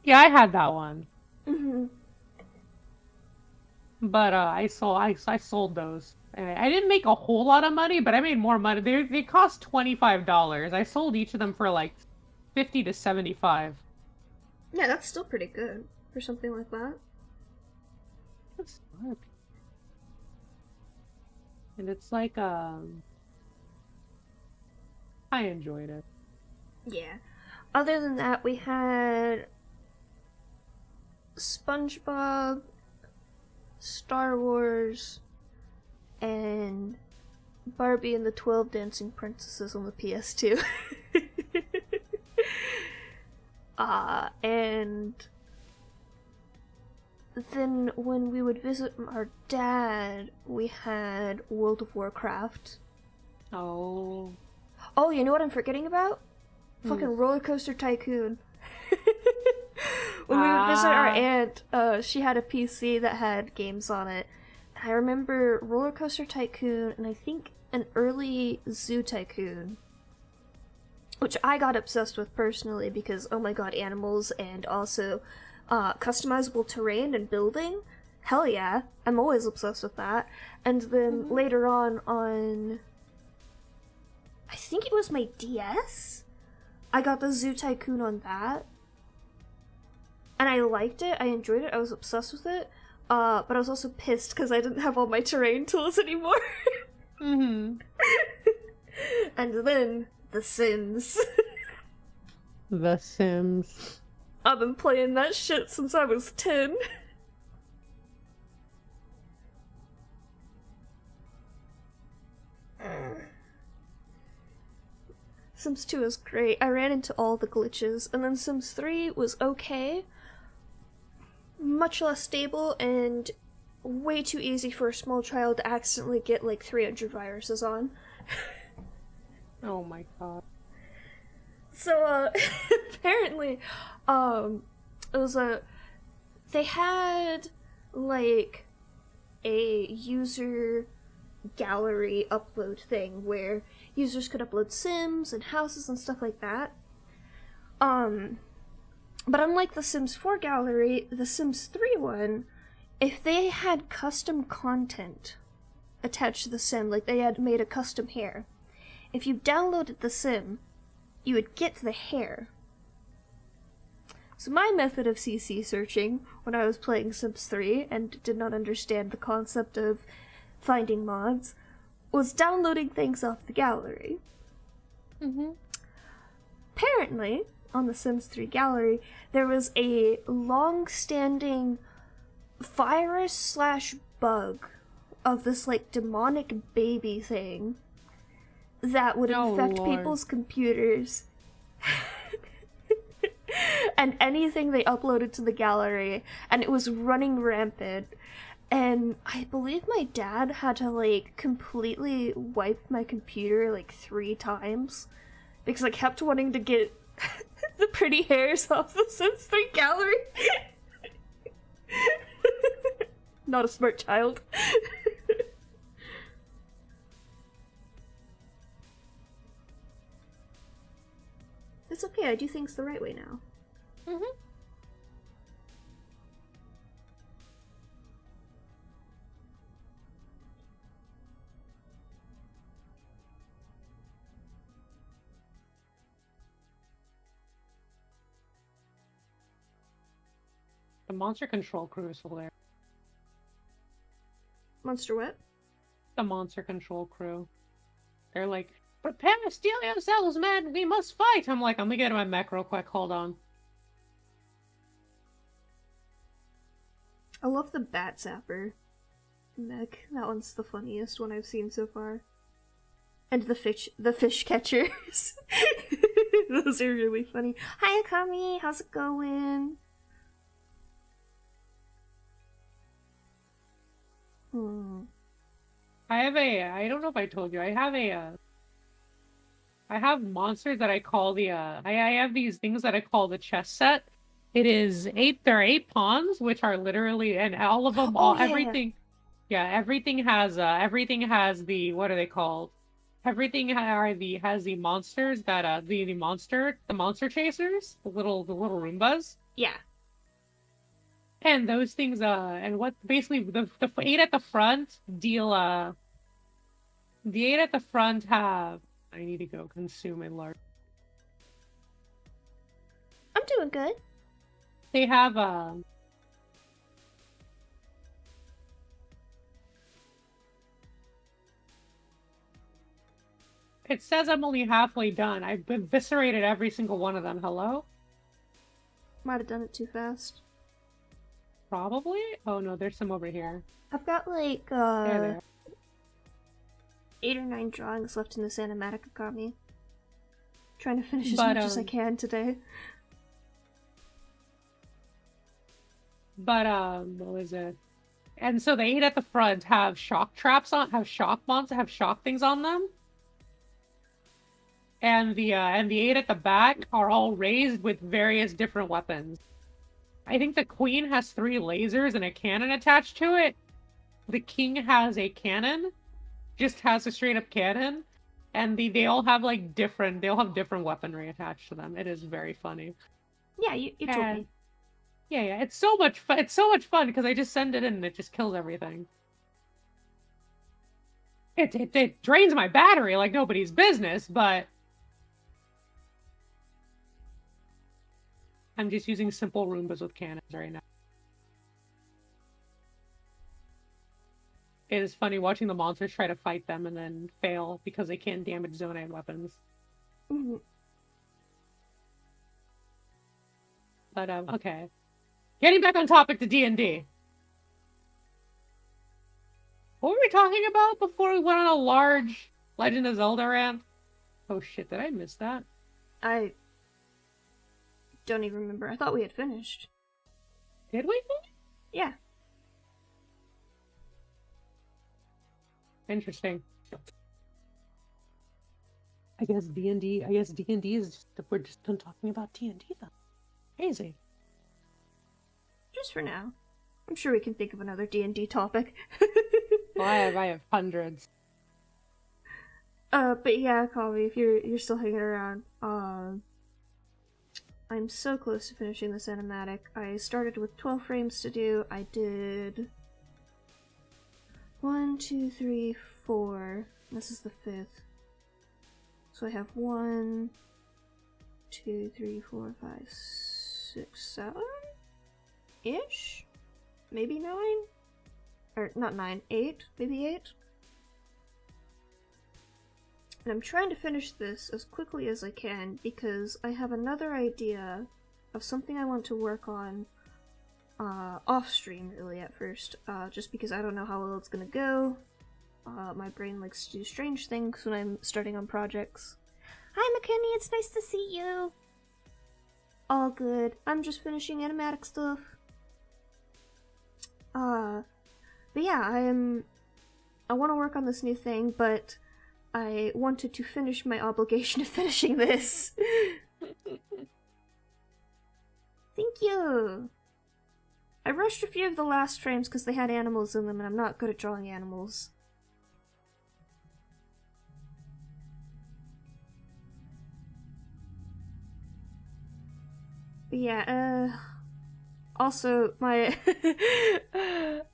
Yeah, I had that one, mm-hmm. but I sold those. And I didn't make a whole lot of money, but I made more money. They cost $25. I sold each of them for like 50 to 75. Yeah, that's still pretty good for something like that. That's smart. And it's like I enjoyed it. Yeah. Other than that, we had SpongeBob, Star Wars, and Barbie and the 12 Dancing Princesses on the PS2. And then when we would visit our dad, we had World of Warcraft. Oh. Oh, you know what I'm forgetting about? Fucking Roller Coaster Tycoon. When we would visit our aunt, she had a PC that had games on it. I remember Roller Coaster Tycoon and I think an early Zoo Tycoon, which I got obsessed with personally because, oh my god, animals and also customizable terrain and building. Hell yeah, I'm always obsessed with that. And then later on, I think it was my DS, I got the Zoo Tycoon on that. And I liked it, I enjoyed it, I was obsessed with it. But I was also pissed because I didn't have all my terrain tools anymore. Mm-hmm. And then, The Sims. The Sims. I've been playing that shit since I was 10. Sims 2 is great. I ran into all the glitches, and then Sims 3 was okay. Much less stable, and way too easy for a small child to accidentally get like 300 viruses on. Oh my god. So, apparently, it was they had, like, a user gallery upload thing where users could upload Sims and houses and stuff like that. But unlike the Sims 4 gallery, the Sims 3 one, if they had custom content attached to the Sim, like they had made a custom hair, if you downloaded the Sim, you would get the hair. So my method of CC searching when I was playing Sims 3 and did not understand the concept of finding mods was downloading things off the gallery. Apparently, on the Sims 3 gallery, there was a long-standing virus/bug of this, like, demonic baby thing that would infect people's computers. And anything they uploaded to the gallery, and it was running rampant. And I believe my dad had to, like, completely wipe my computer, like, 3 times. Because I kept wanting to get the pretty hairs off the Sims 3 gallery. Not a smart child. It's okay, I do things the right way now. The Monster Control crew is hilarious. Monster what? The Monster Control crew. They're like, prepare to steal yourselves, man! We must fight! I'm like, I'm gonna get my mech real quick, hold on. I love the Bat Zapper. Mech. That one's the funniest one I've seen so far. And the fish catchers. Those are really funny. Hi Akami, how's it going? I don't know if I told you, I have monsters that I call I have these things that I call the chess set. There are 8 pawns, which are literally, and all of them, everything has the, what are they called? Everything has the monsters that, the monster chasers, the little Roombas. Yeah. And those things, and what, basically, the 8 at the front deal, the 8 at the front have, I need to go consume a large. I'm doing good. They have, it says I'm only halfway done. I've eviscerated every single one of them. Hello? Might have done it too fast. Probably? Oh no, there's some over here. I've got like, There. 8 or 9 drawings left in this Animatic Akami. Trying to finish as much as I can today. But, what was it? And so the 8 at the front have shock traps on, have shock things on them. And the 8 at the back are all raised with various different weapons. I think the queen has 3 lasers and a cannon attached to it. The king has a cannon. Just has a straight up cannon. And they all have like different weaponry attached to them. It is very funny. Yeah, you told me. Yeah, it's so much fun. It's so much fun because I just send it in and it just kills everything. It drains my battery like nobody's business, but I'm just using simple Roombas with cannons right now. It is funny watching the monsters try to fight them and then fail because they can't damage Zonai weapons. Mm-hmm. But, okay. Getting back on topic to D&D. What were we talking about before we went on a large Legend of Zelda rant? Oh shit, did I miss that? I don't even remember. I thought we had finished. Did we finish? Yeah. Interesting. I guess D&D is just, we're just done talking about D&D then. Crazy. Just for now. I'm sure we can think of another D&D topic. Well, I have hundreds. But yeah, Kavi, if you're still hanging around, I'm so close to finishing this animatic. I started with 12 frames to do. I did 1, 2, 3, 4. This is the 5th. So I have 1, 2, 3, 4, 5, 6, 7 ish? Maybe 9? Or not 9, 8? Maybe 8? And I'm trying to finish this as quickly as I can because I have another idea of something I want to work on off stream really at first, just because I don't know how well it's gonna go. My brain likes to do strange things when I'm starting on projects. Hi McKinney, it's nice to see you! All good. I'm just finishing animatic stuff. But yeah, I want to work on this new thing, but I wanted to finish my obligation of finishing this. Thank you! I rushed a few of the last frames because they had animals in them and I'm not good at drawing animals. But yeah, also, my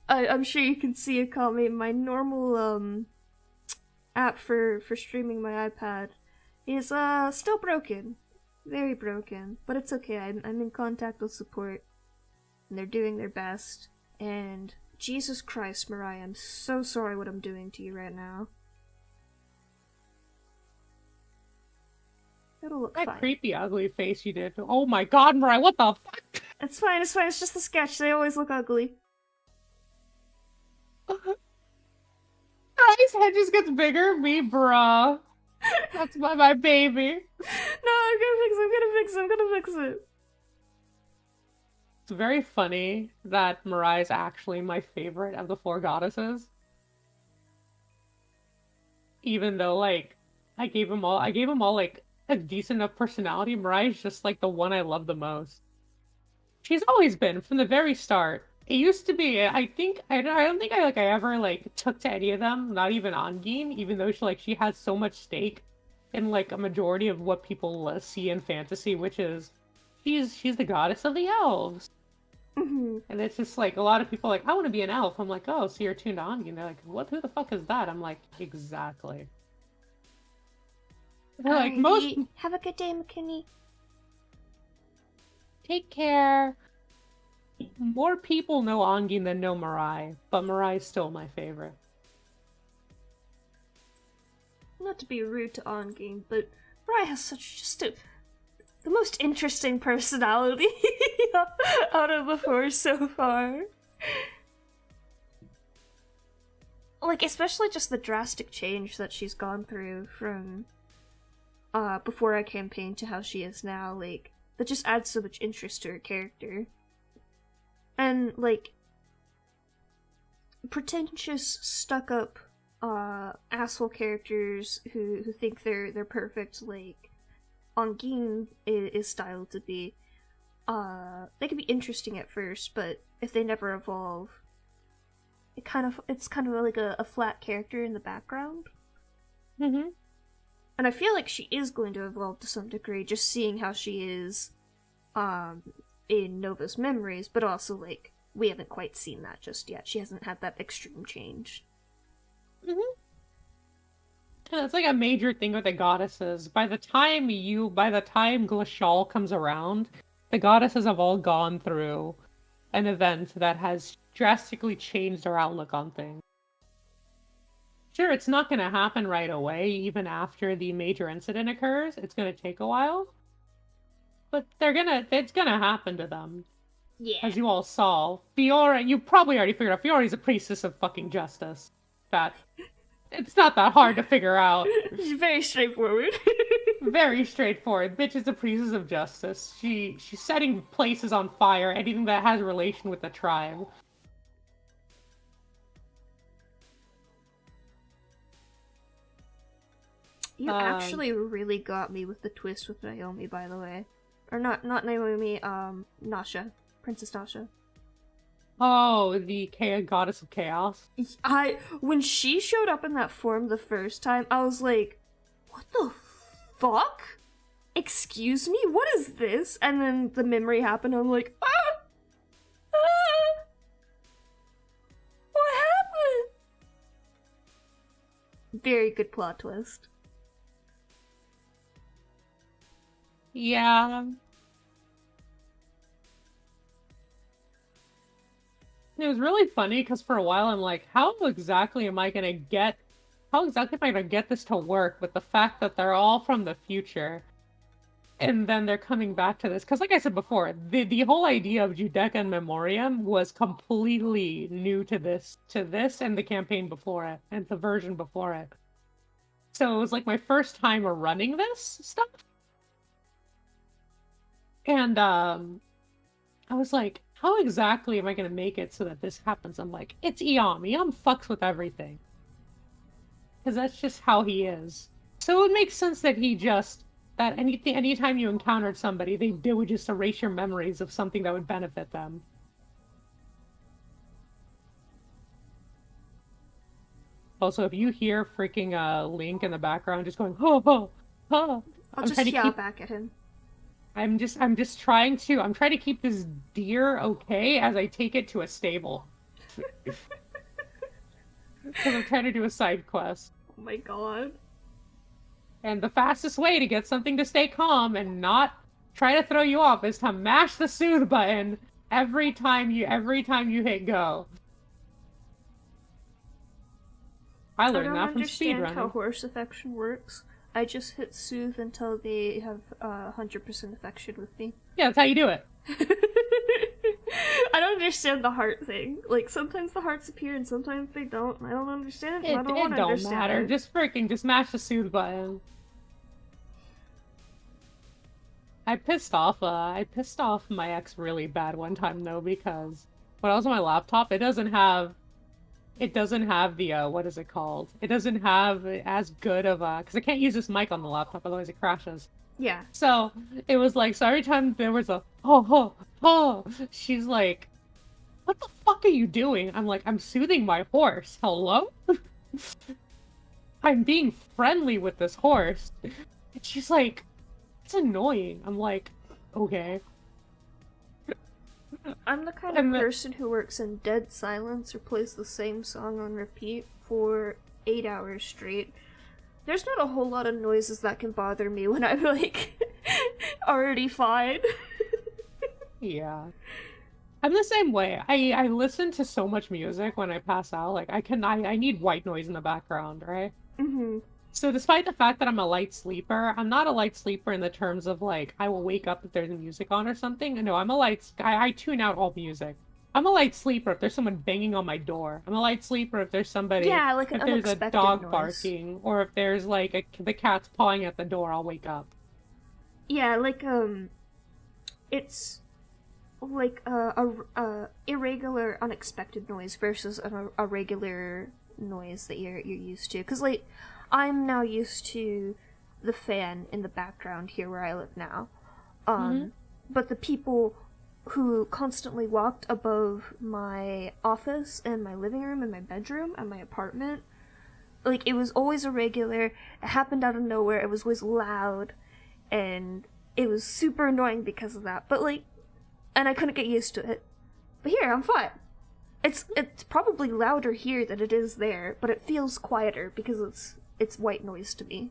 I'm sure you can see it, call me my normal app for streaming my iPad is still broken, very broken, but it's okay. I'm in contact with support, and they're doing their best. And Jesus Christ, Mariah, I'm so sorry what I'm doing to you right now. It'll look fine. That creepy, ugly face you did. Oh my god, Mariah, what the fuck? It's fine, it's fine. It's just a sketch. They always look ugly. Mariah's head just gets bigger. Me, bruh. That's my baby. No, I'm gonna fix it. It's very funny that Mariah's actually my favorite of the four goddesses. Even though, like, I gave them all, like, a decent enough personality. Mariah's just, like, the one I love the most. She's always been, from the very start. It used to be, I don't think I ever, like, took to any of them, not even Ongin, even though she has so much stake in, like, a majority of what people see in fantasy, which is, she's the goddess of the elves. Mm-hmm. And it's just like a lot of people are like, I want to be an elf. I'm like, oh, so you're tuned on? And they're like, what? Who the fuck is that? I'm like, exactly. They're like, most. Have a good day, McKinney. Take care. More people know Ongin than know Mirai, but Mirai's still my favorite. Not to be rude to Ongin, but Mirai has the most interesting personality out of the four so far. Like, especially just the drastic change that she's gone through from before our campaign to how she is now. Like, that just adds so much interest to her character. And, like, pretentious, stuck-up asshole characters who think they're perfect, like Ongin is styled to be, they can be interesting at first, but if they never evolve, it's kind of like a flat character in the background. Mm-hmm. And I feel like she is going to evolve to some degree, just seeing how she is in Nova's memories, but also, like, we haven't quite seen that just yet. She hasn't had that extreme change. Mm-hmm. It's like a major thing with the goddesses. By the time Glacial comes around, the goddesses have all gone through an event that has drastically changed our outlook on things. Sure, it's not going to happen right away, even after the major incident occurs. It's going to take a while. But it's going to happen to them. Yeah. As you all saw. Fiora, you probably already figured out, Fiora's a priestess of fucking justice. It's not that hard to figure out. She's very straightforward. Very straightforward. Bitch is a priestess of justice. She's setting places on fire, anything that has a relation with the tribe. You actually really got me with the twist with Naomi, by the way. Or not Naomi, Nasha. Princess Nasha. Oh, the goddess of chaos. When she showed up in that form the first time, I was like, what the fuck? Excuse me? What is this? And then the memory happened, and I'm like, what happened? Very good plot twist. Yeah. It was really funny because for a while I'm like, how exactly am I gonna get this to work with the fact that they're all from the future? And then they're coming back to this. Because like I said before, the whole idea of Judecca and Memoriam was completely new to this and the campaign before it, and the version before it. So it was like my first time running this stuff. And I was like, how exactly am I going to make it so that this happens? I'm like, it's Eom. Eom fucks with everything. Because that's just how he is. So it makes sense that anytime you encountered somebody, they would just erase your memories of something that would benefit them. Also, if you hear freaking Link in the background just going, ho, ho, ho. I'll just yell back at him. I'm trying to keep this deer okay as I take it to a stable. Because I'm trying to do a side quest. Oh my god. And the fastest way to get something to stay calm and not try to throw you off is to mash the soothe button every time you hit go. I learned that from speedrunning. I don't understand how horse affection works. I just hit soothe until they have 100% affection with me. Yeah, that's how you do it. I don't understand the heart thing. Like, sometimes the hearts appear and sometimes they don't. I don't understand it. I don't want to understand matter. it. Just mash the soothe button. I pissed off my ex really bad one time though, because when I was on my laptop, it doesn't have the what is it called? It doesn't have as good of a, because I can't use this mic on the laptop, otherwise it crashes. Yeah. So it was like, so every time there was a she's like, what the fuck are you doing? I'm like, I'm soothing my horse. Hello? I'm being friendly with this horse. And she's like, it's annoying. I'm like, okay. I'm the kind of person who works in dead silence or plays the same song on repeat for 8 hours straight. There's not a whole lot of noises that can bother me when I'm, like, already fine. Yeah. I'm the same way. I listen to so much music when I pass out. Like, I need white noise in the background, right? Mm-hmm. So despite the fact that I'm a light sleeper, I'm not a light sleeper in the terms of, like, I will wake up if there's music on or something. No, I tune out all music. I'm a light sleeper if there's someone banging on my door. I'm a light sleeper if there's somebody, yeah, like an if there's a dog noise. barking, or if there's, like, the cat's pawing at the door, I'll wake up. Yeah, like, it's like a irregular, unexpected noise versus a regular noise that you're used to. Because, like, I'm now used to the fan in the background here where I live now. But the people who constantly walked above my office and my living room and my bedroom and my apartment, like, it was always irregular. It happened out of nowhere. It was always loud, and it was super annoying because of that. But, like, and I couldn't get used to it. But here, I'm fine. It's probably louder here than it is there, but it feels quieter because it's white noise to me.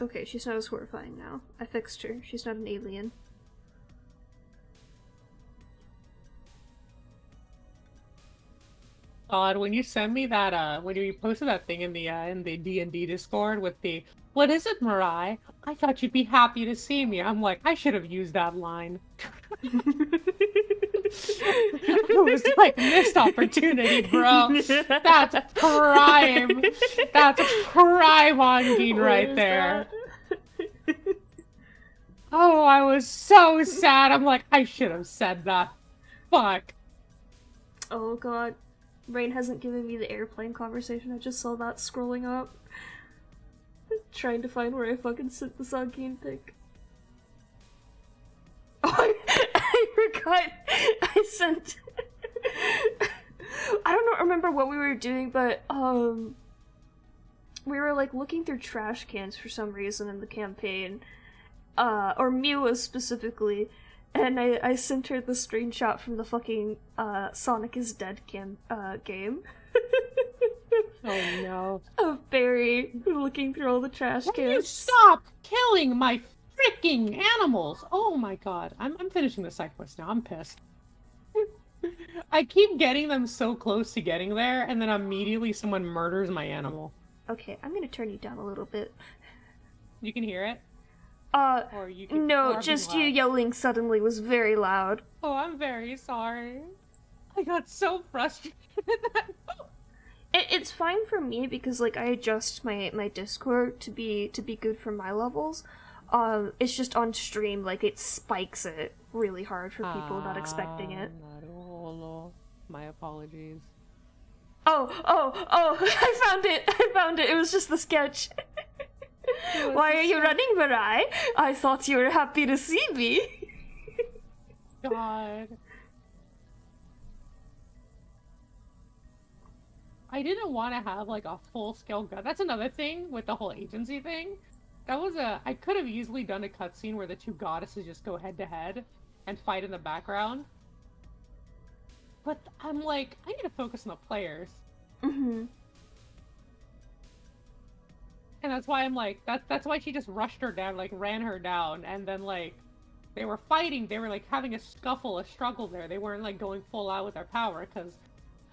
Okay, she's not as horrifying now. I fixed her. She's not an alien. God, when you send me that, when you posted that thing in the D&D Discord with the, what is it, Mirai? I thought you'd be happy to see me. I'm like, I should have used that line. It was like, missed opportunity, bro. That's prime. That's prime Hongin right there. Oh, I was so sad. I'm like, I should have said that. Fuck. Oh god. Rain hasn't given me the airplane conversation. I just saw that scrolling up. Trying to find where I fucking sent the Songkin pic. Oh, I forgot. I sent... I don't remember what we were doing, but, we were, like, looking through trash cans for some reason in the campaign. Or Miwa specifically. And I sent her the screenshot from the fucking, Sonic is Dead game. Oh no. Of Barry looking through all the trash cans. Will you stop killing my freaking animals? Oh my god. I'm finishing the side quest now. I'm pissed. I keep getting them so close to getting there, and then immediately someone murders my animal. Okay, I'm gonna turn you down a little bit. You can hear it? Or you can, no, just you yelling suddenly was very loud. Oh, I'm very sorry. I got so frustrated. It's fine for me because, like, I adjust my Discord to be good for my levels. It's just on stream, like, it spikes it really hard for people not expecting it. My apologies. Oh, I found it! It was just the sketch. Why are you running, Mirai? I thought you were happy to see me. God. I didn't want to have, like, a full-scale gun. That's another thing with the whole agency thing. I could have easily done a cutscene where the two goddesses just go head-to-head and fight in the background. But I'm like, I need to focus on the players. Mm-hmm. And that's why I'm like, that's why she just rushed her down, like, ran her down, and then, like, they were fighting, they were, like, having a struggle there. They weren't, like, going full out with their power, because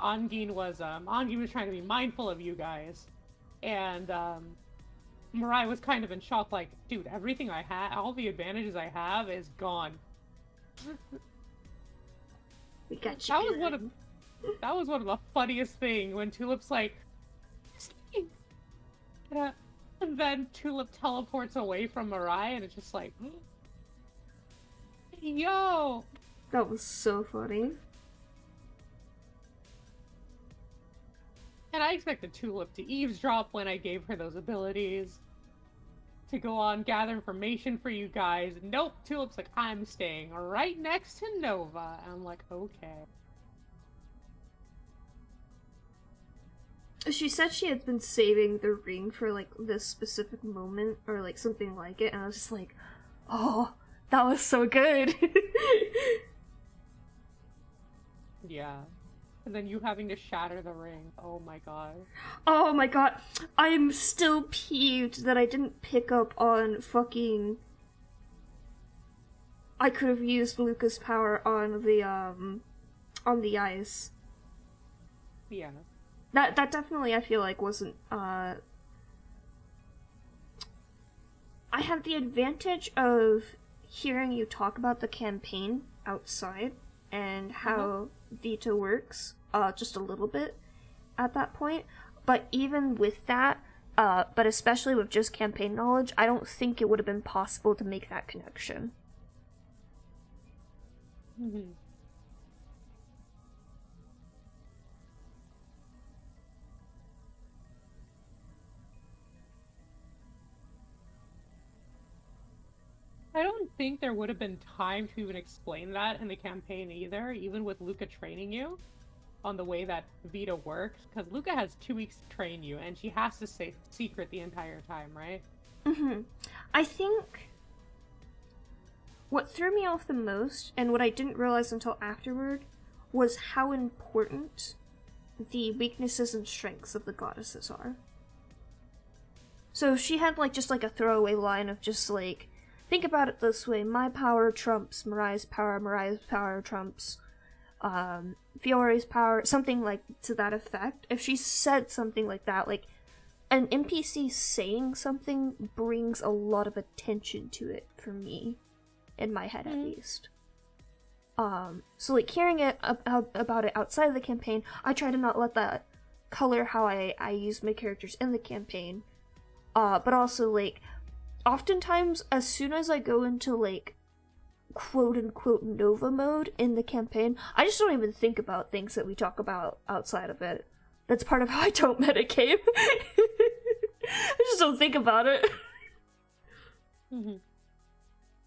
Ongin was trying to be mindful of you guys, and Mirai was kind of in shock, like, dude, everything I had, all the advantages I have is gone. We got you. That was one of the funniest thing when Tulip's like, yeah. And then Tulip teleports away from Mirai, and it's just like, yo! That was so funny. And I expected Tulip to eavesdrop when I gave her those abilities. To go on, gather information for you guys. Nope, Tulip's like, I'm staying right next to Nova. And I'm like, okay. She said she had been saving the ring for, like, this specific moment, or, like, something like it, and I was just like, oh, that was so good. Yeah. And then you having to shatter the ring. Oh my god. Oh my god. I'm still peeved that I didn't pick up on fucking... I could have used Luca's power on the ice. Yeah. That definitely, I feel like, wasn't, I had the advantage of hearing you talk about the campaign outside and how Vita works, just a little bit at that point. But even with that, but especially with just campaign knowledge, I don't think it would have been possible to make that connection. Mm-hmm. I don't think there would have been time to even explain that in the campaign either, even with Luca training you on the way that Vita works, because Luca has 2 weeks to train you, and she has to stay secret the entire time, right? Mm-hmm. I think what threw me off the most, and what I didn't realize until afterward, was how important the weaknesses and strengths of the goddesses are. So she had, like, just, like, a throwaway line of just, like, think about it this way, my power trumps Mirai's power trumps Fiore's power, something like to that effect. If she said something like that, like, an NPC saying something brings a lot of attention to it for me, in my head at least. So, like, hearing it about it outside of the campaign, I try to not let that color how I use my characters in the campaign. But also, like, oftentimes, as soon as I go into, like, quote-unquote Nova mode in the campaign, I just don't even think about things that we talk about outside of it. That's part of how I don't metagame. I just don't think about it. Mm-hmm.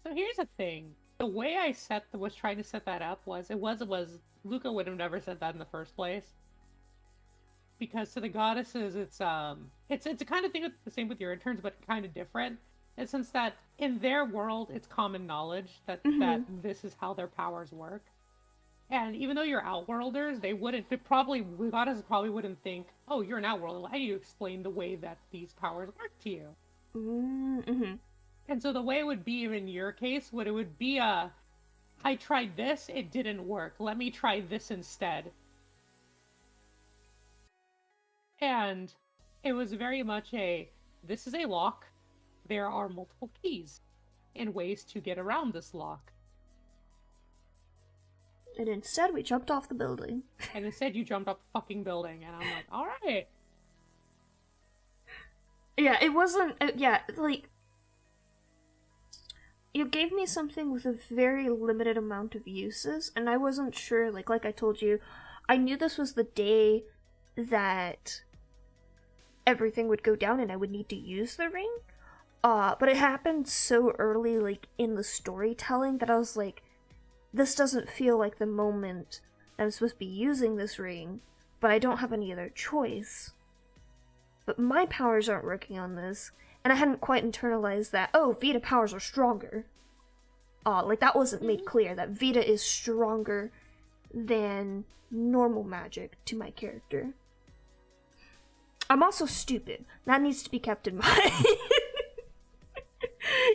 So here's the thing. The way I was trying to set that up was Luca would have never said that in the first place. Because to the goddesses, it's a kind of thing the same with your interns, but kind of different. In the sense that in their world, it's common knowledge that this is how their powers work. And even though you're outworlders, the goddesses probably wouldn't think, oh, you're an outworlder, I need to explain the way that these powers work to you. Mm-hmm. And so the way it would be in your case, it would be I tried this, it didn't work, let me try this instead. And it was very much this is a lock, there are multiple keys and ways to get around this lock. And instead we jumped off the building. And instead you jumped off the fucking building, and I'm like, alright. Yeah, it wasn't, like, you gave me something with a very limited amount of uses, and I wasn't sure, like I told you, I knew this was the day that everything would go down and I would need to use the ring, but it happened so early, like, in the storytelling that I was like, this doesn't feel like the moment that I'm supposed to be using this ring, but I don't have any other choice. But my powers aren't working on this, and I hadn't quite internalized that, oh, Vita powers are stronger. Like, that wasn't made clear, that Vita is stronger than normal magic to my character. I'm also stupid. That needs to be kept in mind.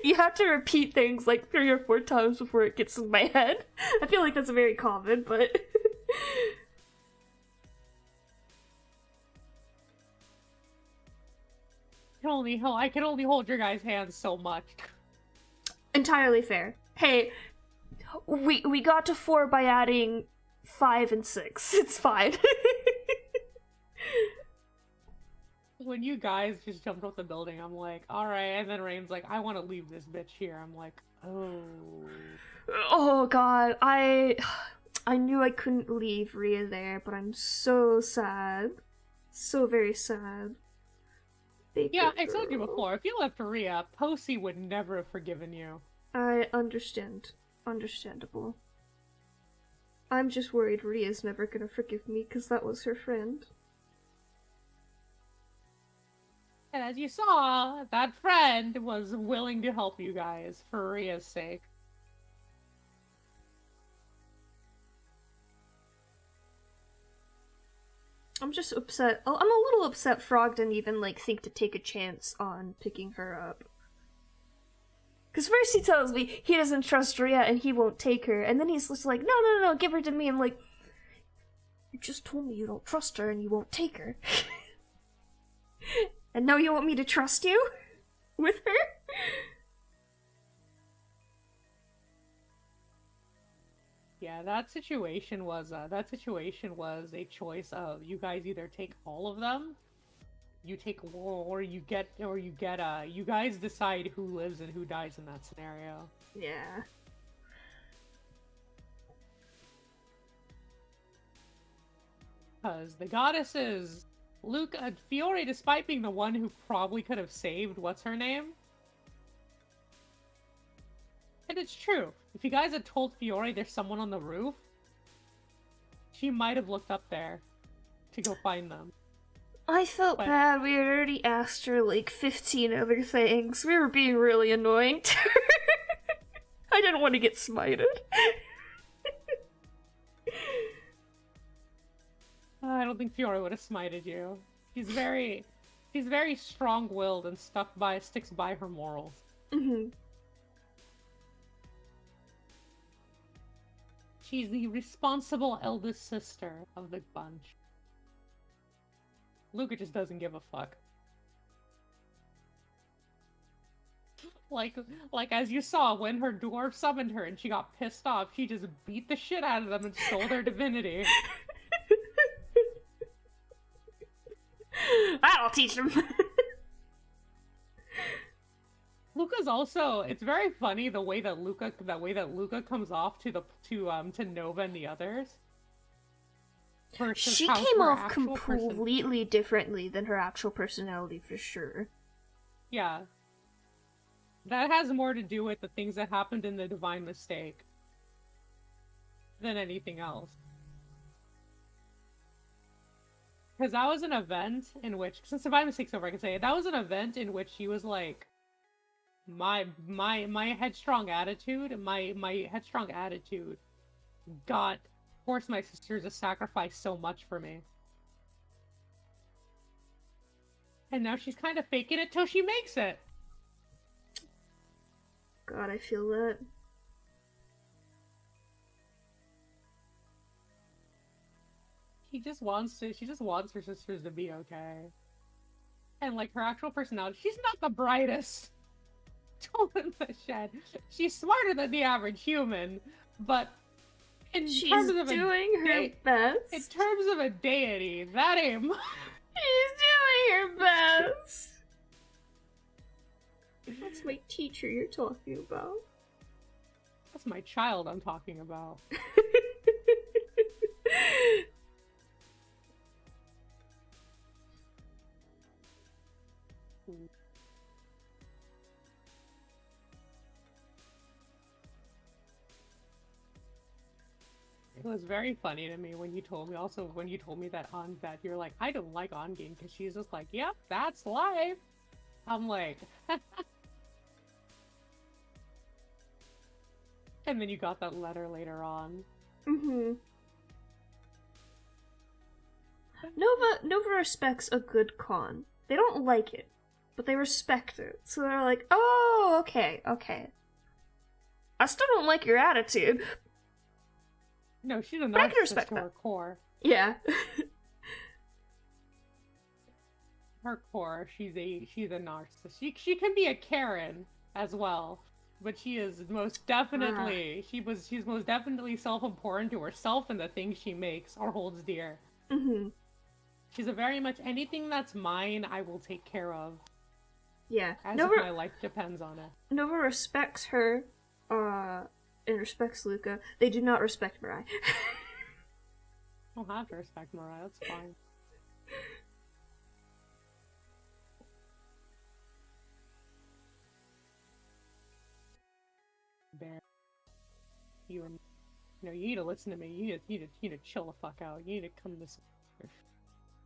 You have to repeat things like 3 or 4 times before it gets in my head. I feel like that's very common, but... I can only hold your guys' hands so much. Entirely fair. Hey, we got to 4 by adding 5 and 6. It's fine. When you guys just jumped off the building, I'm like, alright, and then Rain's like, I want to leave this bitch here. I'm like, oh. Oh god, I knew I couldn't leave Rhea there, but I'm so sad. So very sad. Yeah, I told you before, if you left Rhea, Posey would never have forgiven you. I understand. Understandable. I'm just worried Rhea's never gonna forgive me, because that was her friend. And as you saw, that friend was willing to help you guys for Rhea's sake. I'm just upset. I'm a little upset Frog didn't even, think to take a chance on picking her up. Because first he tells me he doesn't trust Rhea and he won't take her, and then he's just like, no, give her to me. I'm like, you just told me you don't trust her and you won't take her. And now you want me to trust you? With her? Yeah, that situation was a choice of you guys either take all of them, you take or you guys decide who lives and who dies in that scenario. Yeah. Because the goddesses, Fiore, despite being the one who probably could have saved what's her name. And it's true. If you guys had told Fiore there's someone on the roof, she might have looked up there to go find them. I felt bad. We had already asked her 15 other things. We were being really annoying to her. I didn't want to get smited. I don't think Fiore would have smited you. She's very strong-willed and sticks by her morals. Mm-hmm. She's the responsible eldest sister of the bunch. Luca just doesn't give a fuck. Like as you saw, when her dwarf summoned her and she got pissed off, she just beat the shit out of them and stole their divinity. That'll teach them. Luca's also, it's very funny the way that Luca comes off to Nova and the others. She came off completely differently than her actual personality, for sure. Yeah. That has more to do with the things that happened in the Divine Mistake than anything else. Because that was an event in which, since Divine Mistake's over, I can say it, that was an event in which she was like, my headstrong attitude forced my sisters to sacrifice so much for me. And now she's kind of faking it till she makes it. God, I feel that. She just wants her sisters to be okay. And her actual personality, she's not the brightest tool in the shed. She's smarter than the average human, but she's doing her best. In terms of a deity, that ain't She's doing her best. That's my teacher you're talking about. That's my child I'm talking about. It was very funny to me when you told me that you're like, I don't like Ongin because she's just like, yep, that's life. I'm like, and then you got that letter later on. Mm-hmm. Nova respects a good con. They don't like it, but they respect it. So they're like, oh, okay. I still don't like your attitude. No, she's a narcissist to her core. Yeah. her core, she's a narcissist. She can be a Karen as well, but she is most definitely she's most definitely self-important to herself and the things she makes or holds dear. Mm-hmm. She's a very much anything that's mine, I will take care of. Yeah. As if my life depends on it. Nova respects her, and respects Luca. They do not respect Mirai. I don't have to respect Mirai, that's fine. Bear. You need to listen to me. You need to chill the fuck out. You need to come this way.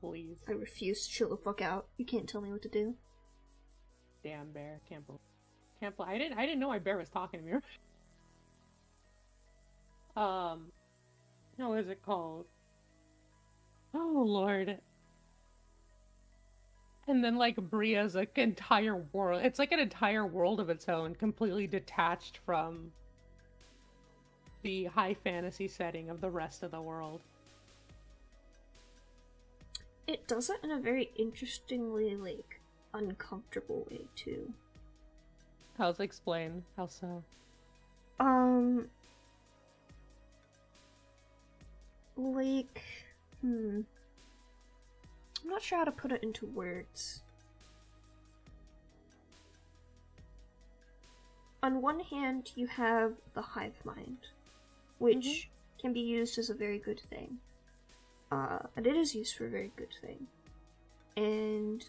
Please. I refuse to chill the fuck out. You can't tell me what to do. Damn, Bear. Can't believe. I didn't know my bear was talking to me. What is it called? Oh, Lord. And then, like, Bria's, like, entire world. It's like an entire world of its own, completely detached from the high fantasy setting of the rest of the world. It does it in a very interestingly, like, uncomfortable way, too. How's it explain? How so? Like, I'm not sure how to put it into words. On one hand, you have the hive mind, which can be used as a very good thing. And it is used for a very good thing. And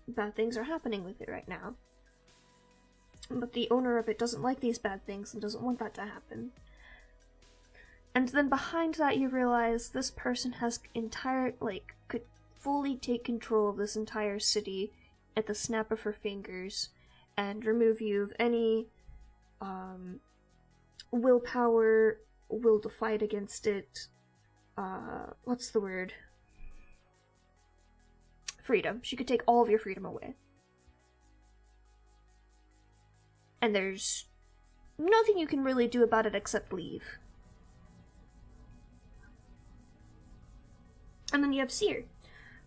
bad things are happening with it right now. But the owner of it doesn't like these bad things and doesn't want that to happen. And then behind that you realize this person has could fully take control of this entire city at the snap of her fingers and remove you of any willpower, will to fight against it. What's the word? Freedom. She could take all of your freedom away. And there's nothing you can really do about it except leave. And then you have Seer,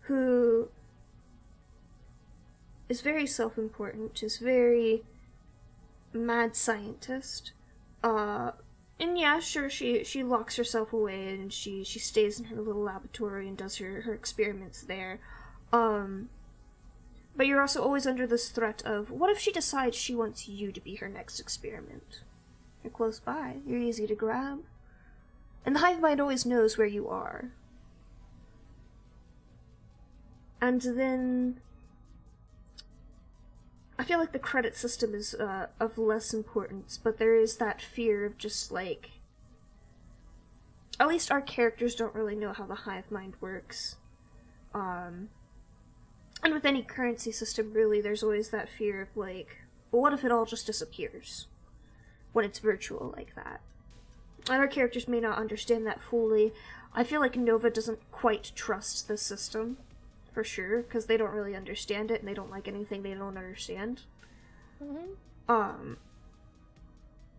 who is very self-important, is very mad scientist. And yeah, sure, she locks herself away and she stays in her little laboratory and does her experiments there. But you're also always under this threat of, what if she decides she wants you to be her next experiment? You're close by, you're easy to grab. And the hive mind always knows where you are. And then I feel like the credit system is of less importance, but there is that fear of just, like, at least our characters don't really know how the hive mind works. And with any currency system, really, there's always that fear of, like, well, what if it all just disappears when it's virtual like that? And our characters may not understand that fully. I feel like Nova doesn't quite trust the system, for sure, because they don't really understand it, and they don't like anything they don't understand.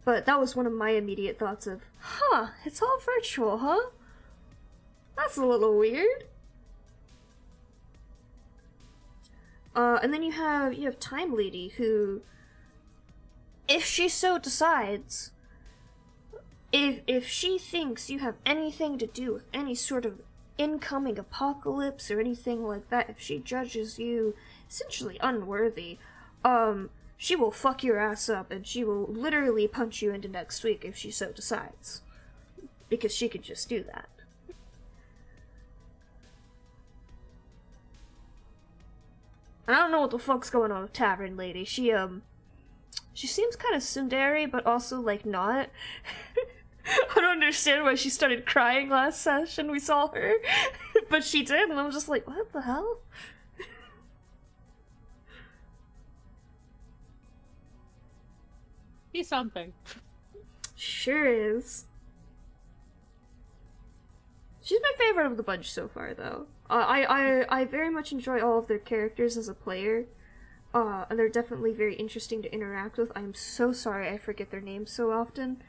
But that was one of my immediate thoughts of, it's all virtual, huh? That's a little weird. And then you have Time Lady, who, if she so decides, if she thinks you have anything to do with any sort of incoming apocalypse or anything like that, if she judges you essentially unworthy, she will fuck your ass up and she will literally punch you into next week if she so decides. Because she can just do that. I don't know what the fuck's going on with Tavern Lady. She seems kind of tsundere, but also, like, not. I don't understand why she started crying last session we saw her. But she did, and I'm just like, what the hell? He's something. Sure is. She's my favorite of the bunch so far, though. I very much enjoy all of their characters as a player. And they're definitely very interesting to interact with. I'm so sorry I forget their names so often.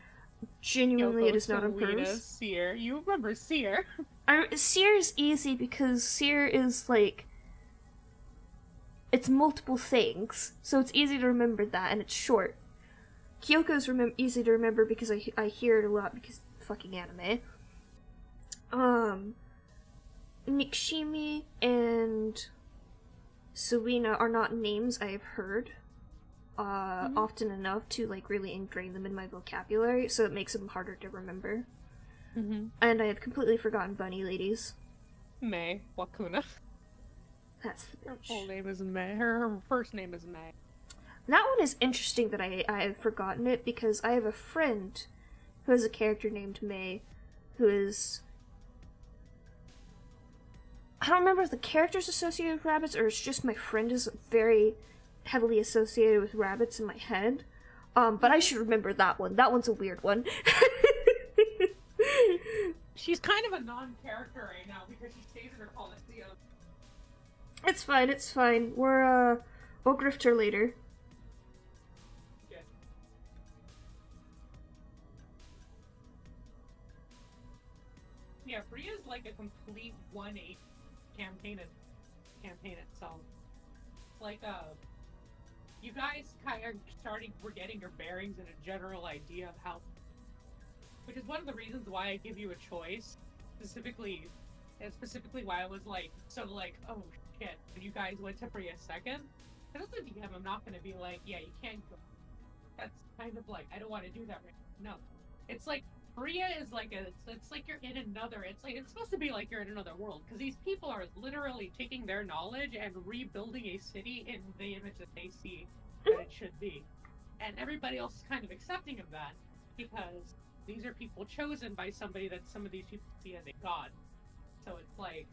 Genuinely, it is not on purpose. Seer. You remember Seer. Seer is easy because Seer is, like, it's multiple things, so it's easy to remember that, and it's short. Kyoko's easy to remember because I hear it a lot because fucking anime. Nikshimi and Suina are not names I have heard often enough to like really ingrain them in my vocabulary, so it makes them harder to remember. And I had completely forgotten bunny ladies. May Wakuna. That's the bitch. Her full name is May. Her first name is May. That one is interesting that I have forgotten it because I have a friend who has a character named May who is... I don't remember if the character's associated with rabbits or it's just my friend is very heavily associated with rabbits in my head. But I should remember that one. That one's a weird one. She's kind of a non-character right now because she stays in her Coliseum. It's fine. We'll grift her later. Yeah. Yeah, Bria's like a complete 180 campaign itself. It's like you guys kind of we're getting your bearings and a general idea of how, which is one of the reasons why I give you a choice, specifically why I was like, oh shit, when you guys went to Bria second, because as a DM, I'm not going to be like, yeah, you can't go. That's kind of like, I don't want to do that right now. No. It's like, Bria is like it's like you're in another, it's supposed to be like you're in another world, because these people are literally taking their knowledge and rebuilding a city in the image that they see that it should be. And everybody else is kind of accepting of that, because these are people chosen by somebody that some of these people see as a god. So it's like,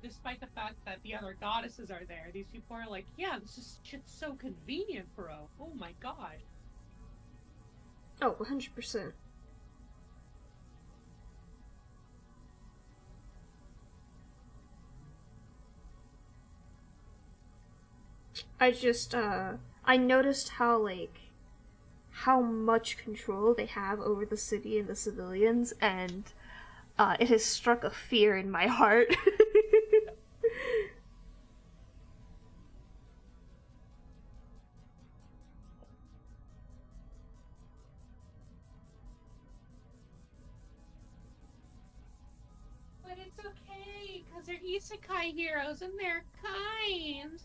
despite the fact that the other goddesses are there, these people are like, yeah, this is shit's so convenient, bro. Oh my god. Oh, 100%. I just, I noticed how much control they have over the city and the civilians, and, it has struck a fear in my heart. They're isekai heroes and they're kind.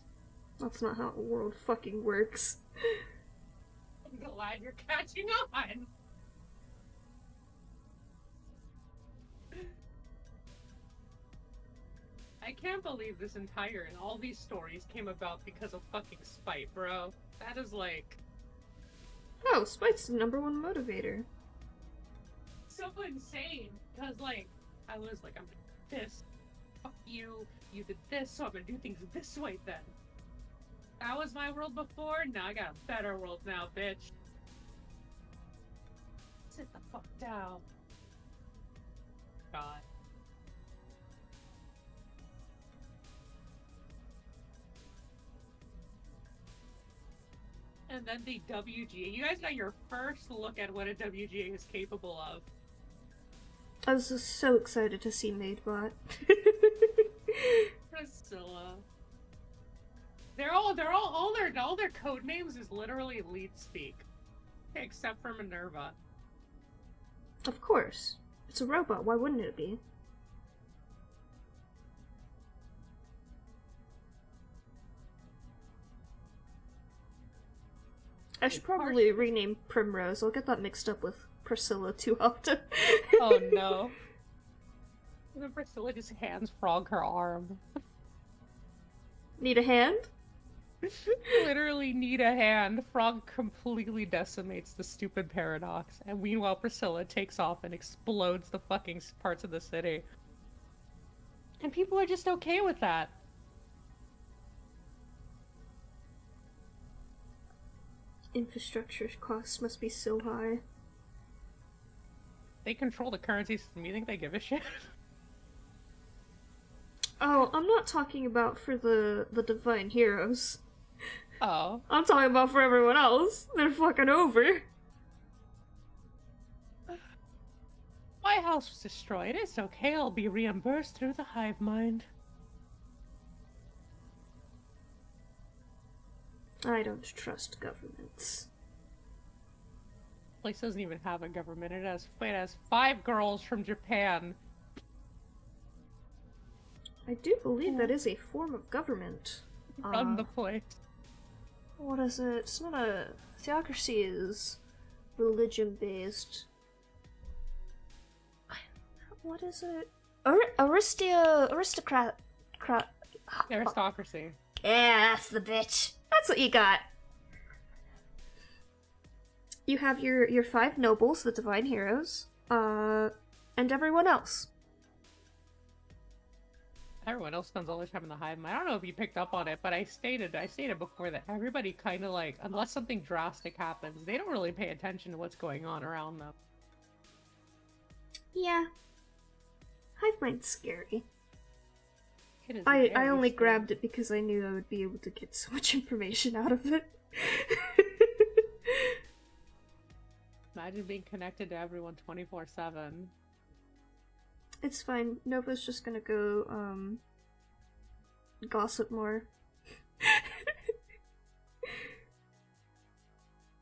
That's not how the world fucking works. I'm glad you're catching on. I can't believe this entire and all these stories came about because of fucking spite, bro. That is like... Oh, spite's the #1 motivator. So insane. Because, like, I was like, I'm this. Fuck you, you did this, so I'm gonna do things this way then. That was my world before, now I got a better world now, bitch. Sit the fuck down. God. And then the WGA. You guys got your first look at what a WGA is capable of. I was just so excited to see Madebot. Priscilla. All their code names is literally lead speak. Except for Minerva. Of course. It's a robot, why wouldn't it be? I should probably rename Primrose. I'll get that mixed up with Priscilla too often. Oh no. And then Priscilla just hands Frog her arm. Need a hand? Literally need a hand. Frog completely decimates the stupid paradox, and meanwhile Priscilla takes off and explodes the fucking parts of the city. And people are just okay with that. Infrastructure costs must be so high. They control the currency system. You think they give a shit? Oh, I'm not talking about for the divine heroes. Oh. I'm talking about for everyone else. They're fucking over. My house was destroyed. It's okay. I'll be reimbursed through the hive mind. I don't trust governments. Place doesn't even have a government. It has 5 girls from Japan. I do believe that is a form of government. Run the place. What is it? It's not a... Theocracy is religion-based. What is it? Aristocrat... Aristocracy. Yeah, that's the bitch. That's what you got. You have your 5 nobles, the divine heroes, and everyone else. Everyone else spends all their time in the hive. I don't know if you picked up on it, but I stated before that everybody kind of like, unless something drastic happens, they don't really pay attention to what's going on around them. Yeah. Hive mind's scary. It is I only scary. grabbed it because I knew I would be able to get so much information out of it. Imagine being connected to everyone 24/7. It's fine. Nova's just gonna go, gossip more.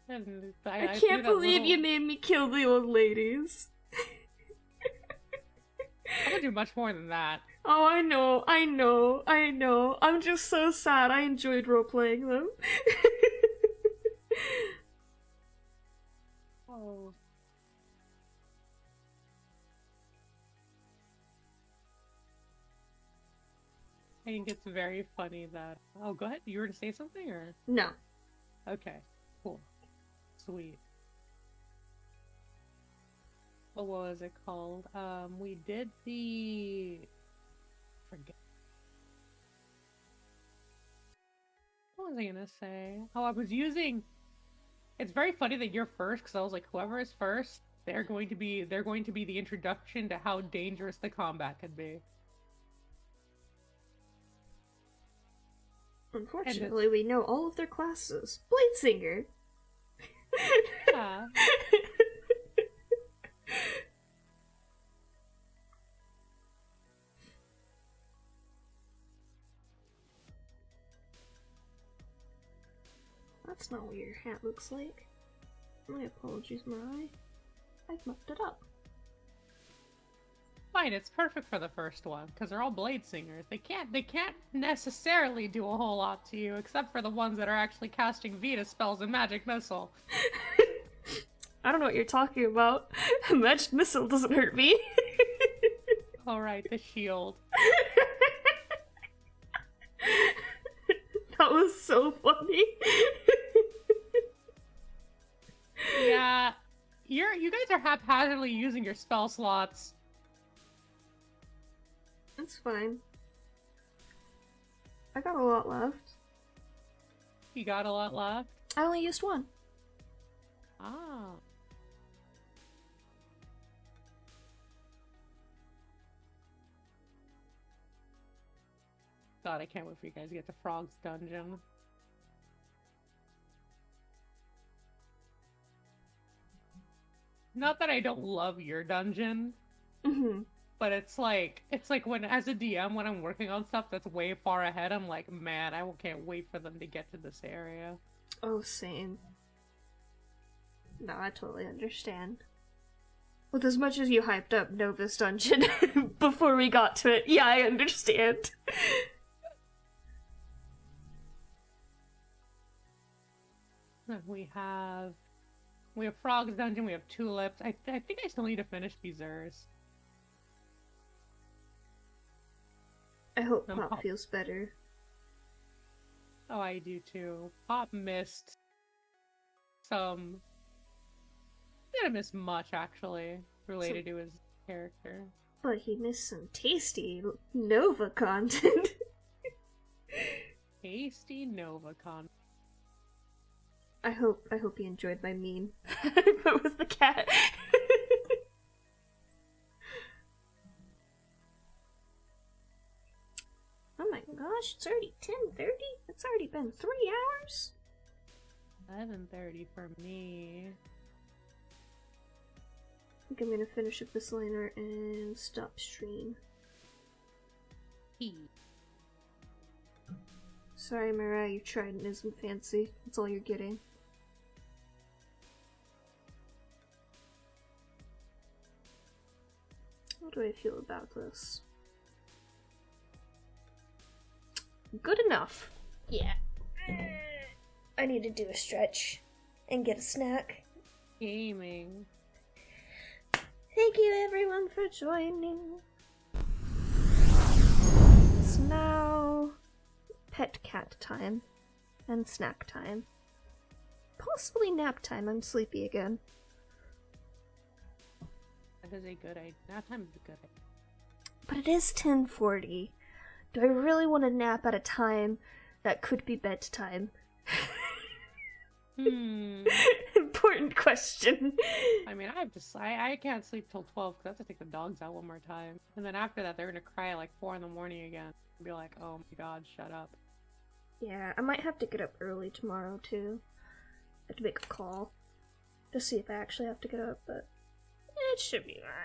I can't believe you made me kill the old ladies. I'm gonna do much more than that. Oh, I know. I'm just so sad. I enjoyed role-playing them. Oh. I think it's very funny that... Oh, go ahead. You were to say something, or...? No. Okay. Cool. Sweet. What was it called? We did the... Forget. What was I gonna say? Oh, I was using... It's very funny that you're first, because I was like, whoever is first, they're going to be the introduction to how dangerous the combat can be. Unfortunately, we know all of their classes. Bladesinger! Yeah. That's not what your hat looks like. My apologies, Mariah. I've mucked it up. Fine, it's perfect for the first one, because they're all blade singers. They can't necessarily do a whole lot to you, except for the ones that are actually casting Vita spells and Magic Missile. I don't know what you're talking about. Magic Missile doesn't hurt me. Alright, the shield. That was so funny. Yeah, you guys are haphazardly using your spell slots. That's fine. I got a lot left. You got a lot left? I only used one. Ah. God, I can't wait for you guys to get to Frog's Dungeon. Not that I don't love your dungeon, but it's like when, as a DM, when I'm working on stuff that's way far ahead, I'm like, man, I can't wait for them to get to this area. Oh, same. No, I totally understand. With as much as you hyped up Nova's dungeon before we got to it, yeah, I understand. We have Frog's Dungeon, we have Tulips. I think I still need to finish Beezers. I hope Pop feels better. Oh, I do too. Pop missed some... He didn't miss much, actually, related to his character. But he missed some tasty Nova content. Tasty Nova content. I hope he enjoyed my meme. But with the cat. Oh my gosh, it's already 10:30? It's already been 3 hours? 11:30 for me. I think I'm gonna finish up this liner and stop stream. Sorry, Mariah, your trident isn't fancy. That's all you're getting. How do I feel about this? Good enough. Yeah. I need to do a stretch and get a snack. Gaming. Thank you everyone for joining. It's now pet cat time and snack time. Possibly nap time. I'm sleepy again. That is a good idea. Nap time is a good idea. But it is 10:40. Do I really want to nap at a time that could be bedtime? Important question. I mean, I can't sleep till 12 because I have to take the dogs out one more time. And then after that, they're gonna cry at like 4 in the morning again. And be like, oh my god, shut up. Yeah, I might have to get up early tomorrow too. I have to make a call to see if I actually have to get up, but it should be fine.